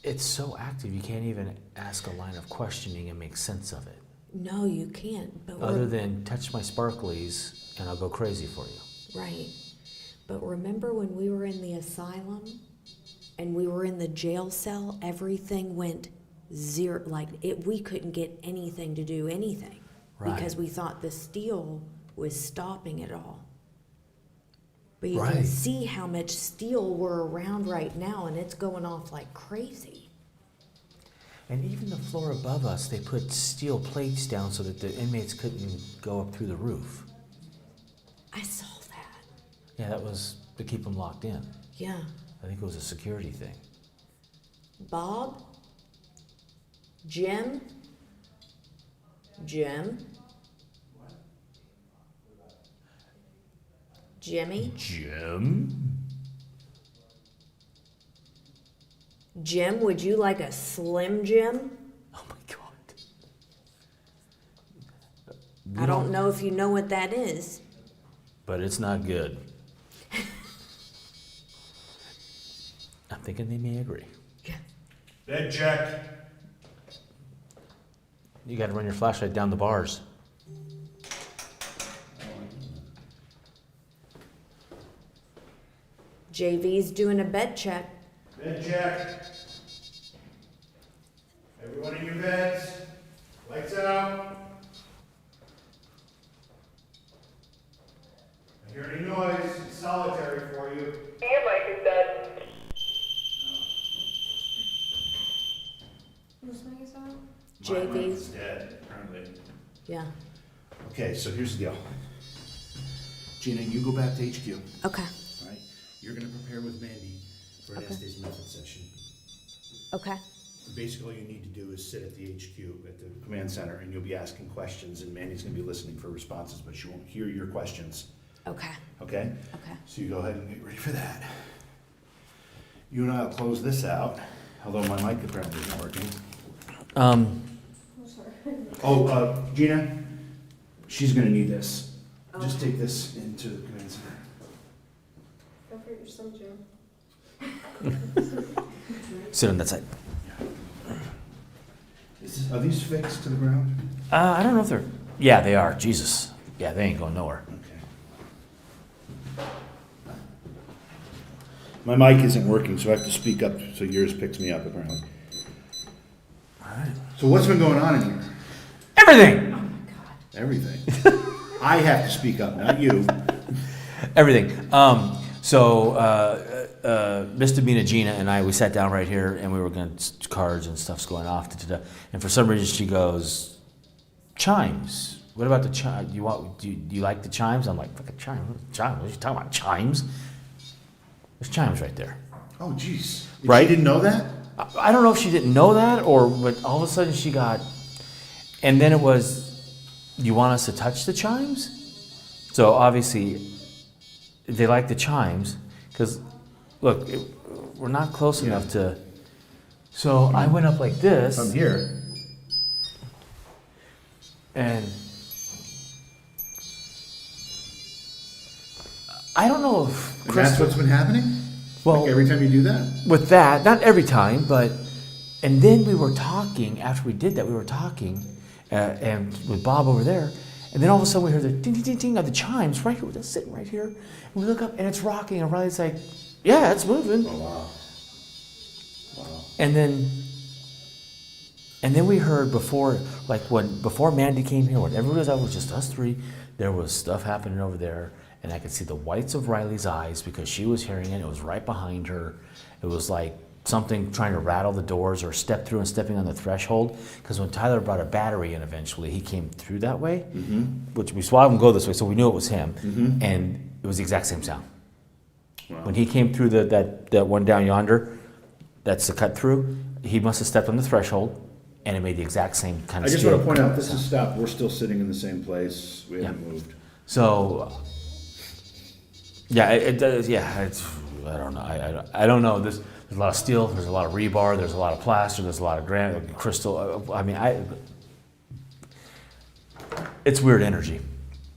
it's so active you can't even ask a line of questioning and make sense of it. No, you can't. But Other than touch my sparklies and I'll go crazy for you. right. But remember when we were in the asylum and we were in the jail cell, everything went zero. Like we couldn't get anything to do anything because we thought the steel was stopping it all. But you can see how much steel we're around right now, and it's going off like crazy. And even the floor above us, they put steel plates down so that the inmates couldn't go up through the roof. I saw that. Yeah, that was to keep them locked in. Yeah. I think it was a security thing. Bob? Jim? Jimmy? Jim, would you like a Slim Jim? Oh my God. I don't know if you know what that is. But it's not good. I'm thinking they may agree. Bed check. You got to run your flashlight down the bars. JV's doing a bed check. Bed check. Everyone in your beds. Lights out. I hear any noise. It's solitary for you. Your mic is dead. Whose mic is on? My mic is JV's. dead, apparently. Yeah. Okay, so here's the deal. Gina, you go back to HQ. Okay. All right? You're going to prepare with Mandy for an Estes method session. Okay. Basically, all you need to do is sit at the HQ, at the command center, and you'll be asking questions, and Mandy's going to be listening for responses, but she won't hear your questions. Okay. Okay? Okay. So you go ahead and get ready for that. You and I will close this out, although my mic apparently isn't working. Gina, she's going to need this. Just take this into the command center. Don't forget your Slim Jim. Sit on that side. Are these fixed to the ground? I don't know if they're. Yeah, they are. Jesus. Yeah, they ain't going nowhere. Okay. My mic isn't working, so I have to speak up so yours picks me up, apparently. All right. So what's been going on in here? Everything. Everything. I have to speak up, not you. Everything. Misdemeanor Gina and I, we sat down right here and we were going to cards and stuff's going off. And for some reason she goes, chimes. What about the chimes? Do you like the chimes? I'm like, fuck a chime. Chimes? What are you talking about? Chimes? There's chimes right there. Oh, jeez. Right? She didn't know that? I don't know if she didn't know that or but all of a sudden she got, and then it was, you want us to touch the chimes? So obviously they like the chimes because look, we're not close enough to, so I went up like this. From here. And I don't know if And that's what's been happening? Well, Like every time you do that? with that, not every time, but, and then we were talking, after we did that, we were talking, and with Bob over there, and then all of a sudden we heard the ding, ding, ding, ding of the chimes right here, that's sitting right here, and we look up and it's rocking, and Riley's like, yeah, it's moving. Oh, wow. Wow. And then we heard before Mandy came here, when everybody was out, it was just us three, there was stuff happening over there, and I could see the whites of Riley's eyes because she was hearing it. It was right behind her. It was like something trying to rattle the doors or step through and stepping on the threshold. Because when Tyler brought a battery in eventually, he came through that way, which we saw him go this way, so we knew it was him. And it was the exact same sound. Wow. When he came through that one down yonder, that's the cut through, he must have stepped on the threshold and it made the exact same kind I of just steel want to point out, sound. this is stopped. We're still sitting in the same place. We haven't moved. So, yeah, it does. Yeah, it's. I don't know. I don't know. There's a lot of steel. There's a lot of rebar. There's a lot of plaster. There's a lot of granite, crystal. I mean, it's weird energy,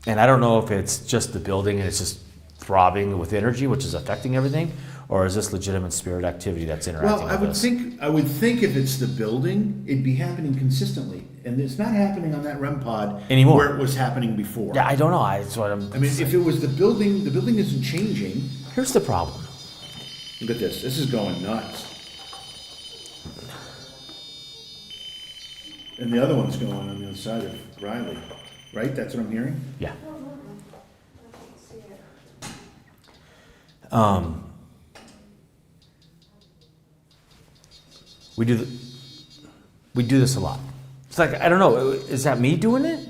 and I don't know if it's just the building and it's just throbbing with energy, which is affecting everything, or is this legitimate spirit activity that's interacting Well, with us? I would think if it's the building, it'd be happening consistently. And it's not happening on that REM pod Anymore. where it was happening before. Yeah, I don't know. That's what I'm. I mean, if it was the building isn't changing. Here's the problem. Look at this. This is going nuts. And the other one's going on the other side of Riley. Right? That's what I'm hearing? Yeah. I can't see it. We do this a lot. It's like, I don't know, is that me doing it?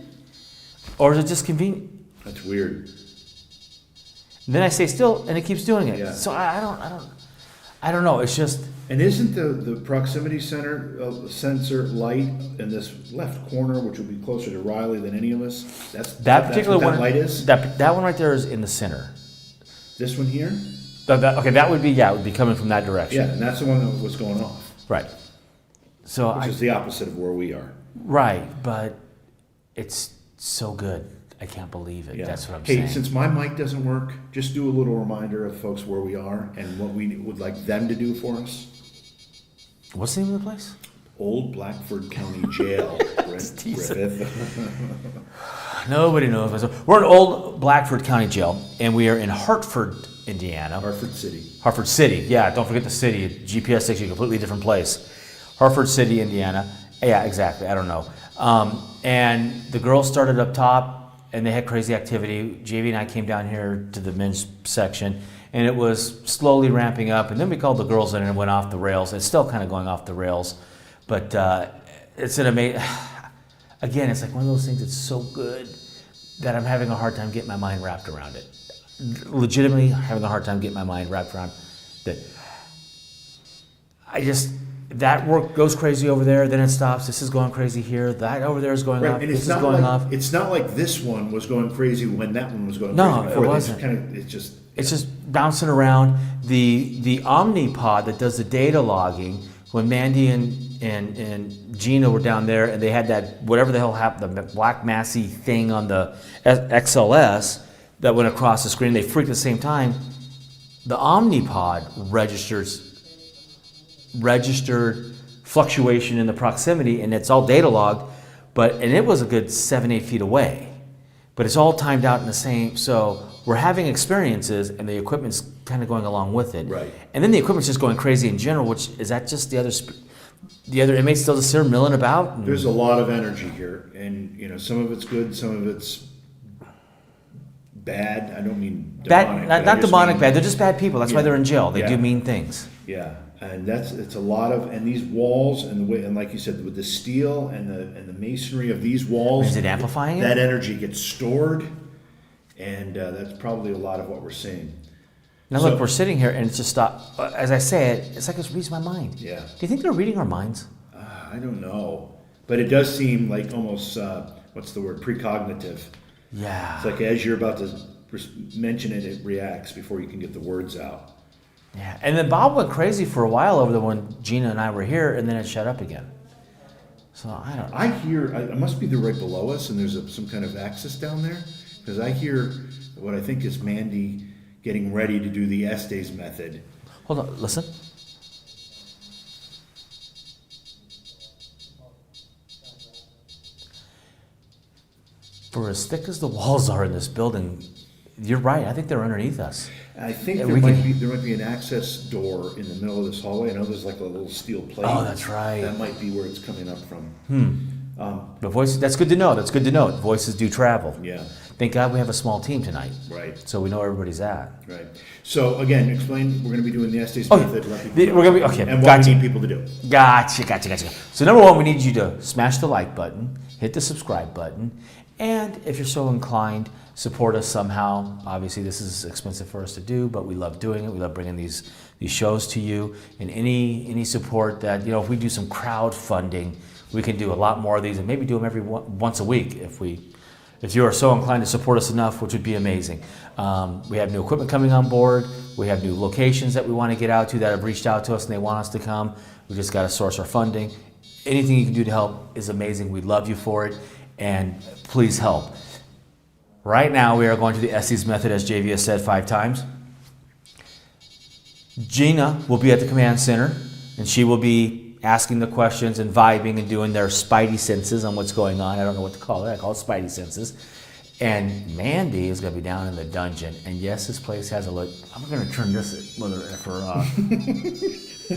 Or is it just convenient? That's weird. And then I stay still and it keeps doing it. Yeah. So I don't know. It's just, And isn't the proximity sensor light in this left corner, which will be closer to Riley than any of us? that particular what one, that light is? that one right there is in the center. This one here? Okay, that would be, yeah, it would be coming from that direction. Yeah, and that's the one that was going off, Right. So which is the opposite of where we are. right, but it's so good. I can't believe it. Yeah. That's what I'm Hey, saying. since my mic doesn't work, just do a little reminder of folks where we are and what we would like them to do for us. What's the name of the place? Old Blackford County Jail, Griffith. Nobody knows. We're in Old Blackford County Jail, and we are in Hartford, Indiana. Hartford City. Hartford City, yeah, don't forget the city. GPS takes you to a completely different place. Hartford City, Indiana. Yeah, exactly, I don't know. And the girls started up top, and they had crazy activity. JV and I came down here to the men's section, and it was slowly ramping up, and then we called the girls in and it went off the rails. It's still kind of going off the rails, but it's an amazing, again, it's like one of those things that's so good that I'm having a hard time getting my mind wrapped around it. Legitimately having a hard time getting my mind wrapped around that. That work goes crazy over there, then it stops. This is going crazy here. That over there is going Right, off. and This it's is not going like off. it's not like this one was going crazy when that one was going No, crazy before. it wasn't. It's It's just bouncing around. The Omnipod that does the data logging. When Mandy and Gina were down there, and they had that whatever the hell happened, the black massy thing on the XLS that went across the screen. They freaked at the same time. The Omnipod registered fluctuation in the proximity, and it's all data logged. And it was a good 7-8 feet away. But it's all timed out in the same. So we're having experiences, and the equipment's kind of going along with it. Right. And then the equipment's just going crazy in general. Which is that just the other inmates still just here milling about? And There's a lot of energy here, and some of it's good, some of it's bad. I don't mean demonic. bad, not demonic bad. They're just bad people. That's why Yeah. they're in jail. They Yeah. do mean things. Yeah, and it's a lot of, and these walls and the way, and like you said, with the steel and the masonry of these walls, Is it amplifying it? That energy gets stored, and that's probably a lot of what we're seeing. Now So- look, we're sitting here, and it's just stop. As I say it, it's like it reads my mind. Yeah. Do you think they're reading our minds? I don't know, but it does seem like almost what's the word, precognitive. Yeah. It's like as you're about to mention it, it reacts before you can get the words out. Yeah. And then Bob went crazy for a while over there when Gina and I were here, and then it shut up again. So I don't know. I hear, it must be right below us, and there's some kind of axis down there, because I hear what I think is Mandy getting ready to do the Estes method. Hold on, listen. For as thick as the walls are in this building, you're right. I think they're underneath us. I think Yeah, there we might can- be an access door in the middle of this hallway. I know there's like a little steel plate. Oh, that's right. That might be where it's coming up from. The voices, that's good to know. That's good to know. Voices do travel. Yeah, Thank God we have a small team tonight. right, So we know where everybody's at. right. So again, explain, we're gonna be doing the Estes Oh, method. let people know. we're gonna be, okay, And what gotcha. we need people to do. Gotcha. So number one, we need you to smash the like button, hit the subscribe button, and if you're so inclined, support us somehow. Obviously, this is expensive for us to do, but we love doing it. We love bringing these shows to you. And any support that, if we do some crowdfunding, we can do a lot more of these, and maybe do them once a week if you are so inclined to support us enough, which would be amazing. We have new equipment coming on board. We have new locations that we want to get out to that have reached out to us and they want us to come. We just got to source our funding. Anything you can do to help is amazing. We love you for it, and please help. Right now, we are going to the Estes method, as JV has said 5 times. Gina will be at the command center, and she will be asking the questions and vibing and doing their spidey senses on what's going on. I don't know what to call it. I call it spidey senses. And Mandy is going to be down in the dungeon. And yes, this place has a look. I'm going to turn this mother effer off.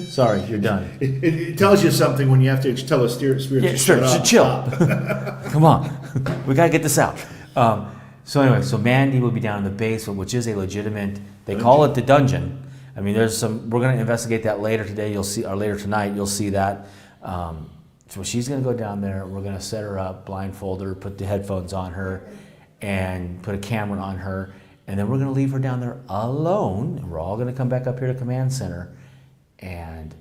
Sorry, you're done. It tells you something when you have to tell a spirit to Yeah, shut sure, up. chill. Come on. We got to get this out. So Mandy will be down in the basement, which is a legitimate, they call it the dungeon. I mean, we're going to investigate that later today. You'll see, or later tonight, you'll see that. So she's going to go down there. We're going to set her up, blindfold her, put the headphones on her, and put a camera on her. And then we're going to leave her down there alone. And we're all going to come back up here to command center. And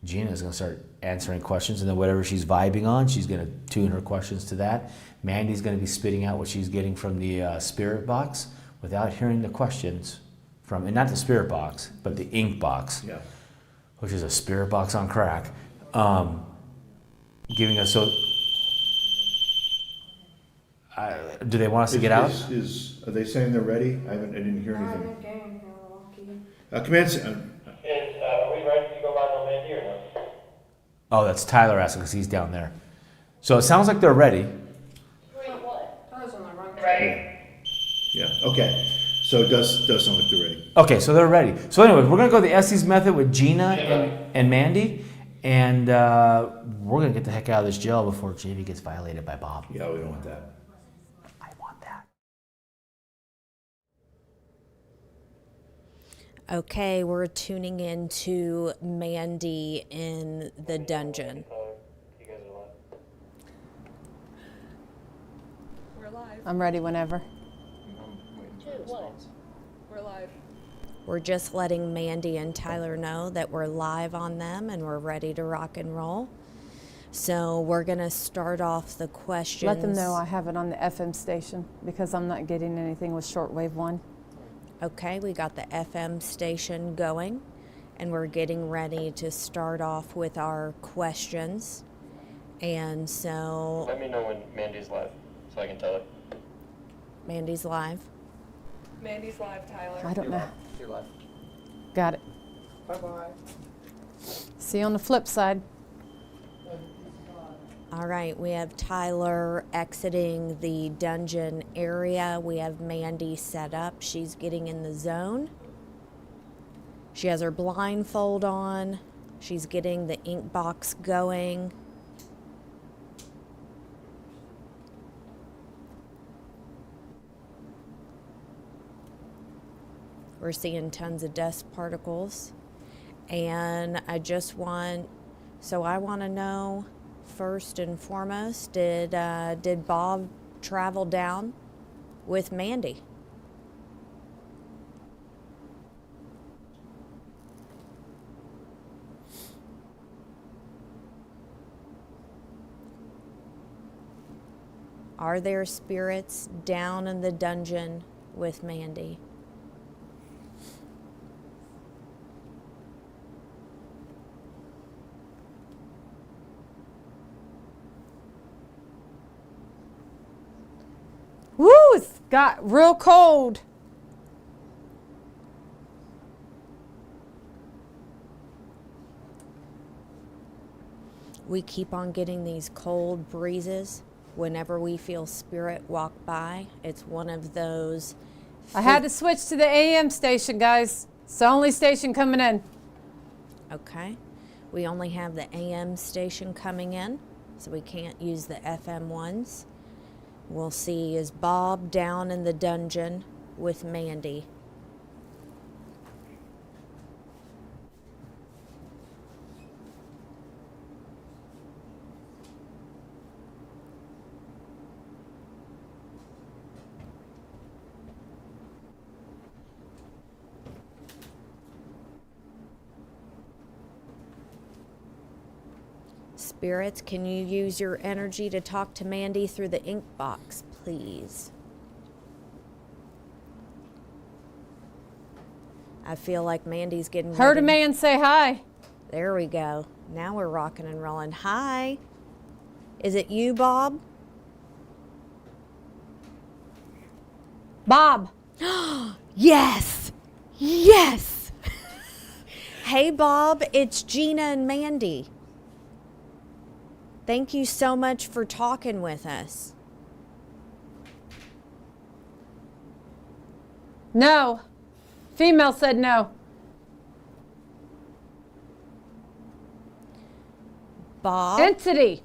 Gina is going to start answering questions. And then whatever she's vibing on, she's going to tune her questions to that. Mandy's going to be spitting out what she's getting from the spirit box without hearing the questions from, and not the spirit box, but the ink box, Yeah. which is a spirit box on crack, giving us, so Do they want us to get out? Are they saying they're ready? I didn't hear anything. I'm getting Milwaukee. Command. Are we ready to go live on Mandy or no? Oh, that's Tyler asking because he's down there. So it sounds like they're ready. Wait, what? I was on the wrong Ready? Yeah. Okay. So it does sound like they're ready. Okay, so they're ready. So anyway, we're gonna go the Essie's method with Gina and Mandy, and we're gonna get the heck out of this jail before JV gets violated by Bob. Yeah, we don't want that. I want that. Okay, we're tuning into Mandy in the dungeon. You guys are live. We're live. I'm ready whenever. We're live. We're just letting Mandy and Tyler know that we're live on them and we're ready to rock and roll. So we're going to start off the questions. Let them know I have it on the FM station because I'm not getting anything with shortwave 1. Okay, we got the FM station going and we're getting ready to start off with our questions. And so Let me know when Mandy's live so I can tell her. Mandy's live. Mandy's live, Tyler. I don't know. You're live. Got it. Bye-bye. See you on the flip side. All right, we have Tyler exiting the dungeon area. We have Mandy set up. She's getting in the zone. She has her blindfold on. She's getting the ink box going. We're seeing tons of dust particles. And I want to know, first and foremost, did Bob travel down with Mandy? Are there spirits down in the dungeon with Mandy? Woo, it's got real cold. We keep on getting these cold breezes whenever we feel spirit walk by. It's one of those. I had to switch to the AM station, guys. It's the only station coming in. Okay. We only have the AM station coming in, so we can't use the FM ones. We'll see, is Bob down in the dungeon with Mandy? Spirits, can you use your energy to talk to Mandy through the ink box, please? I feel like Mandy's getting Heard a ready. man say hi. There we go. Now we're rocking and rolling. Hi. Is it you, Bob? Bob. Yes. Yes. Hey, Bob. It's Gina and Mandy. Thank you so much for talking with us. No. Female said no. Bob? Entity.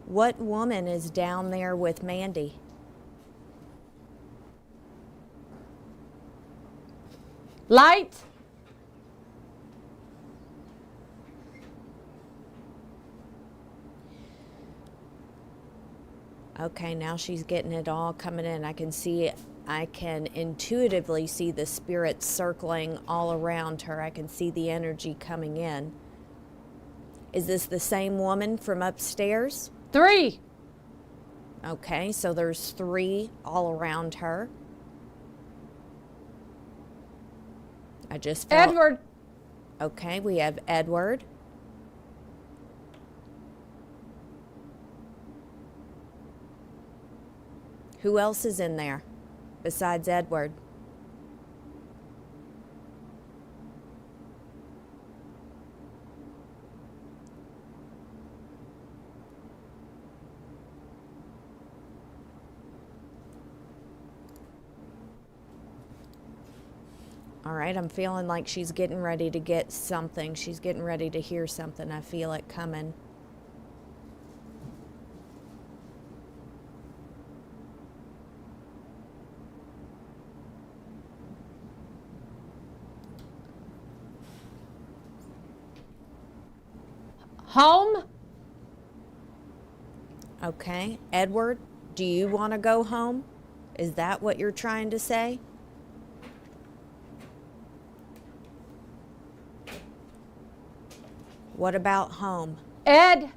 What woman is down there with Mandy? Light. Okay, now she's getting it all coming in. I can intuitively see the spirits circling all around her. I can see the energy coming in. Is this the same woman from upstairs? 3. Okay, so there's 3 all around her. I just felt... Edward. Okay, we have Edward. Who else is in there besides Edward? All right, I'm feeling like she's getting ready to get something. She's getting ready to hear something. I feel it coming. Home? Okay, Edward, do you want to go home? Is that what you're trying to say? What about home? Ed?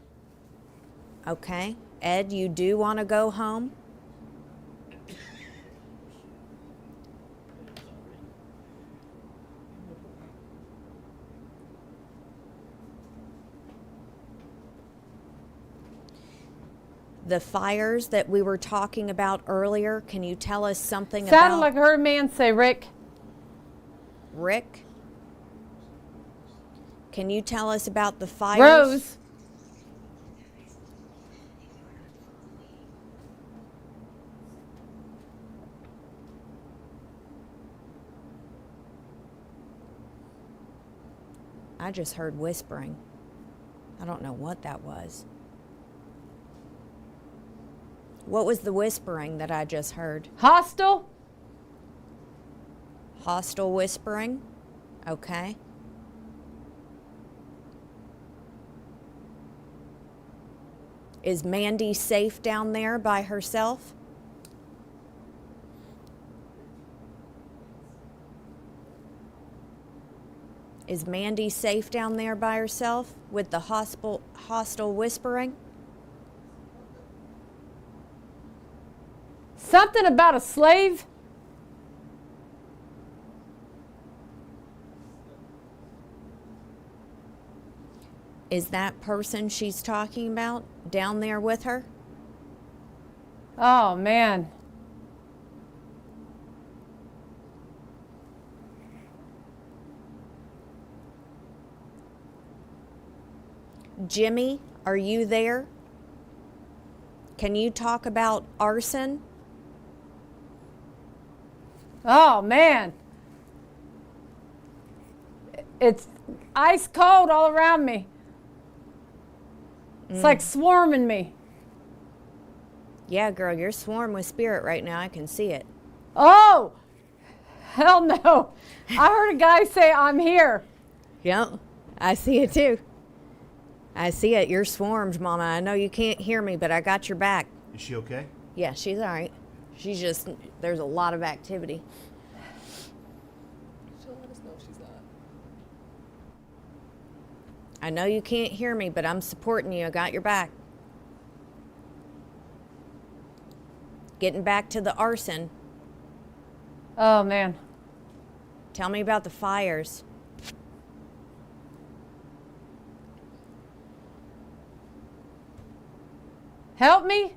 Okay, Ed, you do want to go home? The fires that we were talking about earlier, can you tell us something Sounded about like I heard a man say, Rick. Rick? Can you tell us about the fires? Rose. I just heard whispering. I don't know what that was. What was the whispering that I just heard? Hostile? Hostile whispering? Okay. Is Mandy safe down there by herself? Is Mandy safe down there by herself with the hostile whispering? Something about a slave? Is that person she's talking about down there with her? Oh, man. Jimmy, are you there? Can you talk about arson? Oh, man. It's ice cold all around me. It's like swarming me. Yeah, girl, you're swarmed with spirit right now. I can see it. Oh, hell no. I heard a guy say, I'm here. Yep, I see it too. I see it. You're swarmed, Mama. I know you can't hear me, but I got your back. Is she okay? Yeah, she's all right. She's just, there's a lot of activity. She'll let us know if she's not. I know you can't hear me, but I'm supporting you. I got your back. Getting back to the arson. Oh, man. Tell me about the fires. Help me?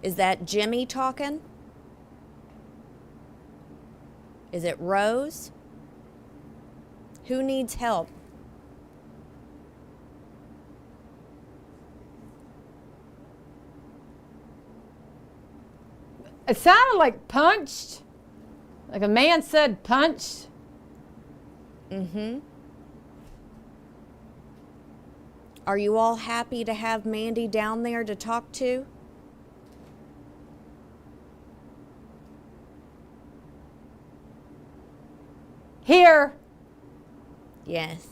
Is that Jimmy talking? Is it Rose? Who needs help? It sounded like punched. Like a man said punched. Mm-hmm. Are you all happy to have Mandy down there to talk to? Here. Yes.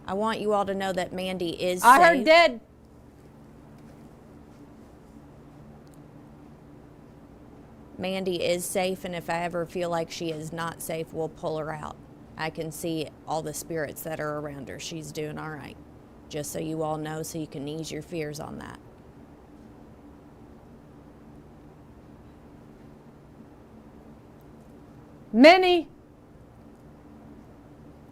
I want you all to know that Mandy is I safe. heard dead. Mandy is safe, and if I ever feel like she is not safe, we'll pull her out. I can see all the spirits that are around her. She's doing all right. Just so you all know, so you can ease your fears on that. Many.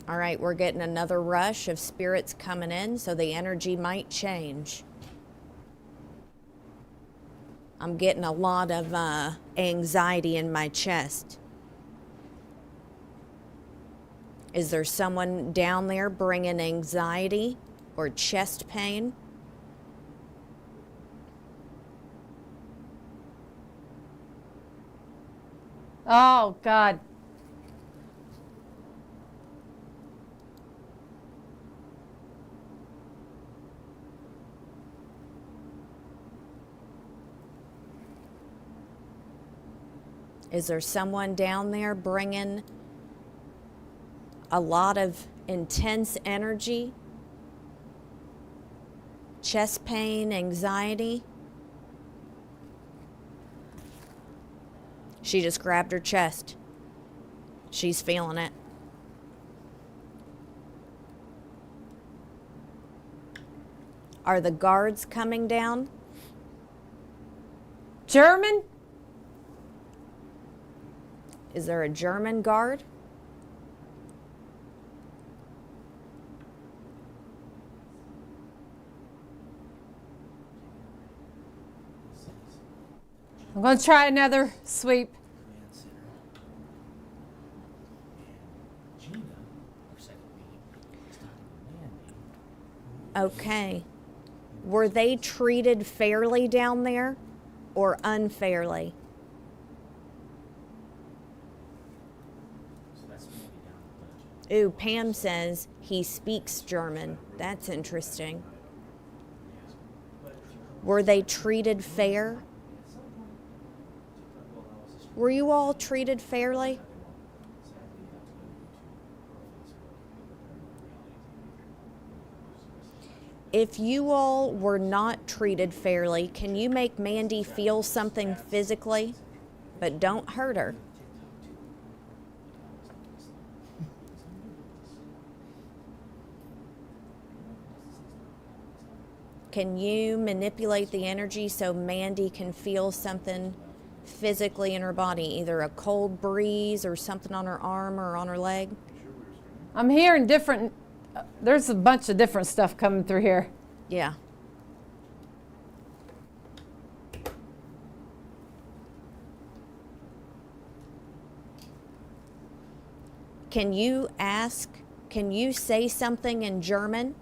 All right, we're getting another rush of spirits coming in, so the energy might change. I'm getting a lot of anxiety in my chest. Is there someone down there bringing anxiety or chest pain? Oh, God. Is there someone down there bringing a lot of intense energy, chest pain, anxiety? She just grabbed her chest. She's feeling it. Are the guards coming down? German? Is there a German guard? I'm going to try another sweep. Okay. Were they treated fairly down there or unfairly? Ooh, Pam says he speaks German. That's interesting. Were they treated fair? Were you all treated fairly? If you all were not treated fairly, can you make Mandy feel something physically? But don't hurt her. Can you manipulate the energy so Mandy can feel something physically in her body, either a cold breeze or something on her arm or on her leg? I'm hearing different, there's a bunch of different stuff coming through here. Yeah. Can you say something in German?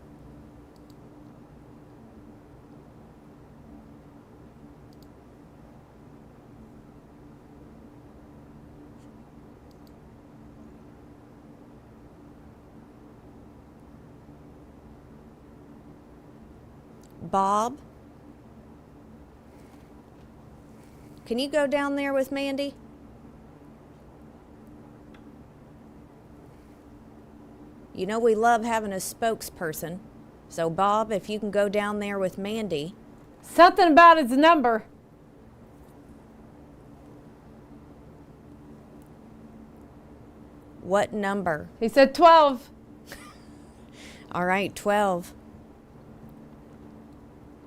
Bob, can you go down there with Mandy? You know we love having a spokesperson. So Bob, if you can go down there with Mandy. Something about his number. What number? He said 12. All right, 12.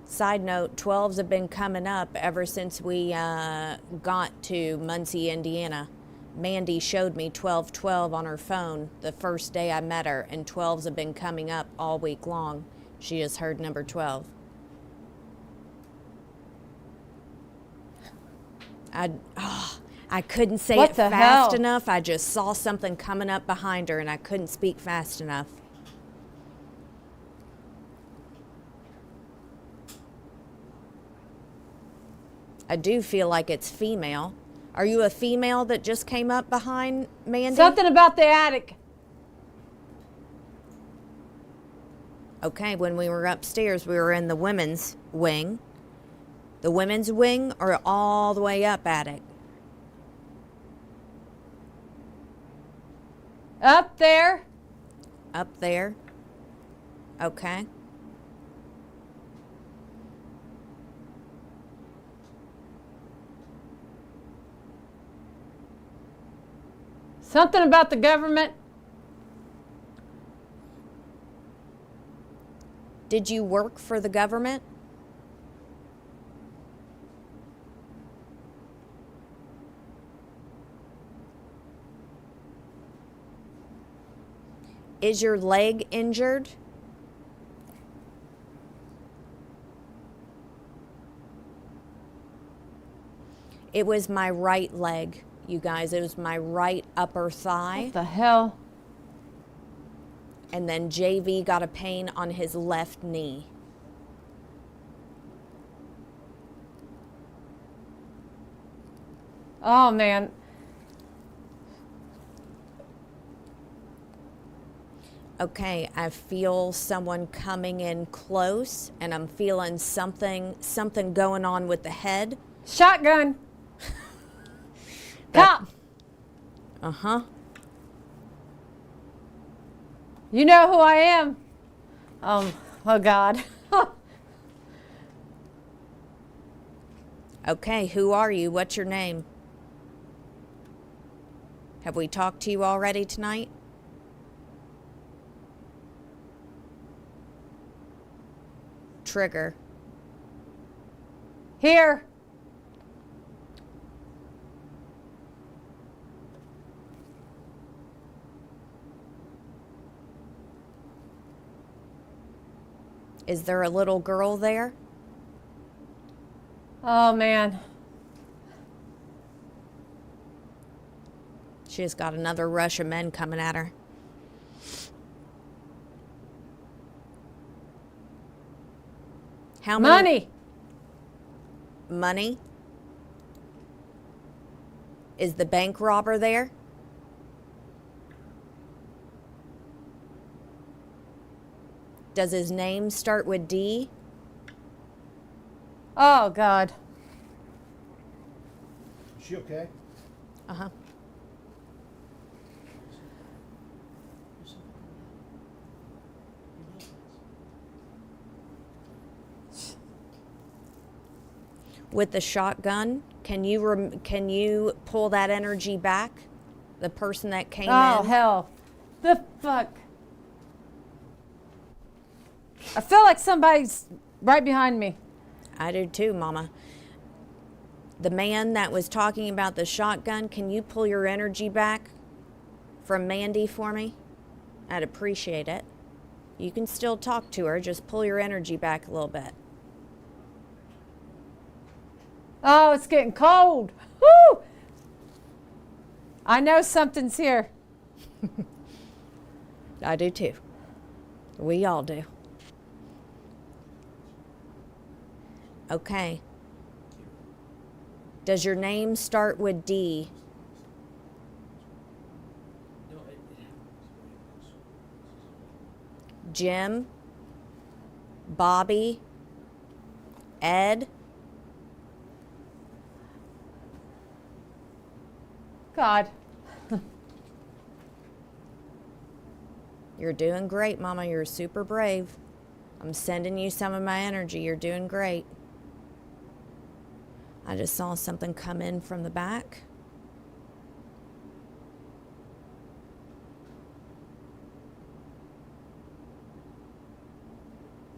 Side note, 12s have been coming up ever since we got to Muncie, Indiana. Mandy showed me 1212 on her phone the first day I met her, and 12s have been coming up all week long. She just heard number 12. I couldn't say What it the fast hell? enough. I just saw something coming up behind her, and I couldn't speak fast enough. I do feel like it's female. Are you a female that just came up behind Mandy? Something about the attic. Okay, when we were upstairs, we were in the women's wing. The women's wing or all the way up attic? Up there. Up there. Okay. Something about the government. Did you work for the government? Is your leg injured? It was my right leg, you guys. It was my right upper thigh. What the hell? And then JV got a pain on his left knee. Oh, man. Okay, I feel someone coming in close, and I'm feeling something going on with the head. Shotgun. Cop. Uh-huh. You know who I am. Oh God. Okay, who are you? What's your name? Have we talked to you already tonight? Trigger. Here. Is there a little girl there? Oh, man. She has got another rush of men coming at her. How many? Money? Is the bank robber there? Does his name start with D? Oh, God. Is she okay? Uh-huh. With the shotgun, can you pull that energy back? The person that came in? Oh, hell. The fuck. I feel like somebody's right behind me. I do too, Mama. The man that was talking about the shotgun, can you pull your energy back from Mandy for me? I'd appreciate it. You can still talk to her, just pull your energy back a little bit. Oh, it's getting cold. Woo! I know something's here. I do too. We all do. Okay. Does your name start with D? Jim? Bobby? Ed? God. You're doing great, Mama. You're super brave. I'm sending you some of my energy. You're doing great. I just saw something come in from the back.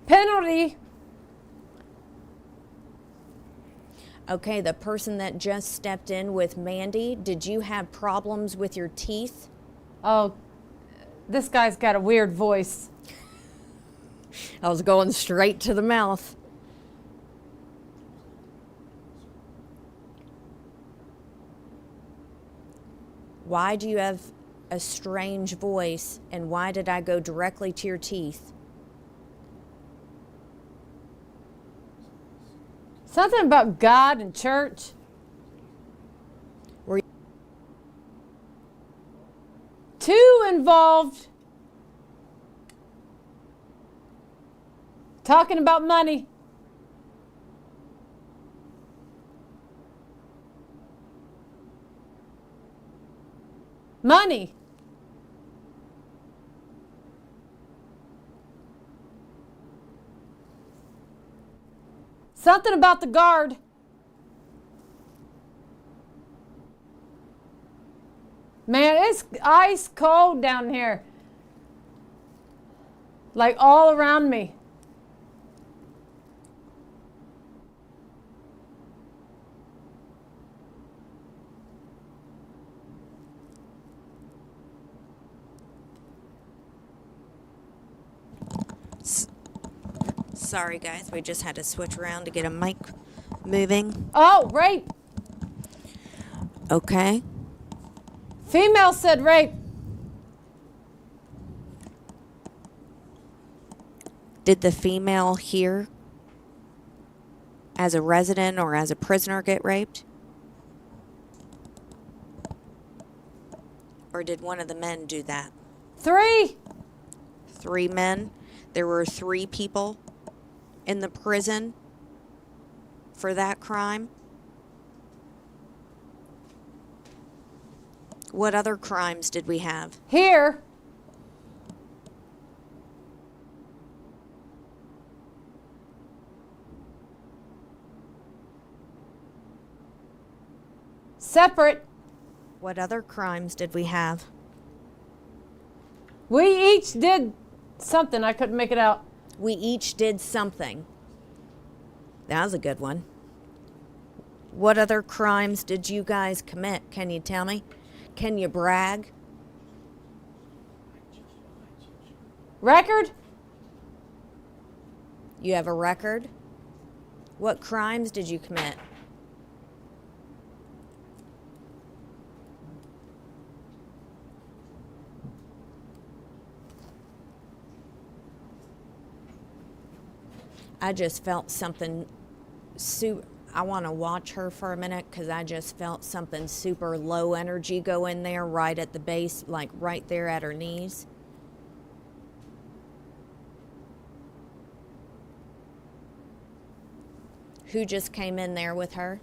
Penalty. Okay, the person that just stepped in with Mandy, did you have problems with your teeth? Oh, this guy's got a weird voice. I was going straight to the mouth. Why do you have a strange voice, and why did I go directly to your teeth? Something about God and church. Were you- Two involved. Talking about money. Money. Something about the guard. Man, it's ice cold down here. Like all around me. Sorry, guys. We just had to switch around to get a mic moving. Oh, rape. Okay. Female said rape. Did the female here as a resident or as a prisoner get raped? Or did one of the men do that? 3. 3 men? There were 3 people in the prison for that crime? What other crimes did we have? Here. Separate. What other crimes did we have? We each did something. I couldn't make it out. We each did something. That was a good one. What other crimes did you guys commit? Can you tell me? Can you brag? Record? You have a record? What crimes did you commit? I just felt something I want to watch her for a minute because I just felt something super low energy go in there right at the base, like right there at her knees. Who just came in there with her?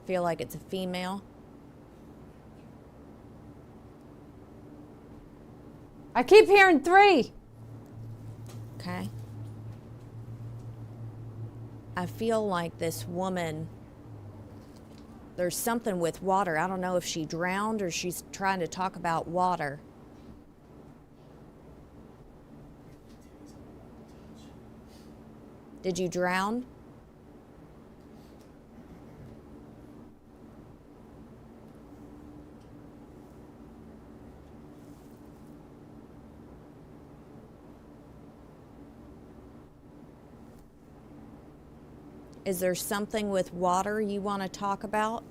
Feel like it's a female. I keep hearing 3. Okay. I feel like this woman, there's something with water. I don't know if she drowned or she's trying to talk about water. Did you drown? Is there something with water you want to talk about?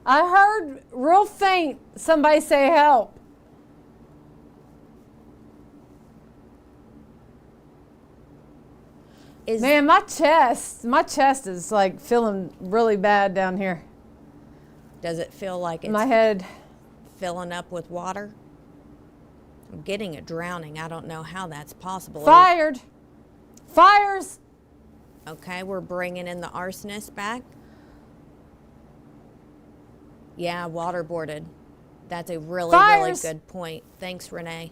I heard real faint somebody say help. Man, my chest is like feeling really bad down here. Does it feel like it's My head. filling up with water? I'm getting a drowning. I don't know how that's possible. Fired. Fires. Okay, we're bringing in the arsonist back. Yeah, waterboarded. That's a really Fires. good point. Thanks, Renee.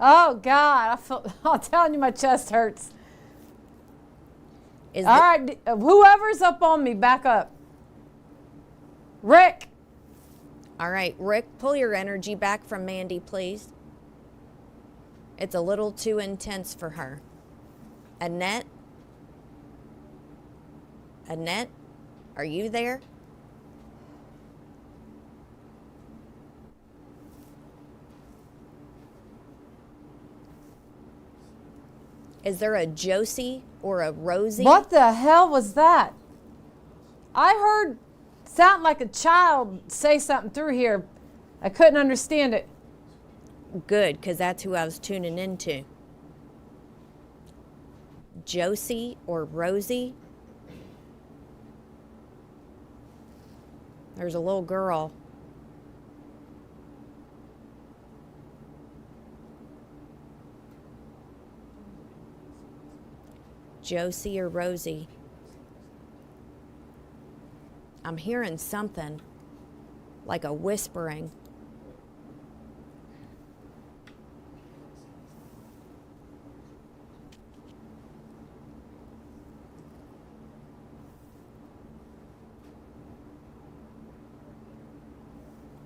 Oh God, I'm telling you, my chest hurts. Is All right, whoever's up on me, back up. Rick. All right, Rick, pull your energy back from Mandy, please. It's a little too intense for her. Annette? Annette, are you there? Is there a Josie or a Rosie? What the hell was that? I heard sound like a child say something through here. I couldn't understand it. Good, because that's who I was tuning into. Josie or Rosie? There's a little girl. Josie or Rosie? I'm hearing something, like a whispering.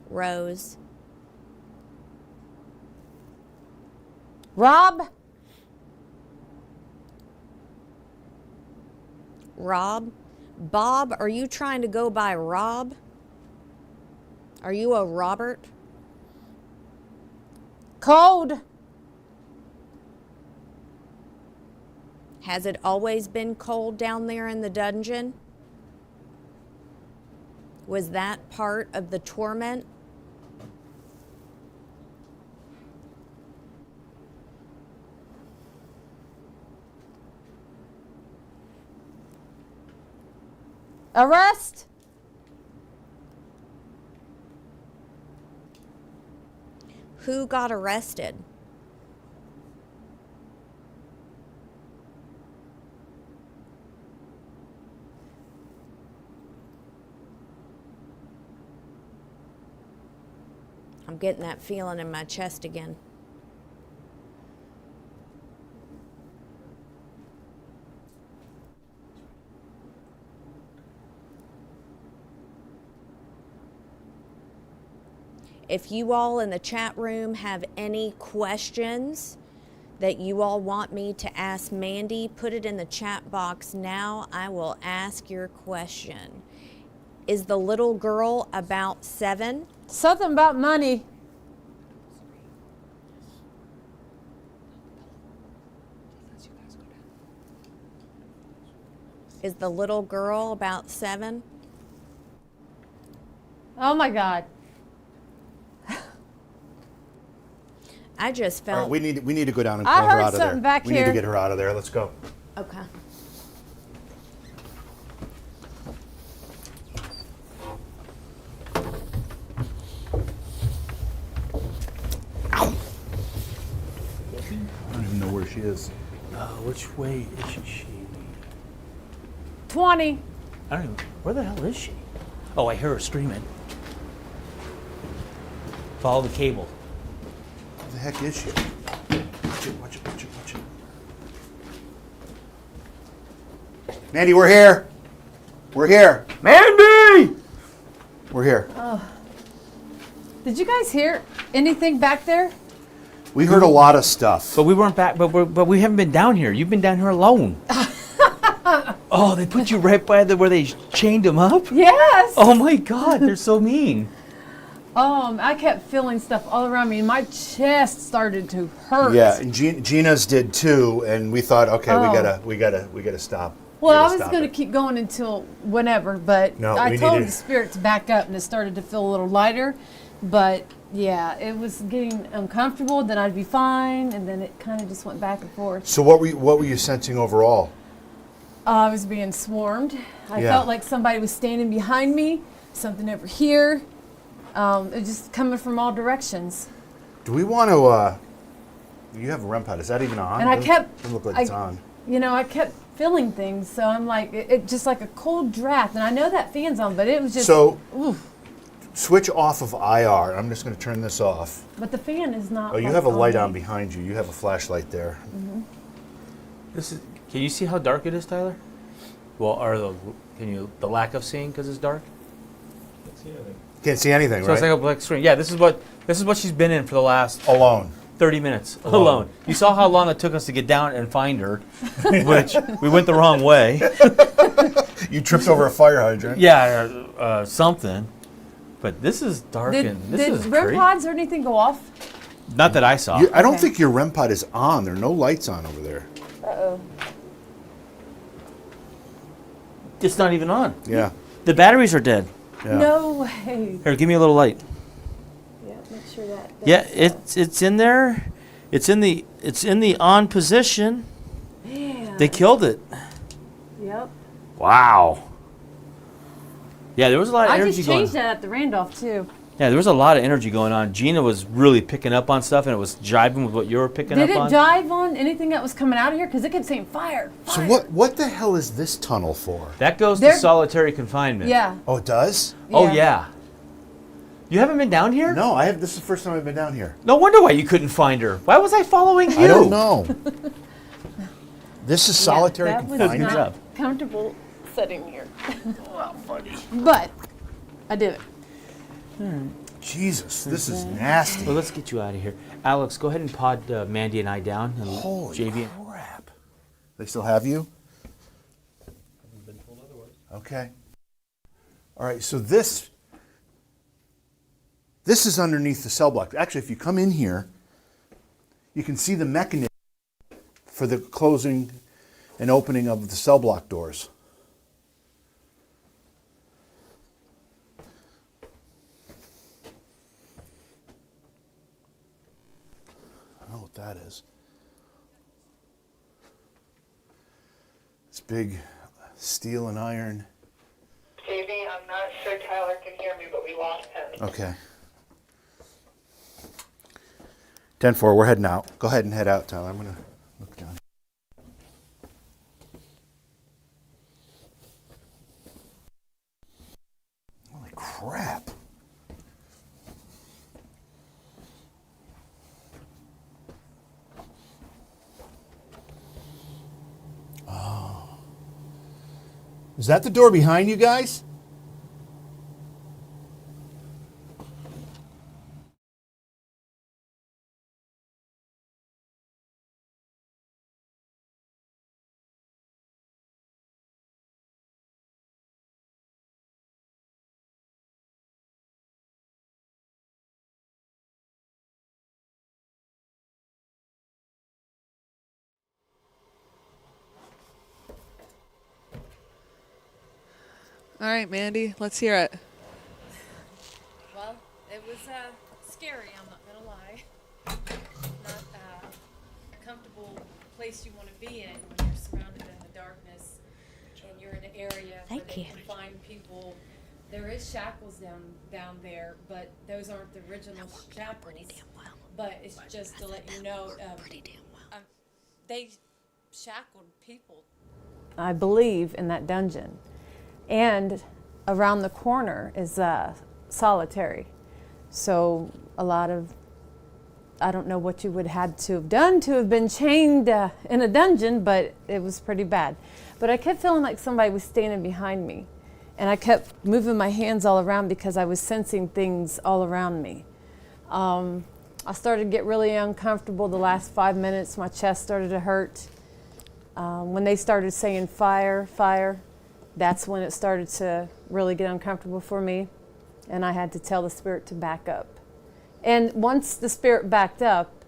Rose. Rob? Rob? Bob, are you trying to go by Rob? Are you a Robert? Cold. Has it always been cold down there in the dungeon? Was that part of the torment? Arrest. Who got arrested? I'm getting that feeling in my chest again. If you all in the chat room have any questions that you all want me to ask Mandy, put it in the chat box now. I will ask your question. Is the little girl about 7? Something about money. Is the little girl about 7? Oh my God. I just All right, felt. we need to go down and I call her heard out of there. something back we need here. to get her out of there. Let's go. Okay. I don't even know where she is. Which way is she? 20. I don't even. Where the hell is she? Oh, I hear her screaming. Follow the cable. Where the heck is she? Watch it, watch it, watch it, watch it. Mandy, we're here. We're here. Mandy! We're here. Did you guys hear anything back there? We heard a lot of stuff. But we weren't back. But we haven't been down here. You've been down here alone. Oh, they put you right by where they chained him up. Yes. Oh my God, they're so mean. I kept feeling stuff all around me. My chest started to hurt. Yeah, and Gina's did too, and we thought, okay, Oh. we gotta stop. Well, We I gotta was stop going to it. keep going until whenever, but No, I we told needed- the spirit to back up, and it started to feel a little lighter. But yeah, it was getting uncomfortable. Then I'd be fine, and then it kind of just went back and forth. So what were you sensing overall? I was being swarmed. I Yeah. felt like somebody was standing behind me, something over here. It was just coming from all directions. Do we want to? You have a REM pod. Is that even on? And I kept- Doesn't look like it's on. You know, I kept feeling things, so I'm like, it just like a cold draft. And I know that fan's on, but it was just. So Oof. switch off of IR. I'm just going to turn this off. But the fan is not. Oh, you like, have a light me. on behind you. You have a flashlight there. This is. Can you see how dark it is, Tyler? Well, the lack of seeing because it's dark? Can't see anything. Can't see anything, So right? it's like a black screen. Yeah, this is what she's been in for the last Alone. 30 minutes alone. You saw how long it took us to get down and find her, which we went the wrong way. You tripped over a fire hydrant. Yeah, something. But this is dark Did and this is REM crazy. pods or anything go off? Not that I saw. I don't Okay. think your REM pod is on. There are no lights on over there. Uh-oh. It's not even on. Yeah. The batteries are dead. Yeah. No way. Here, give me a little light. Yeah, make sure that. Yeah, it's in there. It's in the on position. Man. They killed it. Yep. Wow. Yeah, there was a lot of I energy just going. changed that at the Randolph too. Yeah, there was a lot of energy going on. Gina was really picking up on stuff, and it was jiving with what you were picking Did up it on. jive on anything that was coming out of here? Because it kept saying fire. So Fire. what the hell is this tunnel for? That goes There- to solitary confinement. Yeah. Oh, it does? Oh yeah. You haven't been down here? No, I have. This is the first time I've been down here. No wonder why you couldn't find her. Why was I following you? I don't know. This is Yeah, solitary that was confinement. Good not job. comfortable sitting here. But I did it. Jesus, this is nasty. Well, let's get you out of here. Alex, go ahead and pod Mandy and I down. And Holy JV. crap. They still have you? Haven't been told otherwise. Okay. All right, so this This is underneath the cell block. Actually, if you come in here, you can see the mechanism for the closing and opening of the cell block doors. I don't know what that is. It's big steel and iron. Davey, I'm not sure Tyler can hear me, but we lost him. Okay. 10-4, we're heading out. Go ahead and head out, Tyler. I'm going to look down. Holy crap. Oh. Is that the door behind you guys? All right, Mandy, let's hear it. Well, it was scary, I'm not gonna lie. Not a comfortable place you want to be in when you're surrounded in the darkness and you're in an area where they can find people. There is shackles down there, but those aren't the original shackles. But it's just to let you know, they shackled people. I believe in that dungeon. And around the corner is solitary. So a lot of, I don't know what you would have to have done to have been chained in a dungeon, but it was pretty bad. But I kept feeling like somebody was standing behind me. And I kept moving my hands all around because I was sensing things all around me. I started to get really uncomfortable the last 5 minutes. My chest started to hurt. When they started saying fire, fire, that's when it started to really get uncomfortable for me. And I had to tell the spirit to back up. And once the spirit backed up,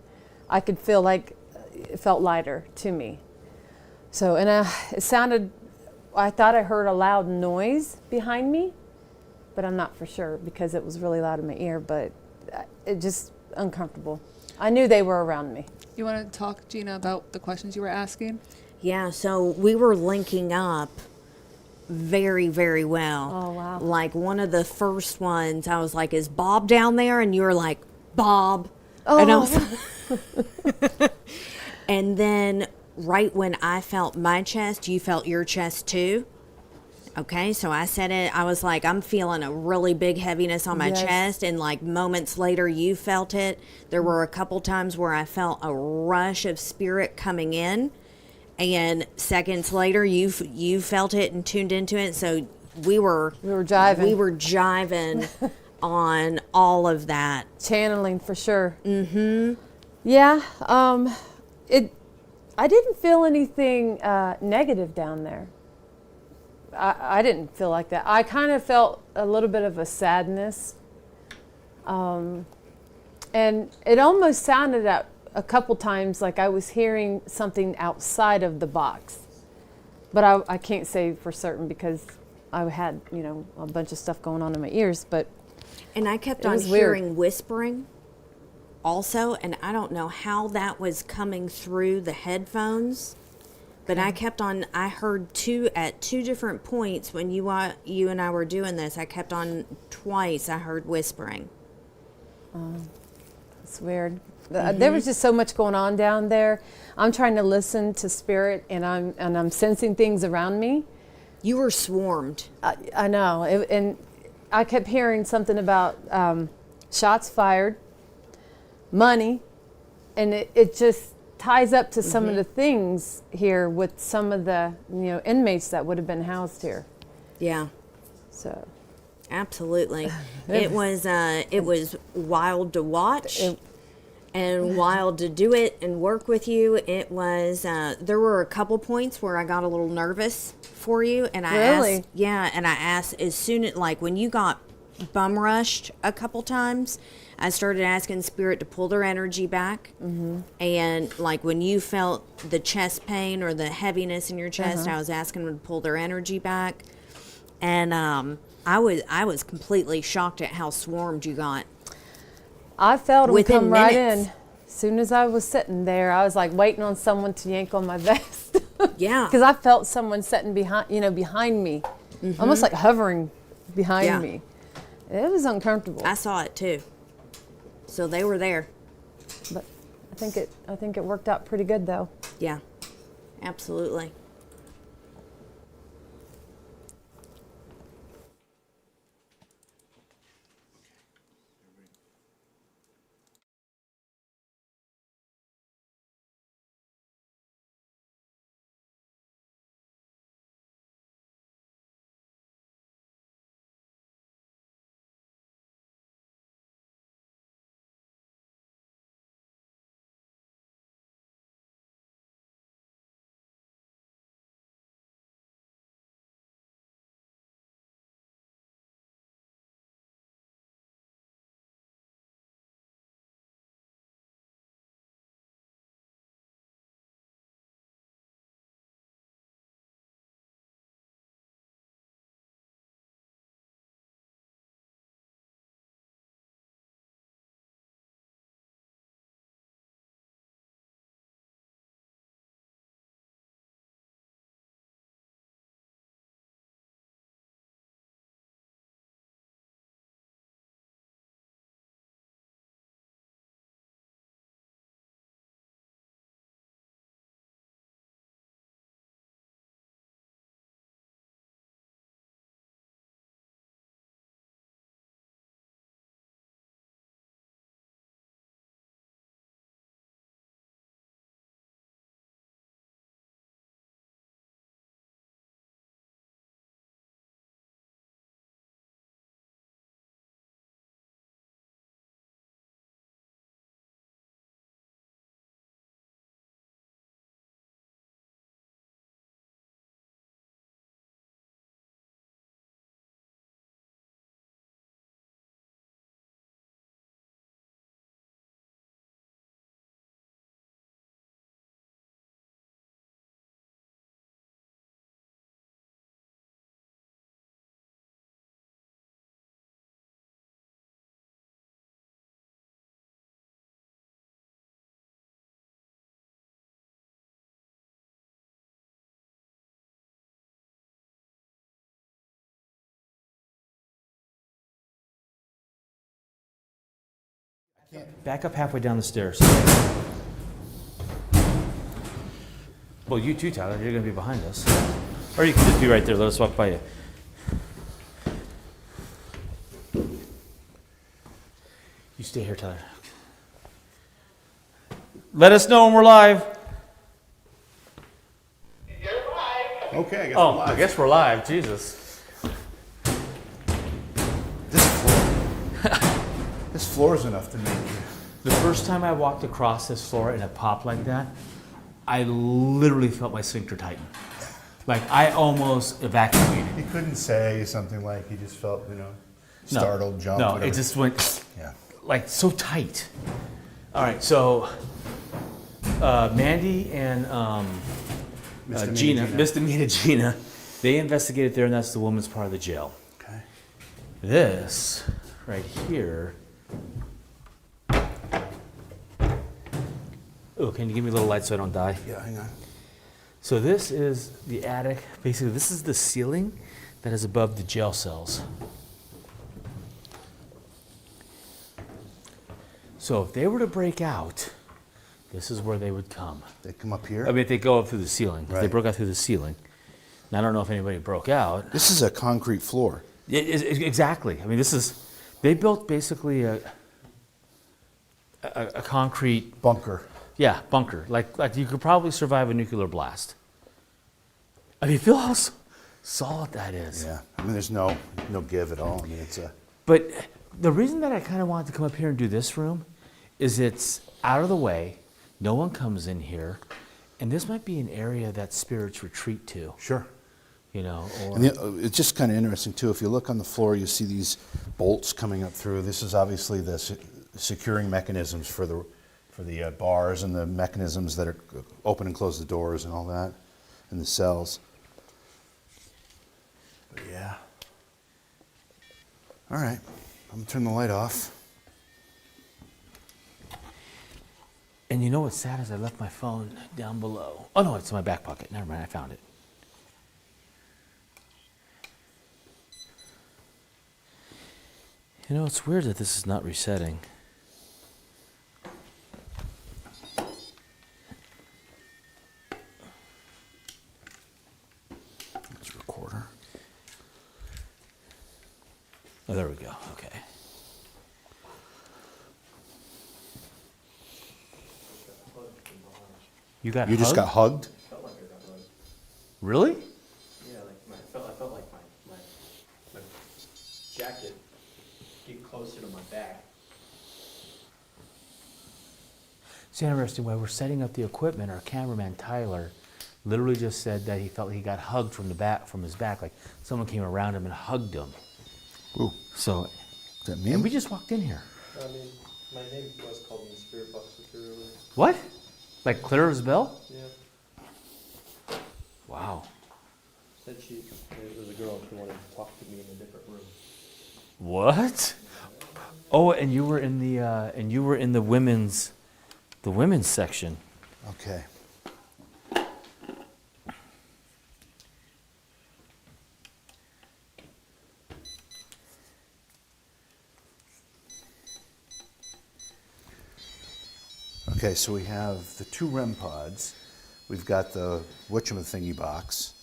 I could feel like it felt lighter to me. So, and it sounded, I thought I heard a loud noise behind me, but I'm not for sure because it was really loud in my ear, but it just uncomfortable. I knew they were around me. You want to talk, Gina, about the questions you were asking? Yeah, so we were linking up very, very well. Oh, wow. Like one of the first ones, I was like, is Bob down there? And you were like, Bob. Oh. And I was and then right when I felt my chest, you felt your chest too. Okay, so I said it, I was like, I'm feeling a really big heaviness on my chest. And like moments later, you felt it. There were a couple times where I felt a rush of spirit coming in. And seconds later, you felt it and tuned into it. So we were jiving. We were jiving on all of that. Channeling for sure. Mm-hmm. Yeah. I didn't feel anything negative down there. I didn't feel like that. I kind of felt a little bit of a sadness. And it almost sounded a couple times like I was hearing something outside of the box. But I can't say for certain because I had, a bunch of stuff going on in my ears. And I kept on hearing whispering also, and I don't know how that was coming through the headphones. But I heard at two different points when you and I were doing this, I kept on twice, I heard whispering. It's weird. There was just so much going on down there. I'm trying to listen to spirit, and I'm sensing things around me. You were swarmed. I know, and I kept hearing something about shots fired, money, and it just ties up to some of the things here with some of the inmates that would have been housed here. Yeah. So. Absolutely. It was wild to watch. And wild to do it and work with you. It was, there were a couple points where I got a little nervous for you. And I asked as soon as, like, when you got bum rushed a couple times, I started asking Spirit to pull their energy back. And like when you felt the chest pain or the heaviness in your chest, I was asking them to pull their energy back. And I was completely shocked at how swarmed you got. I felt them Within come right minutes. in. As soon as I was sitting there, I was like waiting on someone to yank on my vest. Yeah. Because I felt someone sitting behind me, almost like hovering behind Yeah. me. It was uncomfortable. I saw it too. So they were there. But I think it worked out pretty good though. Yeah, absolutely. Back up halfway down the stairs. Well, you too, Tyler. You're going to be behind us. Or you can just be right there. Let us walk by you. You stay here, Tyler. Let us know when we're live. You're live. Okay, I guess Oh, we're live. I guess we're live. Jesus. This floor is enough to make you. The first time I walked across this floor and it popped like that, I literally felt my sphincter tighten. Like I almost evacuated. You couldn't say something like you just felt, startled, jumped. No, whatever. it just went Yeah. like so tight. All right, so Mandy and Misdemeanor Misdemeanor Gina, they investigated there, and that's the woman's part of the jail. Okay. This right here. Oh, can you give me a little light so I don't die? Yeah, hang on. So this is the attic. Basically, this is the ceiling that is above the jail cells. So if they were to break out, this is where they would come. They come up here. I mean, if they go up through the ceiling. If they Right. broke out through the ceiling. Now, I don't know if anybody broke out. This is a concrete floor. Exactly. I mean, they built basically a concrete, Bunker. bunker. Like you could probably survive a nuclear blast. I mean, feel how solid that is. Yeah. I mean, there's no give at all. I mean, it's a. But the reason that I kind of wanted to come up here and do this room is it's out of the way. No one comes in here. And this might be an area that spirits retreat to. Sure. you know. Or And it's just kind of interesting too. If you look on the floor, you see these bolts coming up through. This is obviously the securing mechanisms for the bars and the mechanisms that are open and close the doors and all that, and the cells. But yeah. All right, I'm gonna turn the light off. And you know what's sad is I left my phone down below. Oh no, it's in my back pocket. Never mind, I found it. You know, it's weird that this is not resetting. It's a recorder. Oh, there we go. Okay. You got You just got hugged? Felt like I got hugged. Really? Yeah, like I felt like my jacket get closer to my back. It's interesting. While we're setting up the equipment, our cameraman Tyler literally just said that he felt he got hugged from the back, from his back, like someone came around him and hugged him. Ooh, So, is that me? and we just walked in here. I mean, my name was called me Spirit Box earlier. What? Like clear as a bell? Yeah. Wow. Said there was a girl who wanted to talk to me in a different room. What? Oh, and you were in the women's section. Okay. Okay, so we have the two REM pods. We've got the whatchamathingy box.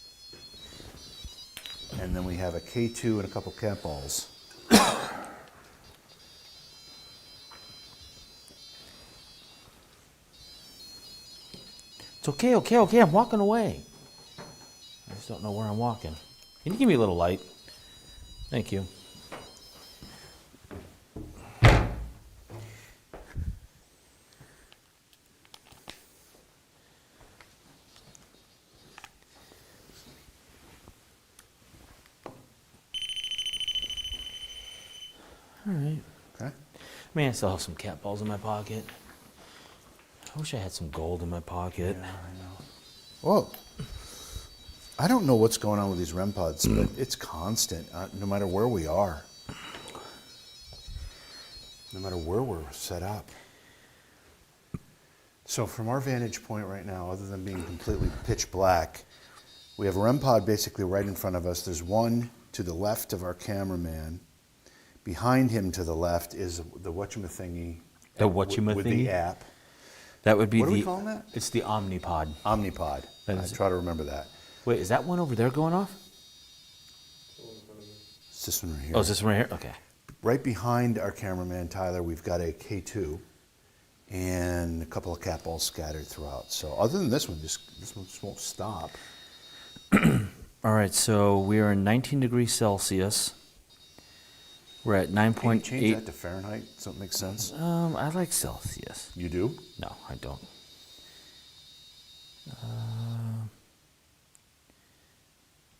And then we have a K2 and a couple cat balls. It's okay, I'm walking away. I just don't know where I'm walking. Can you give me a little light? Thank you. All right. Okay. Man, I still have some cat balls in my pocket. I wish I had some gold in my pocket. Yeah, I know. Well, I don't know what's going on with these REM pods, but it's constant, no matter where we are. No matter where we're set up. So from our vantage point right now, other than being completely pitch black, we have a REM pod basically right in front of us. There's one to the left of our cameraman. Behind him to the left is the whatchamathingy. The with whatchamathingy? the app. That would be What are the. we calling that? It's the Omnipod. Omnipod. That I is- try to remember that. Wait, is that one over there going off? It's this one right here. Oh, is this one right here? Okay. Right behind our cameraman Tyler, we've got a K2 and a couple of cat balls scattered throughout. So other than this one just won't stop. All right, so we are in 19 degrees Celsius. We're at Can you change 9.8. that to Fahrenheit so it makes sense? I like Celsius. You do? No, I don't.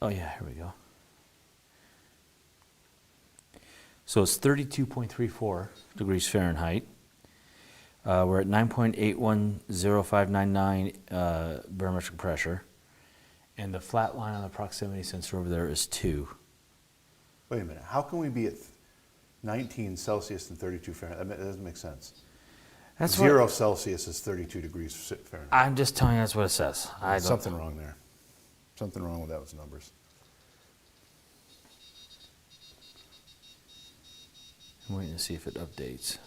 Oh yeah, here we go. So it's 32.34 degrees Fahrenheit. We're at 9.810599 barometric pressure. And the flat line on the proximity sensor over there is 2. Wait a minute. How can we be at 19 Celsius and 32 Fahrenheit? That doesn't make sense. That's Zero Celsius is 32 degrees Fahrenheit. I'm just telling you that's what it says. I don't Something wrong there. Something wrong with those numbers. I'm waiting to see if it updates.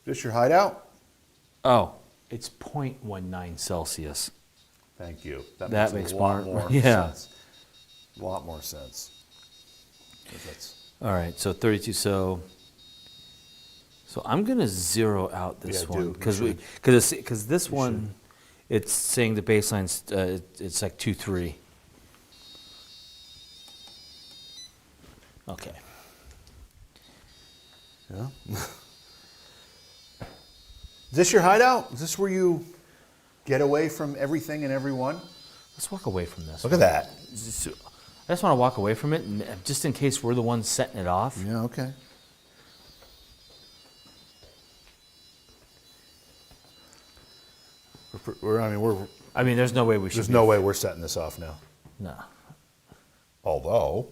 This your hideout? Oh, it's 0.19 Celsius. Thank you. That makes a lot more- more yeah. sense. A lot more sense. 'Cause that's- All right, so 32. So I'm gonna zero out this Yeah, one do. because You because this one, it's saying the baseline's it's like 2.3. Okay. Yeah. Is this your hideout? Is this where you get away from everything and everyone? Let's walk away from this. Look at that. I just want to walk away from it, and just in case we're the ones setting it off. Yeah, okay. I mean, there's no way we should. There's no way we're setting this off now. No. Although,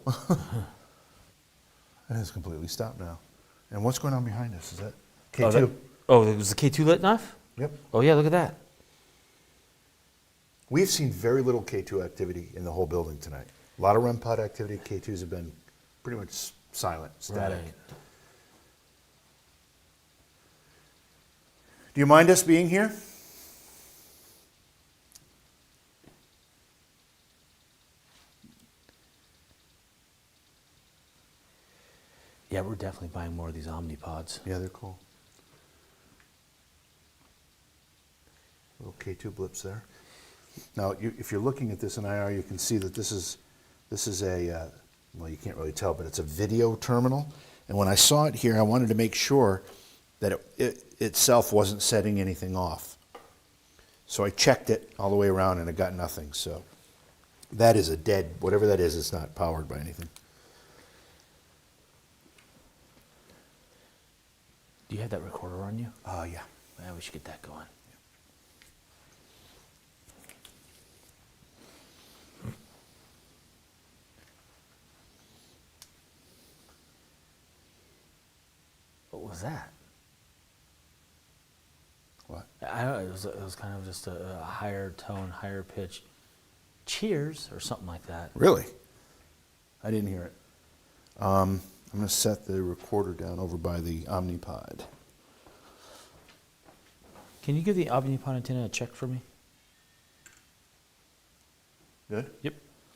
it has completely stopped now. And what's going on behind us? Is that K2? Was the K2 lit enough? Yep. Oh yeah, look at that. We've seen very little K2 activity in the whole building tonight. A lot of REM pod activity. K2s have been pretty much silent, static. Right. Do you mind us being here? Yeah, we're definitely buying more of these Omnipods. Yeah, they're cool. Little K2 blips there. Now, if you're looking at this in IR, you can see that this is a, well, you can't really tell, but it's a video terminal. And when I saw it here, I wanted to make sure that it itself wasn't setting anything off. So I checked it all the way around and it got nothing. So that is a dead, whatever that is, it's not powered by anything. Do you have that recorder on you? Yeah. Yeah, we should get that going. What was that? What? I don't know, it was kind of just a higher tone, higher pitch. Cheers or something like that. Really? I didn't hear it. I'm going to set the recorder down over by the Omnipod. Can you give the Omnipod antenna a check for me? Good? Yep.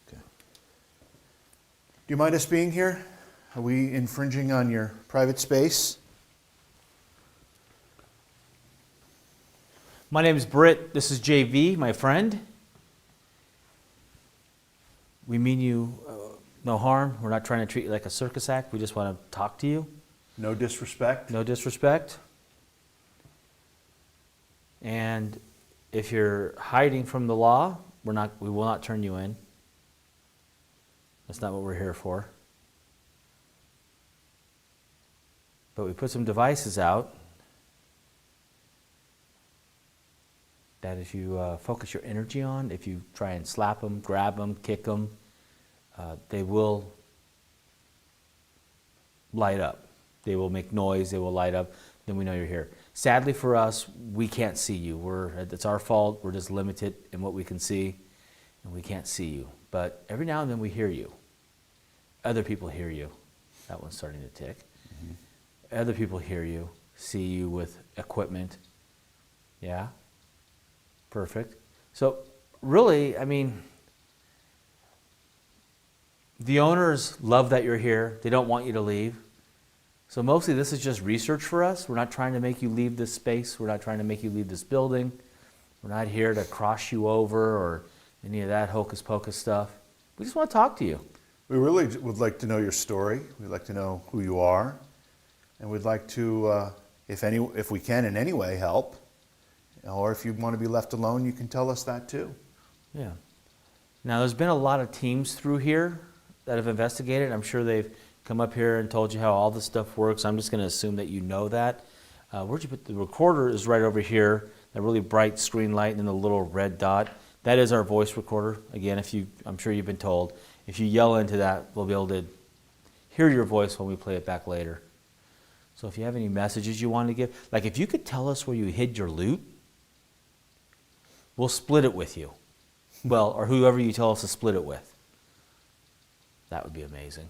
Okay. Do you mind us being here? Are we infringing on your private space? My name is Britt. This is JV, my friend. We mean you no harm. We're not trying to treat you like a circus act. We just want to talk to you. No disrespect? No disrespect. And if you're hiding from the law, we will not turn you in. That's not what we're here for. But we put some devices out that if you focus your energy on, if you try and slap them, grab them, kick them, they will light up. They will make noise, they will light up, then we know you're here. Sadly for us, we can't see you. It's our fault, we're just limited in what we can see, and we can't see you. But every now and then we hear you. Other people hear you. That one's starting to tick. Mm-hmm. Other people hear you, see you with equipment. Yeah? Perfect. So really, I mean, the owners love that you're here. They don't want you to leave. So mostly this is just research for us. We're not trying to make you leave this space. We're not trying to make you leave this building. We're not here to cross you over or any of that hocus pocus stuff. We just want to talk to you. We really would like to know your story. We'd like to know who you are. And we'd like to, if we can in any way, help. Or if you want to be left alone, you can tell us that too. Yeah. Now, there's been a lot of teams through here that have investigated. I'm sure they've come up here and told you how all this stuff works. I'm just going to assume that you know that. Where'd you put the recorder? Is right over here. That really bright screen light and then the little red dot. That is our voice recorder. Again, I'm sure you've been told. If you yell into that, we'll be able to hear your voice when we play it back later. So if you have any messages you want to give, like if you could tell us where you hid your loot, we'll split it with you. Well, or whoever you tell us to split it with. That would be amazing.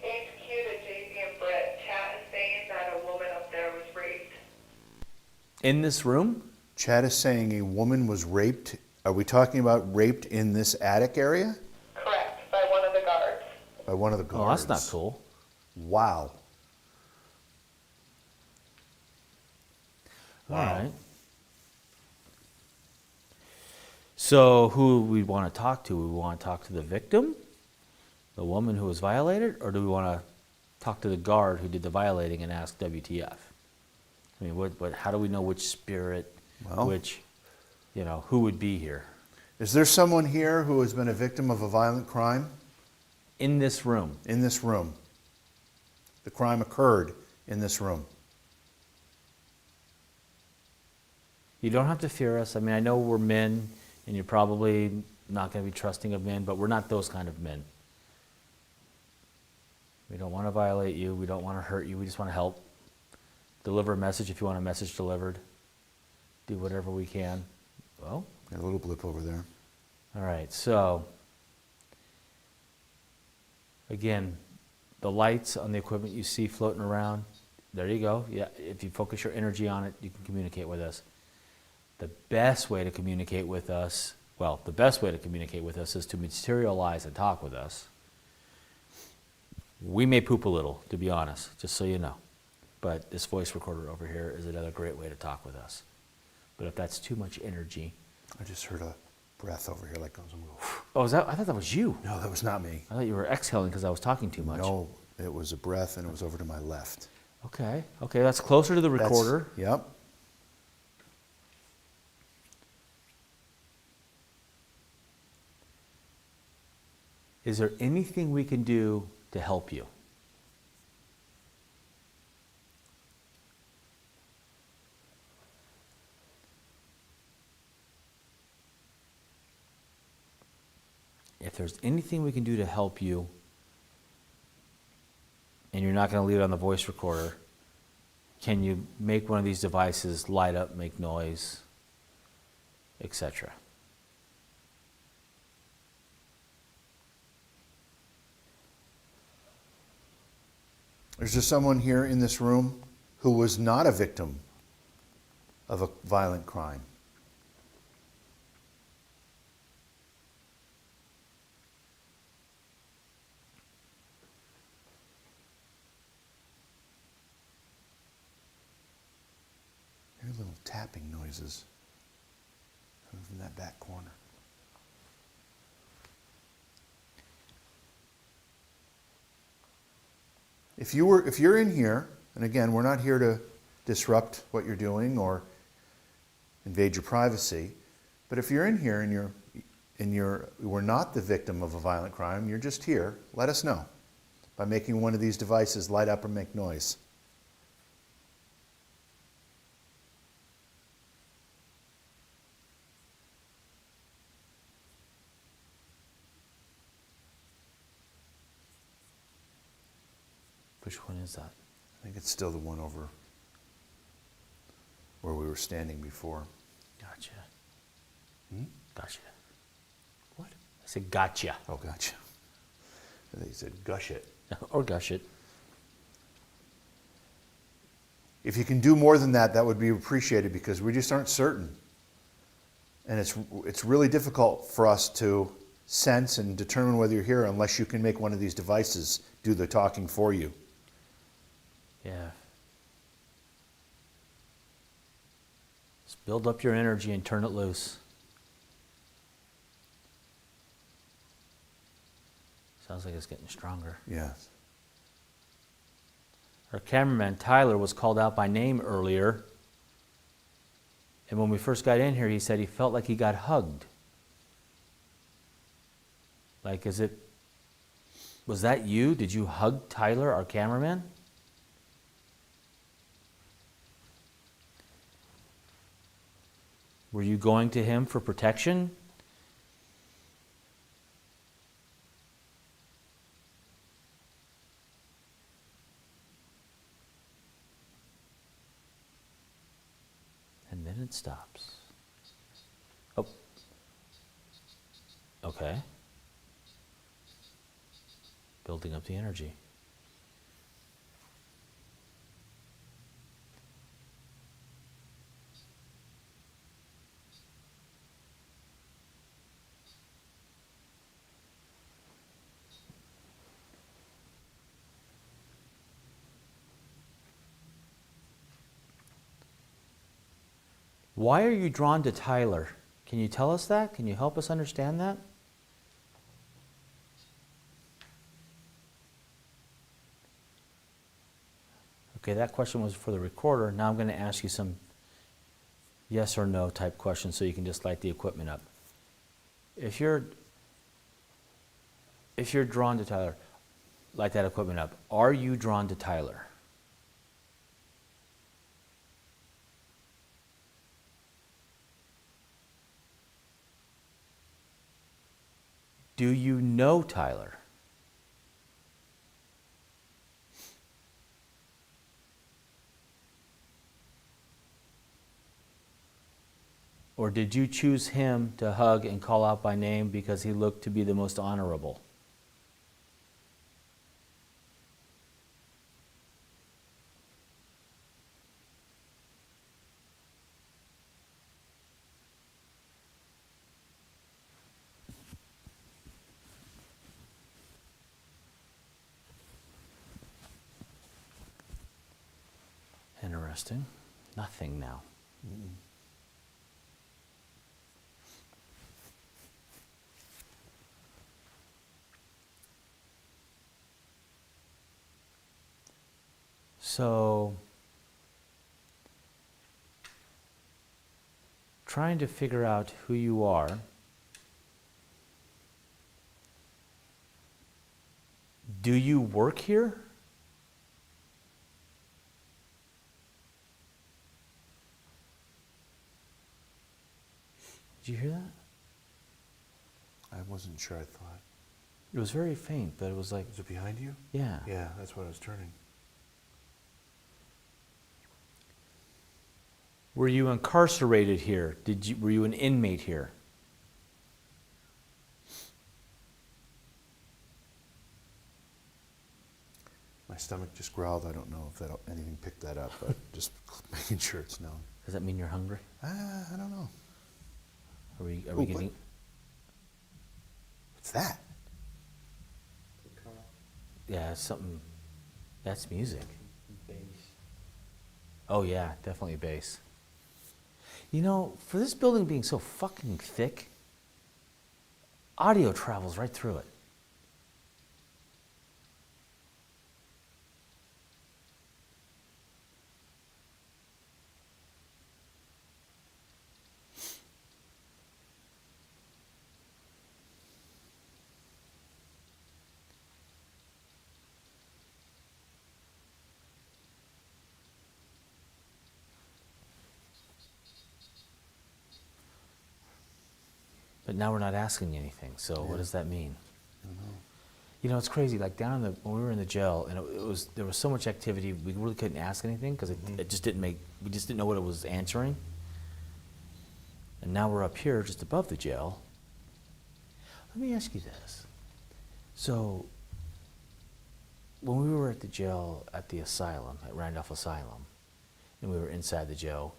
HQ to JV and Brett. Chat is saying that a woman up there was raped. In this room? Chad is saying a woman was raped. Are we talking about raped in this attic area? Correct, by one of the guards. By one of the Oh, guards. that's not cool. Wow. All right. So who we want to talk to? We want to talk to the victim the woman who was violated, or do we want to talk to the guard who did the violating and ask WTF? I mean, how do we know which spirit, Well, who would be here? Is there someone here who has been a victim of a violent crime? In this room. In this room. The crime occurred in this room. You don't have to fear us. I mean, I know we're men, and you're probably not going to be trusting of men, but we're not those kind of men. We don't want to violate you. We don't want to hurt you. We just want to help. Deliver a message if you want a message delivered. Do whatever we can. Well, Got a little blip over there. all right, so again, the lights on the equipment you see floating around, there you go. Yeah, if you focus your energy on it, you can communicate with us. The best way to communicate with us, is to materialize and talk with us. We may poop a little, to be honest, just so you know. But this voice recorder over here is another great way to talk with us. But if that's too much energy. I just heard a breath over here like goes. Oh, I thought that was you. No, that was not me. I thought you were exhaling because I was talking too much. No, it was a breath and it was over to my left. Okay, that's closer to the recorder. Yep. Is there anything we can do to help you? If there's anything we can do to help you, and you're not going to leave it on the voice recorder, can you make one of these devices light up, make noise, etc.? Is there someone here in this room who was not a victim of a violent crime? Hear little tapping noises coming from that back corner. If you're in here, and again, we're not here to disrupt what you're doing or invade your privacy, but if you're in here and we're not the victim of a violent crime, you're just here, let us know by making one of these devices light up or make noise. Which one is that? I think it's still the one over where we were standing before. Gotcha. Hmm? Gotcha. What? I said gotcha. Oh, gotcha. I think you said gush it. Or gush it. If you can do more than that, that would be appreciated because we just aren't certain. And it's really difficult for us to sense and determine whether you're here unless you can make one of these devices do the talking for you. Yeah. Just build up your energy and turn it loose. Sounds like it's getting stronger. Yes. Our cameraman, Tyler, was called out by name earlier. And when we first got in here, he said he felt like he got hugged. Like, was that you? Did you hug Tyler, our cameraman? Were you going to him for protection? And then it stops. Oh. Okay. Building up the energy. Why are you drawn to Tyler? Can you tell us that? Can you help us understand that? Okay, that question was for the recorder. Now I'm going to ask you some yes or no type questions so you can just light the equipment up. If you're drawn to Tyler, light that equipment up. Are you drawn to Tyler? Do you know Tyler? Or did you choose him to hug and call out by name because he looked to be the most honorable? Interesting. Nothing now. So, trying to figure out who you are, do you work here? Did you hear that? I wasn't sure, I thought. It was very faint, but it was like, Is it behind you? yeah. Yeah, that's what I was turning. Were you incarcerated here? Were you an inmate here? My stomach just growled. I don't know if anything picked that up, but just making sure it's known. Does that mean you're hungry? I don't know. Are we Ooh, getting? What's that? Yeah, it's something. That's music. Bass. Oh yeah, definitely bass. You know, for this building being so fucking thick, audio travels right through it. But now we're not asking you anything. So what does that mean? I don't know. You know, it's crazy. Like when we were in the jail, and there was so much activity, we really couldn't ask anything because it just didn't make. We just didn't know what it was answering. And now we're up here, just above the jail. Let me ask you this. So, when we were at the jail at the asylum, at Randolph Asylum, and we were inside the jail,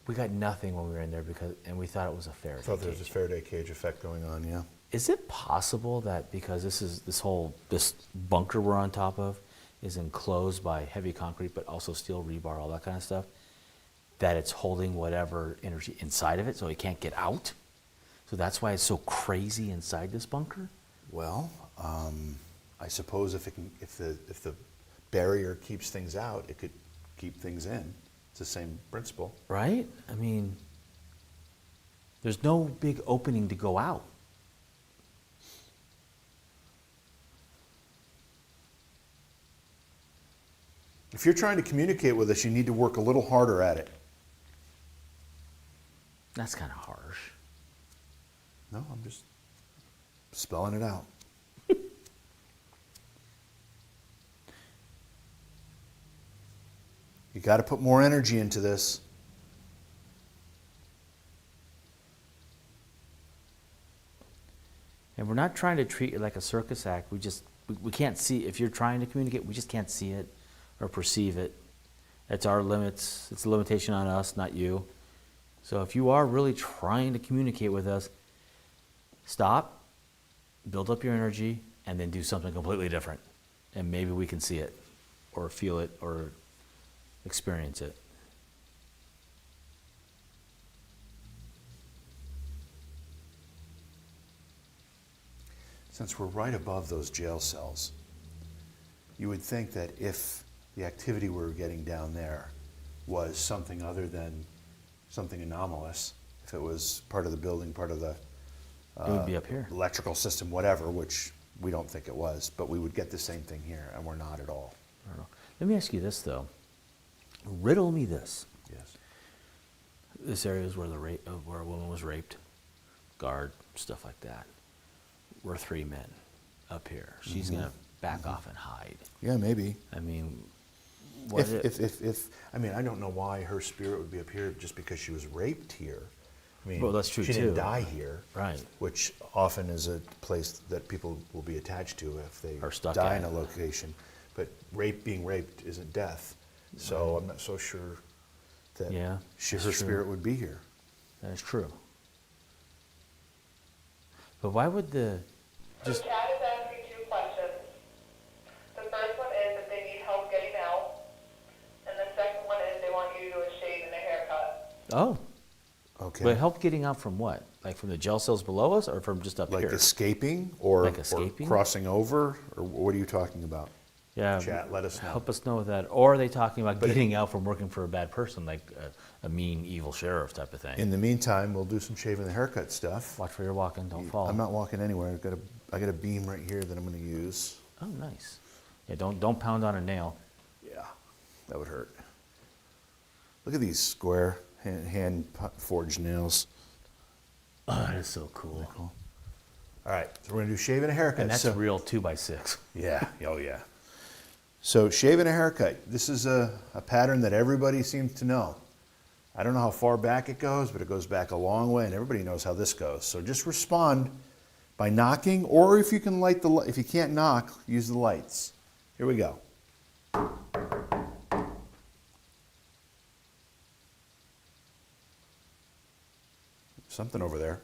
we got nothing when we were in there and we thought it was a Faraday I thought there was a cage. Faraday cage effect going on, yeah. Is it possible that because this bunker we're on top of is enclosed by heavy concrete, but also steel rebar, all that kind of stuff, that it's holding whatever energy inside of it, so it can't get out? So that's why it's so crazy inside this bunker. Well, I suppose if the barrier keeps things out, it could keep things in. It's the same principle. Right? I mean, there's no big opening to go out. If you're trying to communicate with us, you need to work a little harder at it. That's kind of harsh. No, I'm just spelling it out. You got to put more energy into this. And we're not trying to treat it like a circus act. We can't see, if you're trying to communicate, we just can't see it or perceive it. It's our limits. It's a limitation on us, not you. So if you are really trying to communicate with us, stop, build up your energy, and then do something completely different. And maybe we can see it or feel it or experience it. Since we're right above those jail cells, you would think that if the activity we were getting down there was something other than something anomalous, if it was part of the building, part of the It would be up here. electrical system, whatever, which we don't think it was, but we would get the same thing here, and we're not at all. I don't know. Let me ask you this though. Riddle me this. Yes. This area is where where a woman was raped, guard, stuff like that. We're 3 men up here. She's gonna back off and hide. Yeah, maybe. I mean, what If I mean, I don't know why her spirit would be up here just because she was raped here. I mean, Well, that's true, she didn't too. die here, Right. which often is a place that people will be attached to if they Are stuck die at. in a location. But being raped isn't death, so I'm not so sure that Yeah, her that's true. spirit would be here. That is true. But why would the So Chad is asking 2 questions. The first one is if they need help getting out, and the second one is they want you to do a shave and a haircut. oh? Okay. But help getting out from what? Like from the jail cells below us, or from just up Like here? escaping or, Like escaping? or crossing over, or what are you talking about? Yeah. Chat, let us know. Help us know that. Or are they talking about getting out from working for a bad person, like a mean, evil sheriff type of thing? In the meantime, we'll do some shaving and haircut stuff. Watch where you're walking. Don't fall. I'm not walking anywhere. I got a beam right here that I'm going to use. Oh, nice. Yeah. Don't pound on a nail. Yeah, that would hurt. Look at these square hand forged nails. Oh, that is so cool. All right, so we're going to do shave and a haircut. And that's so, a real 2x6. yeah, oh yeah. So shave and a haircut. This is a pattern that everybody seems to know. I don't know how far back it goes, but it goes back a long way, and everybody knows how this goes. So just respond by knocking, or if you can if you can't knock, use the lights. Here we go. Something over there.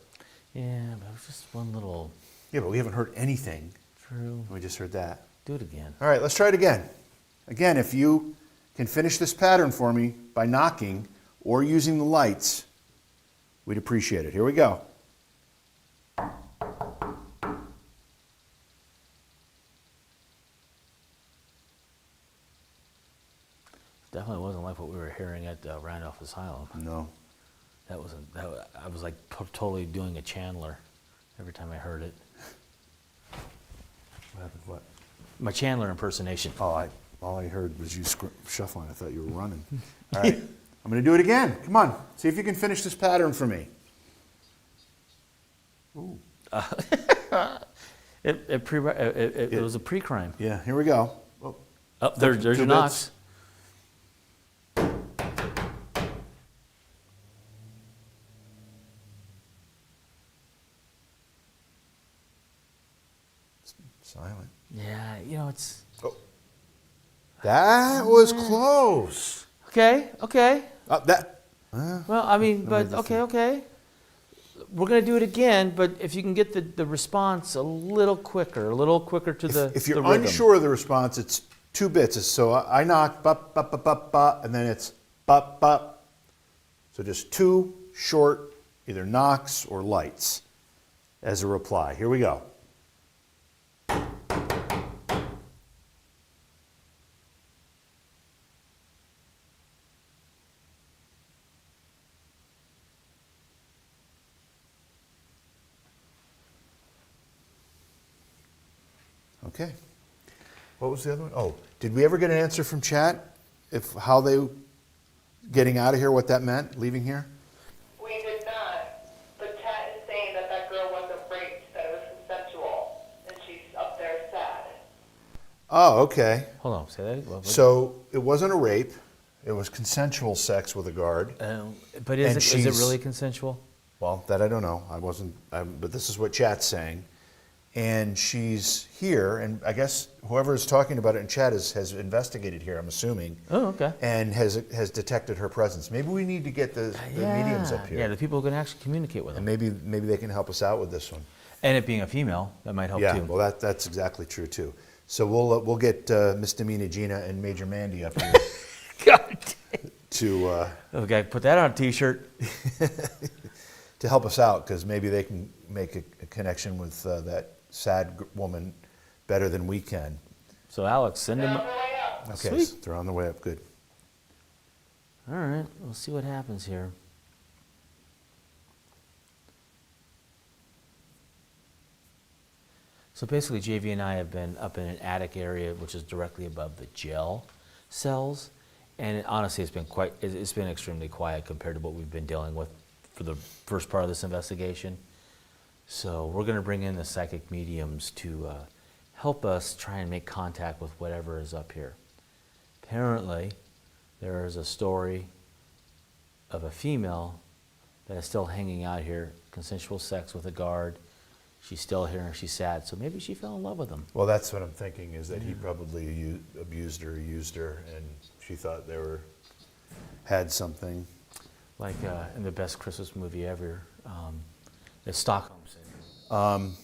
Yeah, but it was just one little. Yeah, but we haven't heard anything. True. We just heard that. Do it again. All right, let's try it again. Again, if you can finish this pattern for me by knocking or using the lights, we'd appreciate it. Here we go. Definitely wasn't like what we were hearing at Randolph Asylum. No. That wasn't. I was like totally doing a Chandler every time I heard it. What happened? What? My Chandler impersonation. Oh, all I heard was you shuffling. I thought you were running. All right, I'm going to do it again. Come on, see if you can finish this pattern for me. Ooh. It was a pre-crime. Yeah, here we go. Oh, there's your Two knocks. Silent. Yeah, it's Oh. That was close. okay. That. Well, I mean, but okay. We're gonna do it again, but if you can get the response a little quicker to the If you're the rhythm. unsure of the response, it's 2 bits. So I knock, bop, bop, bop, bop, bop, and then it's bop, bop. So just 2 short, either knocks or lights as a reply. Here we go. Okay. What was the other one? Oh, did we ever get an answer from chat if how they getting out of here, what that meant, leaving here? We did not, but Kat is saying that that girl wasn't raped, that it was consensual, and she's up there sad. Oh, okay. Hold on, say that. What? So it wasn't a rape. It was consensual sex with a guard. But And is it she's- really consensual? Well, that I don't know. But this is what chat's saying. And she's here, and I guess whoever is talking about it in chat has investigated here, I'm assuming. Oh, okay. And has detected her presence. Maybe we need to get the mediums up here. Yeah, the people who can actually communicate with And them. maybe they can help us out with this one. And it being a female, that might help Yeah, too. well, that's exactly true too. So we'll get Misdemeanor Gina and Major Mandy up here God to okay, put that on a T-shirt. to help us out, because maybe they can make a connection with that sad woman better than we can. So Alex, send them. On the way up. Okay, Sweet. they're on the way up. Good. All right, we'll see what happens here. So basically, JV and I have been up in an attic area, which is directly above the jail cells, and honestly, it's been extremely quiet compared to what we've been dealing with for the first part of this investigation. So we're going to bring in the psychic mediums to help us try and make contact with whatever is up here. Apparently, there is a story of a female that is still hanging out here, consensual sex with a guard. She's still here and she's sad, so maybe she fell in love with him. Well, that's what I'm thinking, is that he probably abused her, used her, and she thought they had something. Like in the best Christmas movie ever, it's Stockholm Syndrome.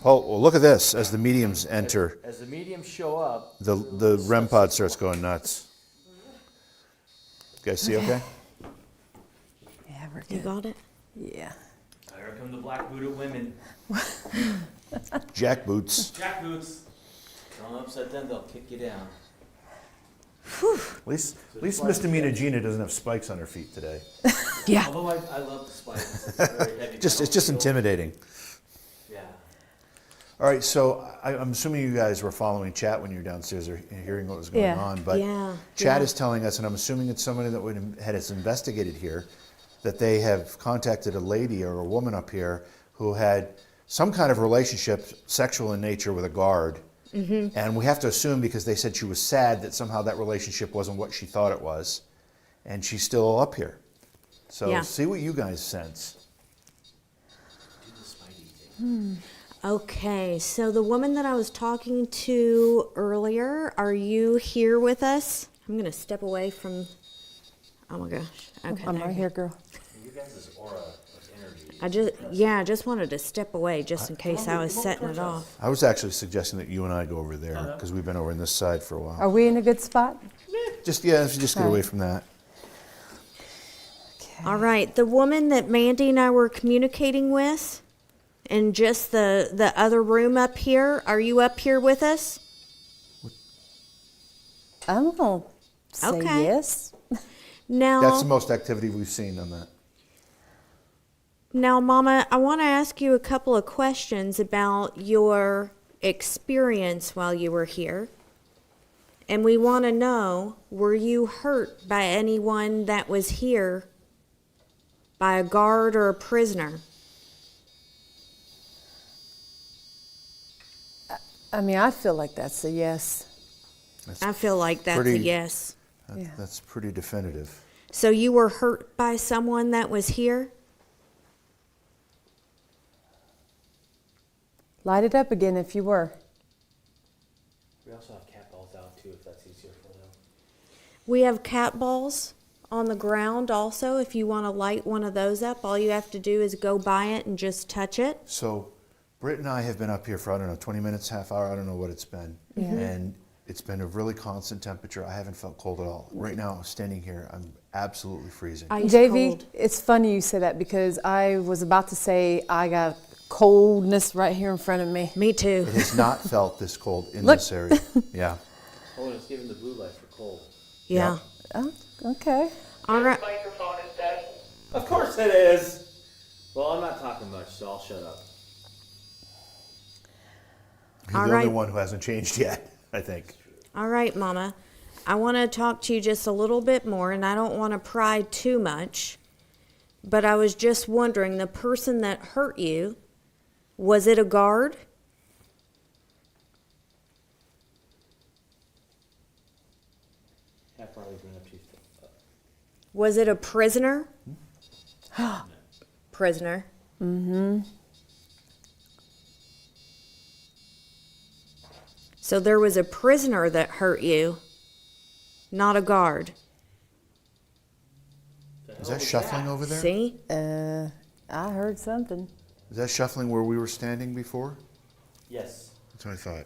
Oh, well, look at this. As the mediums enter, As the mediums show up, the REM pod starts going nuts. You guys see okay? Yeah, we're You good. got it? Yeah. here come the black booted women. Jackboots. Jack boots. Don't upset them, they'll kick you down. At least misdemeanor Gina doesn't have spikes on her feet today. Yeah. Although I love the spikes. It's very heavy. It's just intimidating. Yeah. All right, so I'm assuming you guys were following chat when you were downstairs or hearing what was going Yeah. on, but Yeah, chat yeah. is telling us, and I'm assuming it's somebody that had us investigated here, that they have contacted a lady or a woman up here who had some kind of relationship, sexual in nature, with a guard. Mm-hmm. And we have to assume, because they said she was sad, that somehow that relationship wasn't what she thought it was, and she's still up here. So Yeah. see what you guys sense. Okay, so the woman that I was talking to earlier, are you here with us? I'm going to step away from. Oh my gosh. Okay. I'm there right you here, girl. You guys' aura of energy. I just wanted to step away just in case I was setting it off. I was actually suggesting that you and I go over there, because we've been over in this side for a while. Are we in a good spot? Just get All away right. from that. Okay. All right, the woman that Mandy and I were communicating with, in just the other room up here, are you up here with us? I'm going to say Okay. yes. Now, That's the most activity we've seen on that. Now, Mama, I want to ask you a couple of questions about your experience while you were here. And we want to know, were you hurt by anyone that was here, by a guard or a prisoner? I mean, I feel like that's a yes. I feel like that's a pretty- yes. Yeah. That's pretty definitive. So you were hurt by someone that was here? Light it up again if you were. We also have cat balls out too, if that's easier for them. We have cat balls on the ground also. If you want to light one of those up, all you have to do is go by it and just touch it. So, Britt and I have been up here for, 20 minutes, half hour, I don't know what it's been. And it's been a really constant temperature. I haven't felt cold at all. Right now, standing here, I'm absolutely freezing. Ice JV, cold. it's funny you say that because I was about to say I got coldness right here in front of me. Me too. It has not felt this cold in Look. this area. Yeah. Oh, and it's giving the blue light for cold. Yeah. Oh, okay. All right. Microphone is dead. Of course it is. Well, I'm not talking much, so I'll shut up. You're All the only right. one who hasn't changed yet, I think. All right, Mama. I want to talk to you just a little bit more, and I don't want to pry too much. But I was just wondering, the person that hurt you, was it a guard? How far are we going up to? Was it a prisoner? Prisoner. Mm-hmm. So there was a prisoner that hurt you, not a guard. Is that shuffling over there? See? I heard something. Is that shuffling where we were standing before? Yes. That's what I thought.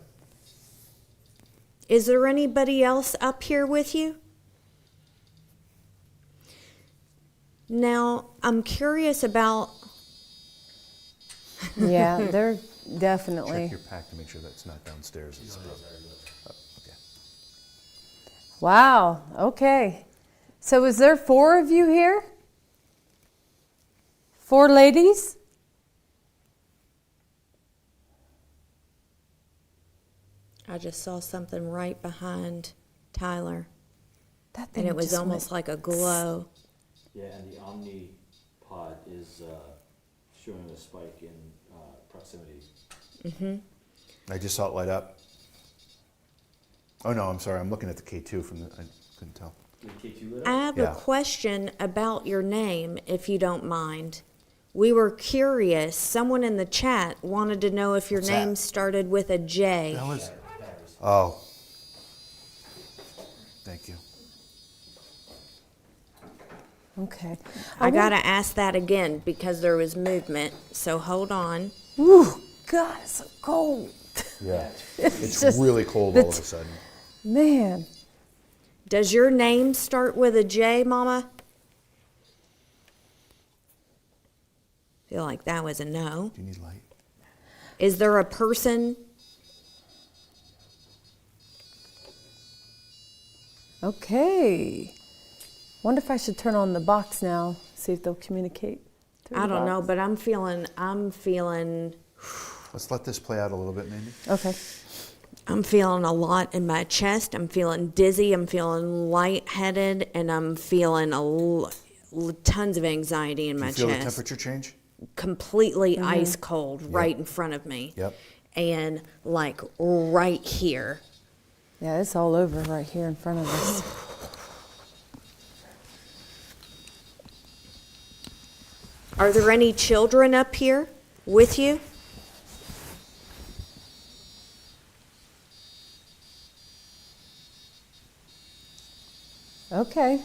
Is there anybody else up here with you? Now, I'm curious about. Yeah, they're definitely. Check your pack to make sure that's not downstairs. It's above. Wow. Okay. So is there 4 of you here? 4 ladies? I just saw something right behind Tyler, That thing and it was just almost went- like a glow. Yeah, and the Omnipod is showing a spike in proximity. I just saw it light up. Oh no, I'm sorry. I'm looking at the K2 from the. I couldn't tell. I have a Yeah. question about your name, if you don't mind. We were curious. Someone in the chat wanted to know if your What's name that? started with a J. That was. Oh. Thank you. Okay. I gotta ask that again because there was movement. So hold on. Ooh, God, it's so cold. Yeah. It's It's just- really cold all of a it's- sudden. Man. Does your name start with a J, Mama? Feel like that was a no. Do you need light? Is there a person? Okay. Wonder if I should turn on the box now, see if they'll communicate. through I the don't know, box. but I'm feeling Let's let this play out a little bit, Mandy. Okay. I'm feeling a lot in my chest. I'm feeling dizzy. I'm feeling lightheaded, and I'm feeling tons of anxiety in Do my you feel chest. the temperature change? Completely ice cold right in front of me. Yep. And like right here. Yeah, it's all over right here in front of us. Are there any children up here with you? Okay.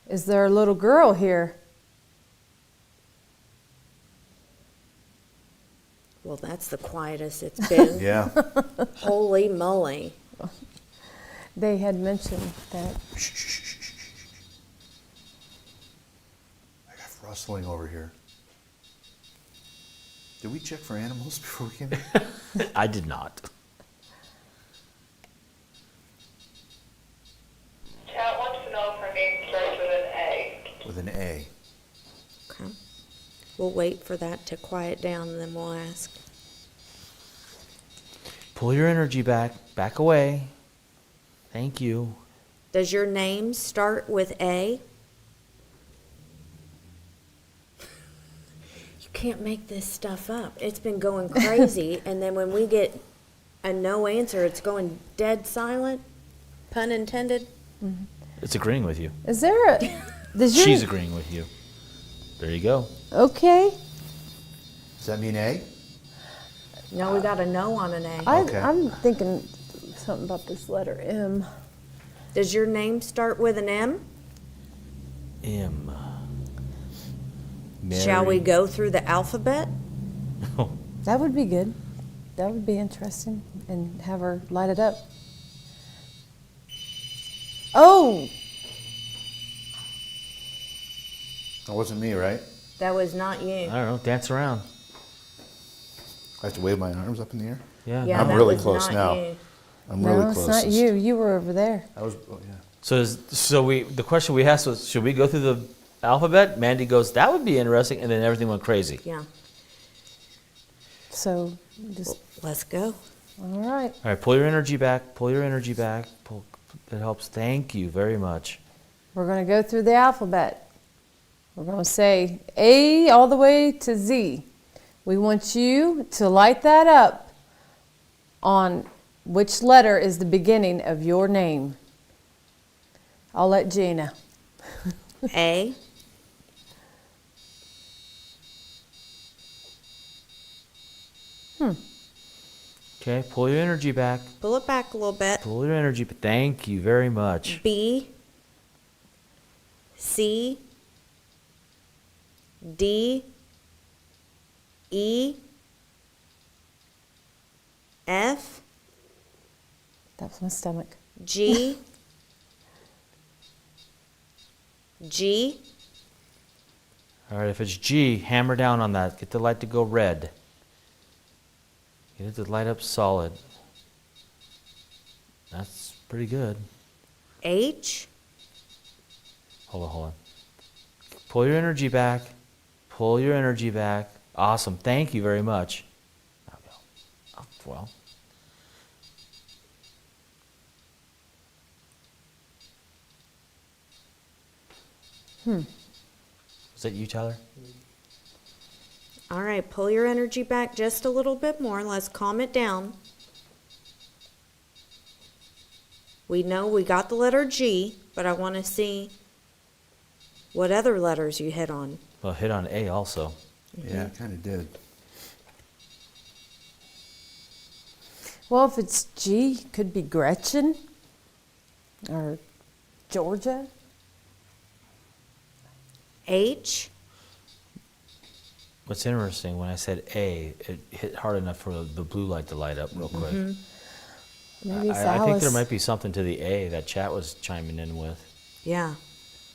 Is there a little girl here? Well, that's the quietest it's been. Yeah. Holy moly. They had mentioned that. Shh, shh, shh, shh, shh, shh. I got rustling over here. Did we check for animals before we came in? I did not. Chat wants to know if her name starts with an A. With an A. Okay. We'll wait for that to quiet down and then we'll ask. Pull your energy back. Back away. Thank you. Does your name start with A? You can't make this stuff up. It's been going crazy, and then when we get a no answer, it's going dead silent. Pun intended. It's agreeing with you. Is there a? Does your, She's agreeing with you. There you go. Okay. Does that mean A? No, we got a no on an A. Okay. I'm thinking something about this letter M. Does your name start with an M? M. Shall we Mary. go through the alphabet? That would be good. That would be interesting, and have her light it up. Oh, That wasn't me, right? That was not you. I don't know. Dance around. I have to wave my arms up in the air? Yeah. Yeah, I'm that really was close not now. you. I'm no, really it's close. not you. You were over there. I was, oh, yeah. So the question we asked was, should we go through the alphabet? Mandy goes, that would be interesting, and then everything went crazy. Yeah. So just Let's go. all right. All right, pull your energy back. Pull your energy back. Pull. That helps. Thank you very much. We're going to go through the alphabet. We're going to say A all the way to Z. We want you to light that up on which letter is the beginning of your name. I'll let Gina. A. Okay, pull your energy back. Pull it back a little bit. Pull your energy. Thank you very much. B. C. D. E. F. That was my stomach. G. G. All right, if it's G, hammer down on that. Get the light to go red. Get it to light up solid. That's pretty good. H. Hold on. Pull your energy back. Pull your energy back. Awesome. Thank you very much. Oh, well. Is that you, Tyler? All right, pull your energy back just a little bit more. Let's calm it down. We know we got the letter G, but I want to see what other letters you hit on. Well, hit on A also. Yeah, kind of did. Well, if it's G, could be Gretchen or Georgia. H. What's interesting, when I said A, it hit hard enough for the blue light to light up real quick. Maybe it's I think there Alice. might be something to the A that chat was chiming in with. Yeah.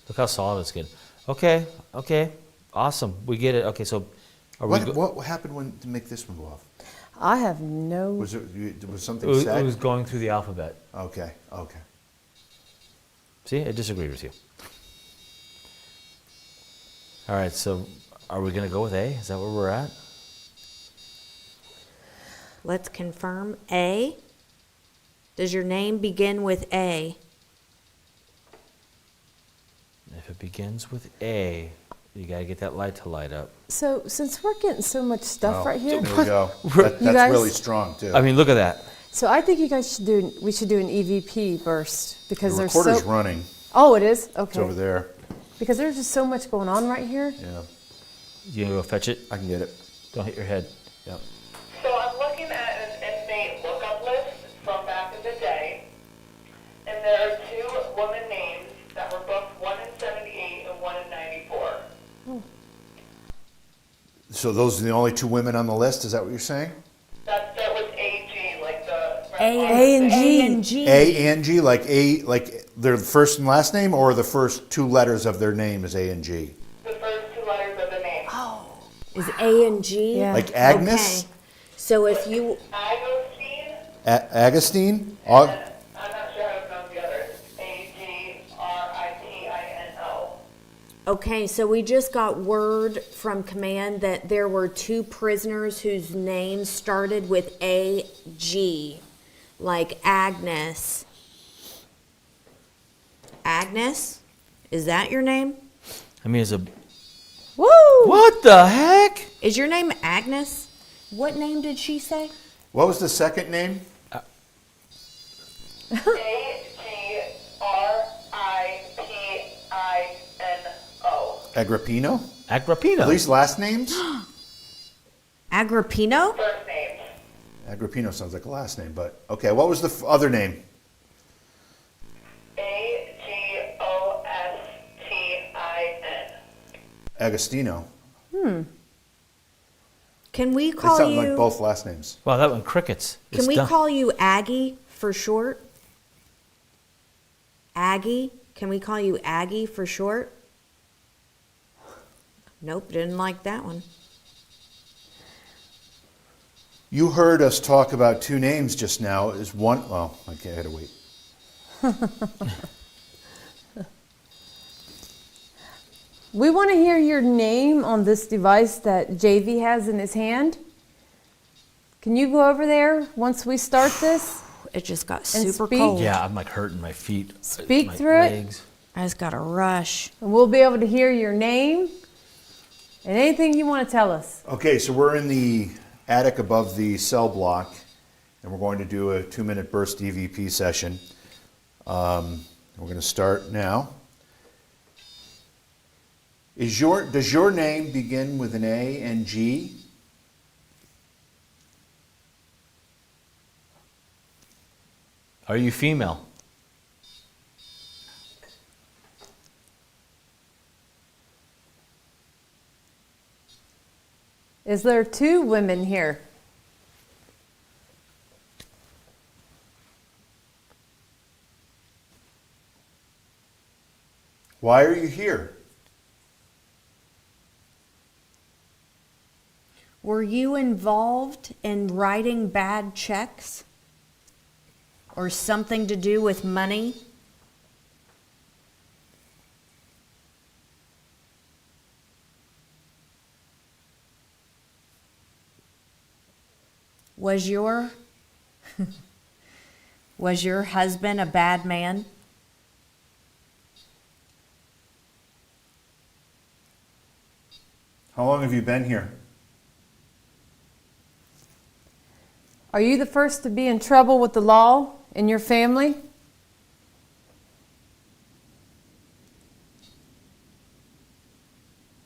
Look how solid it's getting. Okay, awesome. We get it. Okay, so are we? What happened when to make this one go off? I have no. Was something It said? was going through the alphabet. Okay. See, I disagreed with you. All right, so are we going to go with A? Is that where we're at? Let's confirm A. Does your name begin with A? If it begins with A, you got to get that light to light up. So since we're getting so much stuff right here, There we go. You That's guys- really strong too. I mean, look at that. so I think you guys should do. We should do an EVP burst because the there's recorder's so. running. Oh, it is. It's Okay. over there. Because there's just so much going on right here. Yeah, You going to go fetch it? I can get it. Don't hit your head. Yep. So I'm looking at an inmate lookup list from back in the day, and there are two woman names that were booked, one in 78 and one in 94. So those are the only two women on the list. Is that what you're saying? That start with AG, like the A and G. A and G. A and G, like their first and last name, or the first two letters of their name is A and G. the first two letters of the name. Is A and G? Yeah. Like Agnes, Okay. So if you, Agostine, Agostine. and I'm not sure how to pronounce the others. Agripino. okay, so we just got word from command that there were two prisoners whose names started with A-G, like Agnes. Agnes? Is that your name? I mean, it's a. Woo! What the heck? Is your name Agnes? What name did she say? What was the second name? Agripino. Agrippino. Agrippino. Are these last names? Agrippino? First names. Agrippino sounds like a last name, but okay. What was the other name? Agostin. Agostino. Can we They call sound you? like both last names. Wow, that one crickets. Can It's we done. call you Aggie for short? Aggie? Can we call you Aggie for short? Nope, didn't like that one. You heard us talk about two names just now. Is one? Oh, okay, I had to wait. We want to hear your name on this device that JV has in his hand. Can you go over there once we start this? It just got And super speak. cold. Yeah, I'm like hurting my feet. Speak my through it. legs. I just got a rush. And we'll be able to hear your name and anything you want to tell us. Okay, so we're in the attic above the cell block, and we're going to do a 2-minute burst EVP session. We're going to start now. Does your name begin with an A and G? Are you female? Is there two women here? Why are you here? Were you involved in writing bad checks? Or something to do with money? Was your was your husband a bad man? How long have you been here? Are you the first to be in trouble with the law in your family?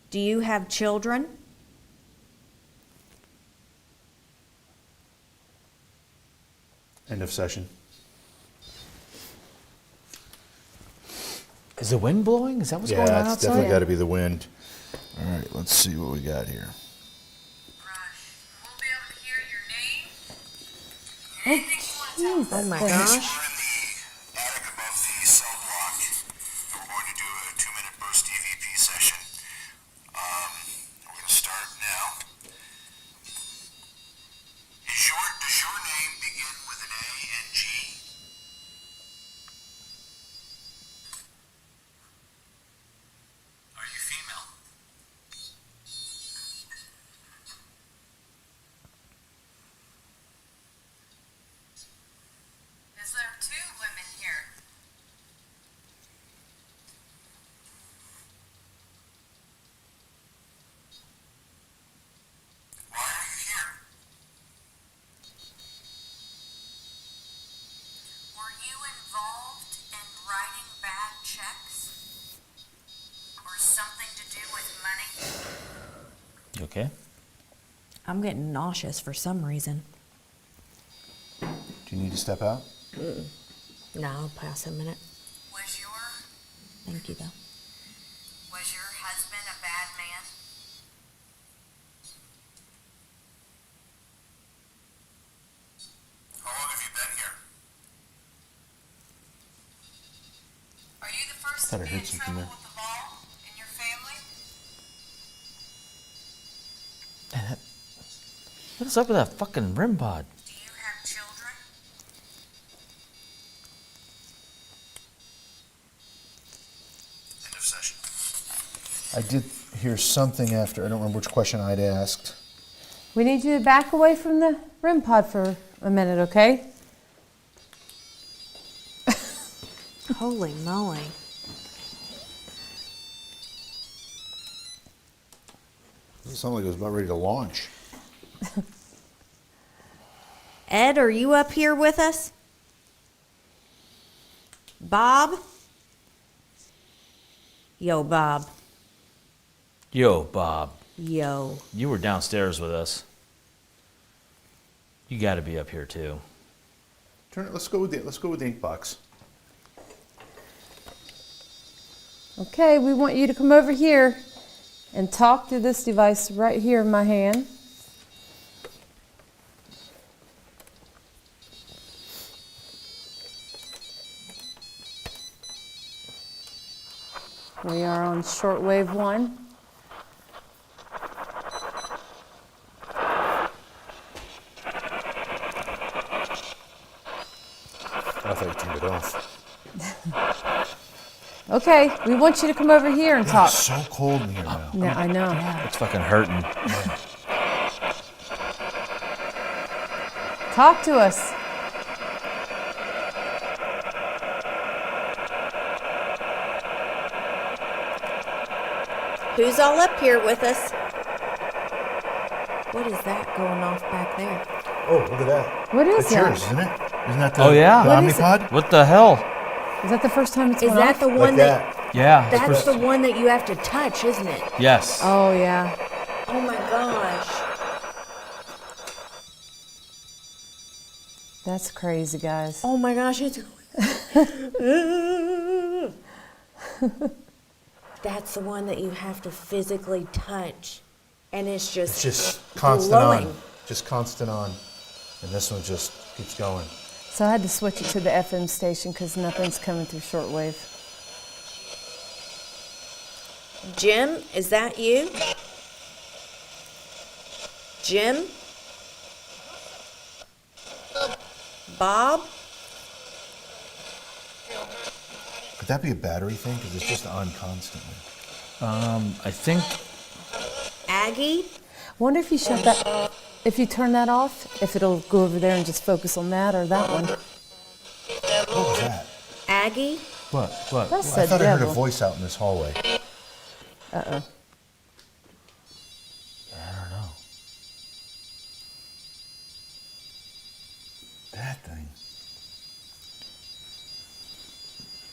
Do you have children? End of session. Is the wind blowing? Is that what's Yeah, going on it's outside? definitely got to be the wind. All right, let's see what we got here. We'll be able to hear your name. Anything you want to tell us. Oh my We're gosh. in the attic above the cell block, and we're going to do a 2-minute burst EVP session. We're going to start now. Does your name begin with an A and G? Are you female? Is there 2 women here? Why are you here? Were you involved in writing bad checks? Or something to do with money? You okay? I'm getting nauseous for some reason. Do you need to step out? No, I'll pass a minute. Was your Thank you, though. was your husband a bad man? How long have you been here? Are you the first Thought to I be heard in something trouble there. with the law in your family? What is up with that fucking rim pod? Do you have children? End of session. I did hear something after. I don't remember which question I'd asked. We need you to back away from the REM pod for a minute, okay? Holy moly. It sounded like it was about ready to launch. Ed, are you up here with us? Bob? Yo, Bob. Yo, Bob. Yo. You were downstairs with us. You got to be up here too. Turn it. Let's go with the ink box. Okay, we want you to come over here and talk to this device right here in my hand. We are on shortwave 1. I thought you turned it off. Okay, we want you to come over here and talk. It's so cold in here now. Yeah, I know. It's fucking hurting. Talk to us. Who's all up here with us? What is that going off back there? Oh, look at that. What is It's that? yours, isn't it? Isn't that the, Oh, yeah. the What is it? Omnipod? What the hell? Is that the first time it's Is gone that off? the Like one that? that. Yeah. That's the one that you have to touch, isn't it? Yes. Oh, yeah. Oh my gosh. That's crazy, guys. Oh my gosh, it's. That's the one that you have to physically touch. And it's It's just constant glowing. on. Just constant on. And this one just keeps going. So I had to switch it to the FM station because nothing's coming through shortwave. Jim, is that you? Jim? Bob? Could that be a battery thing? Because it's just on constantly. I think Aggie? Wonder if you shut that, if you turn that off, if it'll go over there and just focus on that or that one. What was that? Aggie? what? That's I the thought I heard a devil. voice out in this hallway. Uh-oh. I don't know. That thing.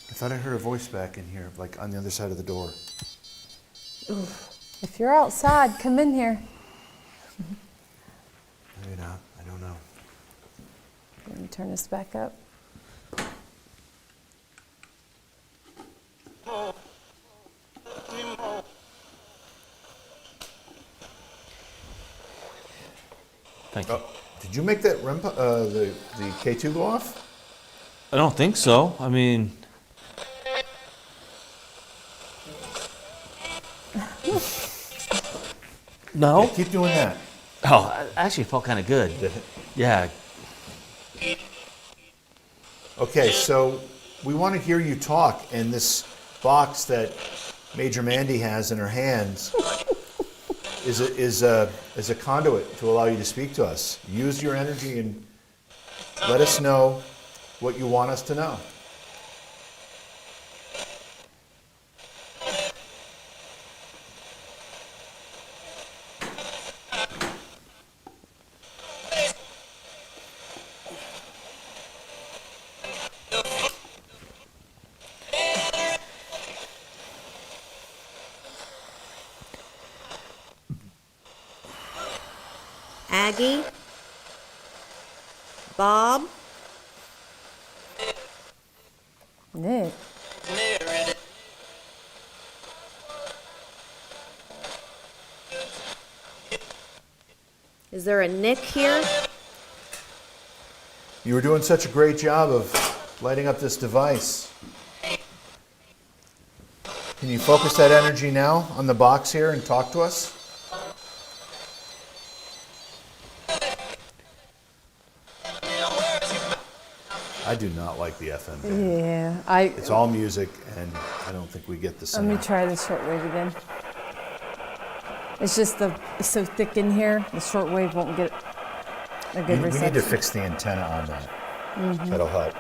I thought I heard a voice back in here, like on the other side of the door. If you're outside, come in here. Maybe not. I don't know. Let me turn this back up. Thank you. Did you make that the K2 go off? I don't think so. I mean, no. Keep doing that. Oh, actually, it felt kind of good. Yeah. Okay, so we want to hear you talk, and this box that Major Mandy has in her hands is a conduit to allow you to speak to us. Use your energy and let us know what you want us to know. Aggie? Bob? Nick. Is there a Nick here? You were doing such a great job of lighting up this device. Can you focus that energy now on the box here and talk to us? I do not like the FM band. Yeah, It's all music, and I don't think we get the let same. me try the shortwave again. It's just it's so thick in here, the shortwave won't get a good We reception. need to fix the antenna on that. That'll help.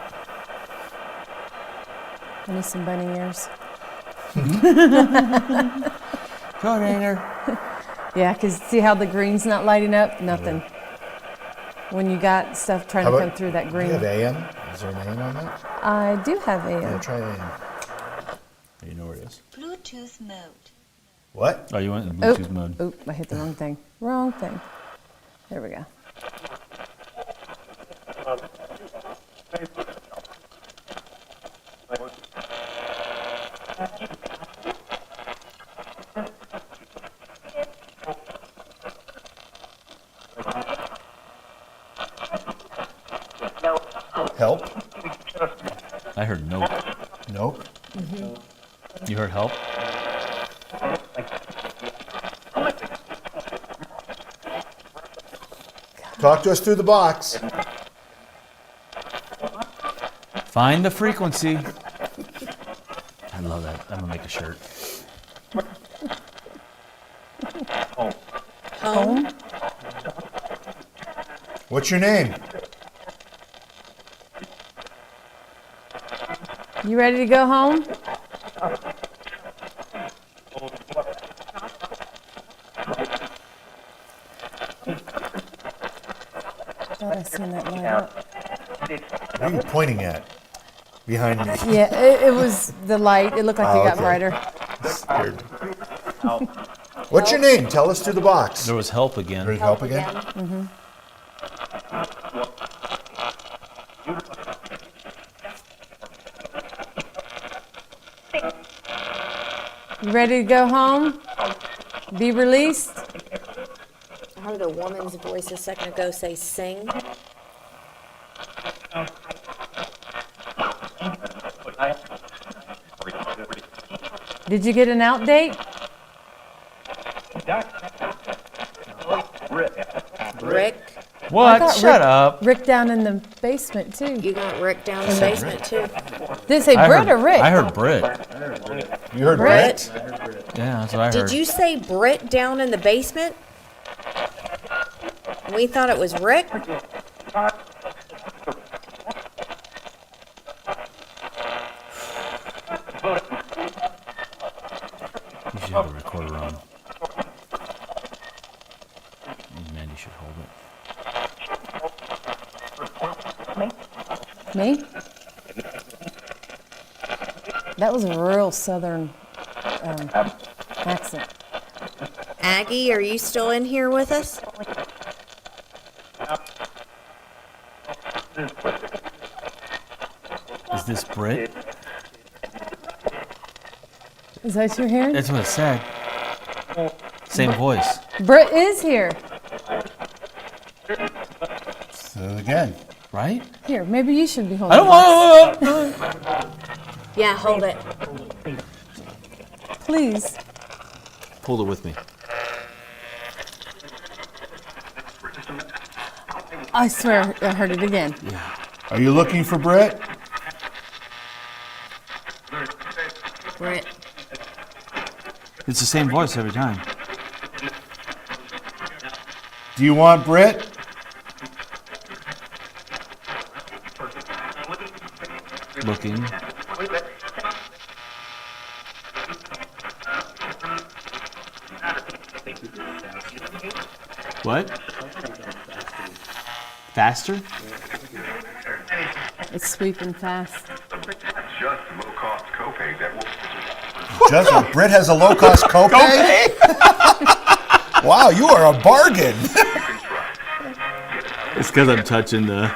I need some bunny ears. Coordinator. Yeah, because see how the green's not lighting up? Nothing. When you got stuff trying How to about- come through that Do green. you have AM? Is there an AM on that? I do have Yeah, AM. try AM. You know where it is. Bluetooth mode. What? Oh, you went in Oh, Bluetooth mode. oh, I hit the wrong thing. Wrong thing. There we go. Help? I heard nope. Nope. You heard help? Talk to us through the box. Find the frequency. I love that. I'm gonna make a shirt. Home? What's your name? You ready to go home? Thought I seen that light up. What are you pointing at? Behind me. Yeah, it was the light. It looked like it got okay. brighter. Scared me. What's your name? Tell us through the box. There was help again. Ready to help again? You ready to go home? Be released? I heard a woman's voice a second ago say sing. Did you get an out date? What? got Shut up. Rick down in the basement too. You got Rick down in the basement too. Did it say Britt or Rick? I heard Brit. You heard Britt? Britt? Yeah, that's what I heard. Did you say Britt down in the basement? We thought it was Rick. You should have the recorder on. Mandy should hold it. Me? That was a real southern accent. Aggie, are you still in here with us? Is this Brit? Is that what you're hearing? That's what it said. Same voice. Britt is here. So again. Right? Here, maybe you should be holding I don't want to. Yeah, hold it. Please. Hold it with me. I swear I heard it again. Are you looking for Britt? Britt. It's the same voice every time. Do you want Britt? Looking. What? Faster? It's sweeping fast. Just low-cost copay that will... Just Britt has a low-cost copay? Wow, you are a bargain. It's because I'm touching the...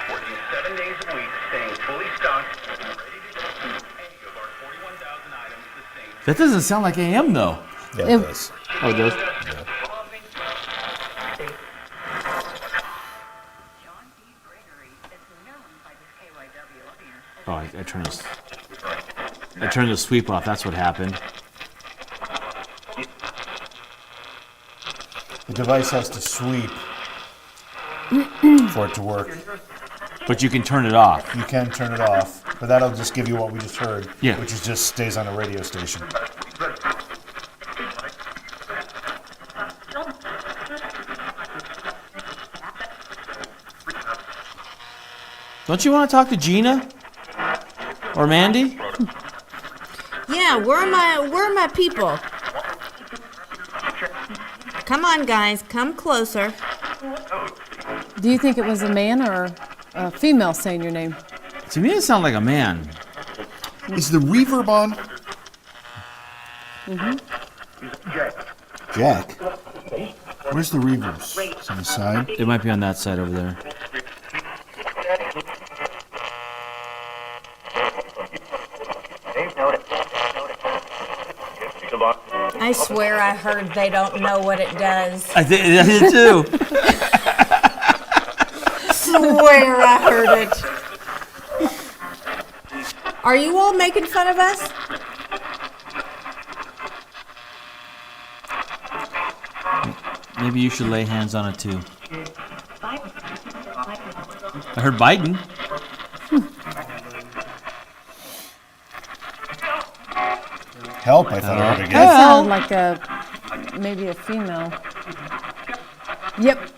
Working 7 days a week, staying fully stocked, and ready to go through any of our 41,000 items the same. That doesn't sound like AM though. Yeah, it does. Oh, it does? Oh, I turned this. I turned the sweep off. That's what happened. The device has to sweep for it to work. But you can turn it off. You can turn it off, but that'll just give you what we just heard, Yeah. which is just stays on a radio station. Don't you want to talk to Gina? Or Mandy? Yeah, where are my people? Come on, guys, come closer. Do you think it was a man or a female saying your name? To me, it sounded like a man. Is the reverb on? Jack. Where's the reverb? It's on the side. It might be on that side over there. I swear I heard they don't know what it does. I did too. Swear I heard it. Are you all making fun of us? Maybe you should lay hands on it too. I heard Biden. Help, I thought I heard again. That sounded like maybe a female. Yep.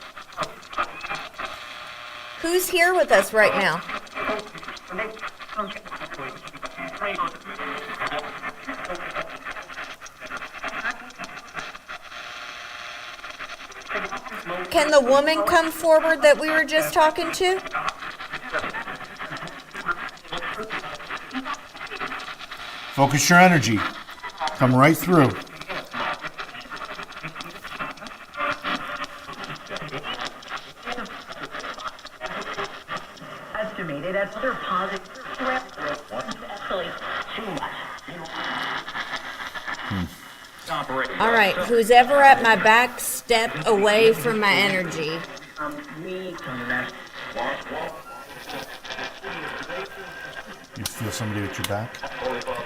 Who's here with us right now? Can the woman come forward that we were just talking to? Focus your energy. Come right through. Estimated at other positive threat actually too much. All right, who's ever at my back, step away from my energy. You feel somebody at your back?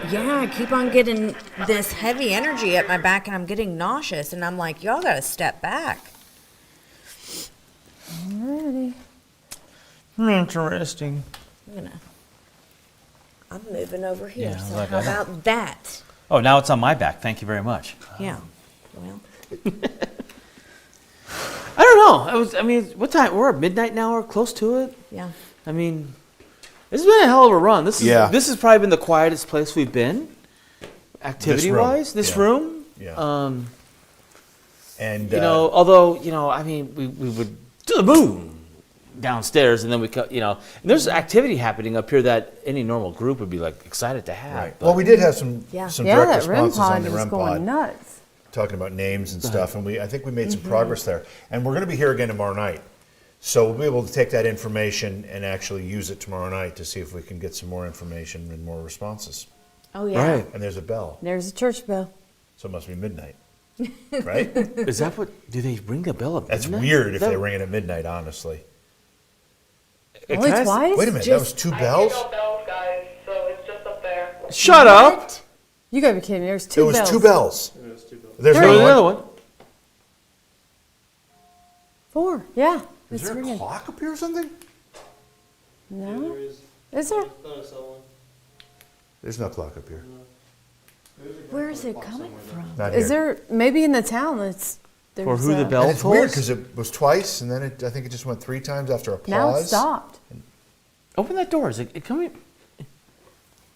Yeah, I keep on getting this heavy energy at my back and I'm getting nauseous and I'm like, y'all gotta step back. All Alrighty. Interesting. I'm moving over here. Yeah, so like how that. about that? Oh, now it's on my back. Thank you very much. Yeah. Well, I don't know. What time? We're at midnight now or close to it. yeah. I mean, this has been a hell of a run. This has probably been the quietest place we've been, activity-wise. This room. Yeah. And although we would to the moon downstairs, and then and there's activity happening up here that any normal group would be like excited to have. Right. Well, we did have some Yeah. some Yeah, direct that REM responses on pod the was REM going pod, nuts. talking about names and stuff, and I think we made some progress there. And we're going to be here again tomorrow night, so we'll be able to take that information and actually use it tomorrow night to see if we can get some more information and more responses. Oh yeah. Right. And there's a bell, There's a church bell. so it must be midnight, right? Is that what? Do they ring the bell at That's midnight? weird if they ring it at midnight, honestly. It Only kinda- twice? Wait a minute, that was two I bells? hear no bells, guys, so it's just up there. Shut up! What? You gotta be kidding me. There's It two was bells. two bells. It was 2 bells. There's There was another one. one. 4. Yeah. Is It's there a ringing. clock up here or something? No. There is. Is there? I thought I saw one. There's no clock up here. Where is it coming from? Not Is here. there maybe in the town? It's there's For who the bell And it's weird tolls? because it was twice, and then I think it just went 3 times after a pause. Now it stopped. Open that door. Is it coming?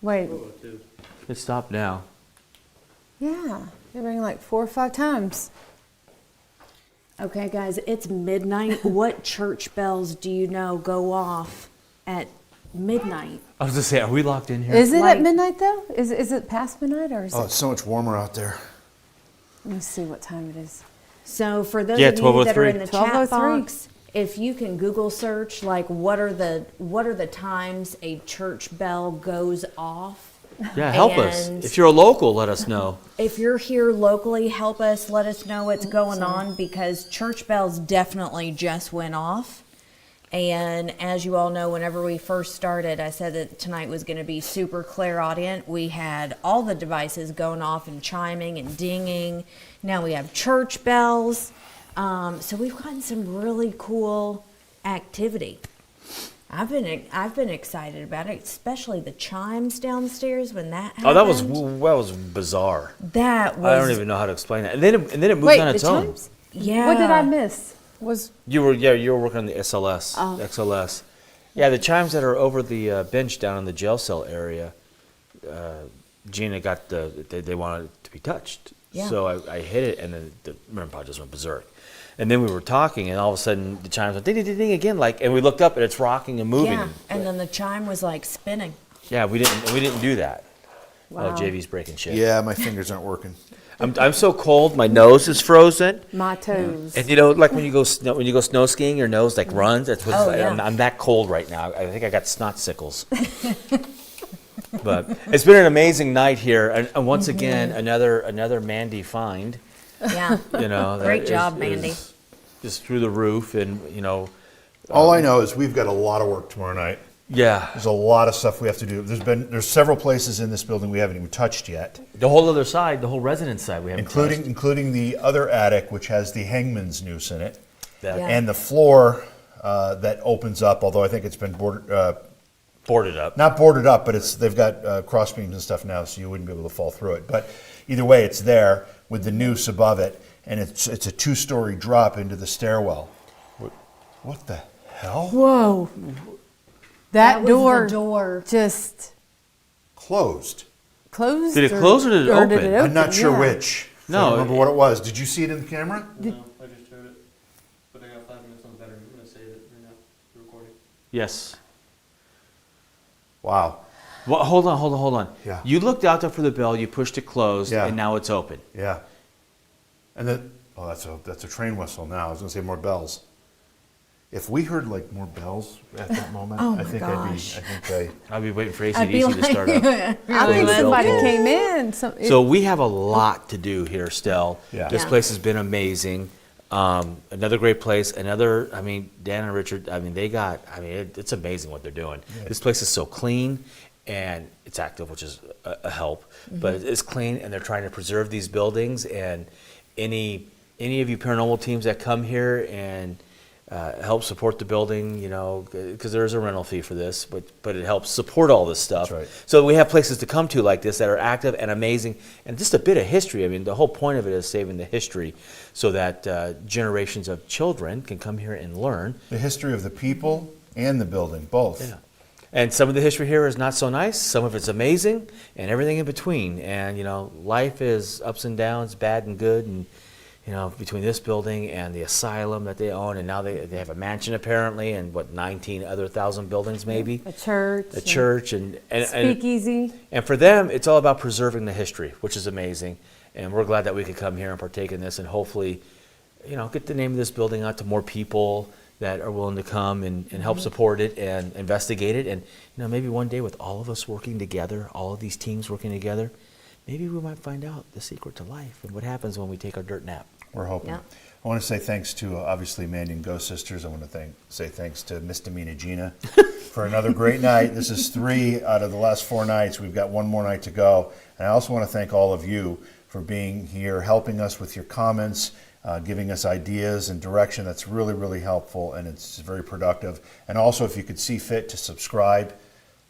Wait. Oh, dude. It stopped now. Yeah. It rang like 4 or 5 times. Okay, guys, it's midnight. What church bells do you know go off at midnight? I was gonna say, are we locked in here? Is it Like- at midnight though? Is it past midnight or is Oh, it? it's so much warmer out there. Let me see what time it is. So for those Yeah, of you that are 12:03. in the chat 12:03. box, if you can Google search like what are the times a church bell goes off. Yeah, help us. And- If you're a local, let us know. If you're here locally, help us. Let us know what's going on because church bells definitely just went off. And as you all know, whenever we first started, I said that tonight was going to be super clairaudient. We had all the devices going off and chiming and dinging. Now we have church bells. So we've gotten some really cool activity. I've been excited about it, especially the chimes downstairs when that happened. Oh, that was bizarre. That was I don't even know how to explain that. And then it moved Wait, on the its own. chimes? yeah. What did I miss? Was You were working on the SLS, Oh. XLS. Yeah, the chimes that are over the bench down in the jail cell area. Gina got they wanted it to be touched, Yeah. so I hit it, and then the REM pod just went berserk. And then we were talking, and all of a sudden the chimes went ding ding ding ding again, and we looked up, and it's rocking and moving. Yeah, and then the chime was like spinning. Yeah, we didn't do that. Wow. Oh, JV's breaking shit. Yeah, my fingers aren't working. I'm so cold, my nose is frozen. my toes. And like when you go snow skiing, your nose like runs. That's what it's Oh, like. yeah. I'm that cold right now. I think I got snot sickles. But it's been an amazing night here, and once again another Mandy find. Yeah. That Great job, Mandy. is just through the roof, and All I know is we've got a lot of work tomorrow night. yeah, There's a lot of stuff we have to do. There's several places in this building we haven't even touched yet, the whole other side, the whole residence side, we haven't touched. including the other attic, which has the hangman's noose in it, That Yeah. and the floor that opens up. Although I think it's been boarded up. not boarded up, but they've got cross beams and stuff now, so you wouldn't be able to fall through it. But either way, it's there with the noose above it, and it's a 2-story drop into the stairwell. What the hell? Whoa. That That, was door, the door. just Closed. closed. Did it close or did it open? I'm not sure Yeah. which. I No, don't remember what it was. Did you see it in the camera? No, I just heard it. But I got 5 minutes on the battery. I'm going to save it right now. The recording. Yes. Wow. Well, hold on. Yeah. You looked out there for the bell. You pushed it closed, Yeah. and now it's open. Yeah. And then, that's a train whistle now. I was going to say more bells. If we heard like more bells at that moment, Oh I my think gosh. I'll be waiting for I'd be ACDC to start up. I think Really somebody cool. came in. So we have a lot to do here, Stell. Yeah. This Yeah. place has been amazing. Another great place. Dan and Richard, it's amazing what they're doing. Yeah. This place is so clean and it's active, which is a help. But it's clean, and they're trying to preserve these buildings. And any of you paranormal teams that come here and help support the building, you know, because there is a rental fee for this, but it helps support all this stuff. That's right. So we have places to come to like this that are active and amazing, and just a bit of history. I mean, the whole point of it is saving the history so that generations of children can come here and learn. The history of the people and the building, both. Yeah. And some of the history here is not so nice, some of it's amazing, and everything in between. And, you know, life is ups and downs, bad and good, and, you know, between this building and the asylum that they own, and now they have a mansion apparently, and what, 19 other thousand buildings maybe? A church. A church, and Speakeasy. and for them, it's all about preserving the history, which is amazing. And we're glad that we could come here and partake in this, and hopefully, you know, get the name of this building out to more people that are willing to come and help support it and investigate it. And, you know, maybe one day with all of us working together, all of these teams working together, maybe we might find out the secret to life and what happens when we take our dirt nap. We're hoping. Yeah. I want to say thanks to, obviously, Mandy and Ghost Sisters. I want to say thanks to Misdemeanor Gina for another great night. This is 3 out of the last 4 nights. We've got one more night to go. And I also want to thank all of you for being here, helping us with your comments, giving us ideas and direction. That's really, really helpful, and it's very productive. And also, if you could see fit to subscribe,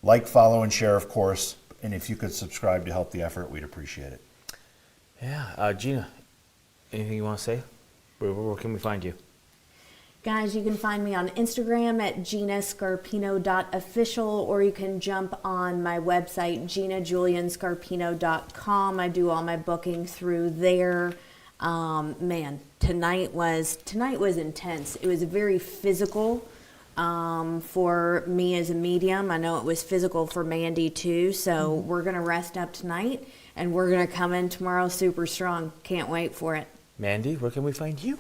like, follow, and share, of course. And if you could subscribe to help the effort, we'd appreciate it. Yeah. Gina, anything you want to say? Where can we find you? Guys, you can find me on Instagram at ginascarpino.official, or you can jump on my website, ginajulianscarpino.com. I do all my booking through there. Man, tonight was intense. It was very physical for me as a medium. I know it was physical for Mandy too, so we're going to rest up tonight, and we're going to come in tomorrow super strong. Can't wait for it. Mandy, where can we find you?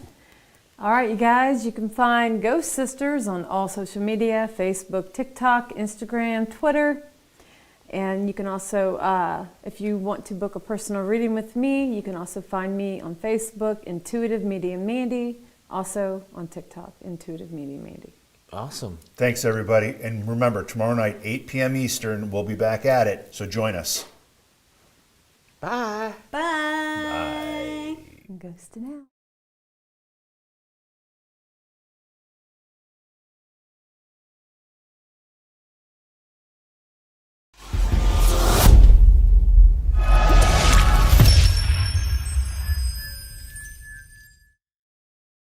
All right, you guys, you can find Ghost Sisters on all social media, Facebook, TikTok, Instagram, Twitter. And you can also, if you want to book a personal reading with me, you can also find me on Facebook, Intuitive Medium Mandy, also on TikTok, Intuitive Medium Mandy. Awesome. Thanks, everybody. And remember, tomorrow night, 8 p.m. Eastern, we'll be back at it. So join us. Bye. Bye. Bye. Ghosting out.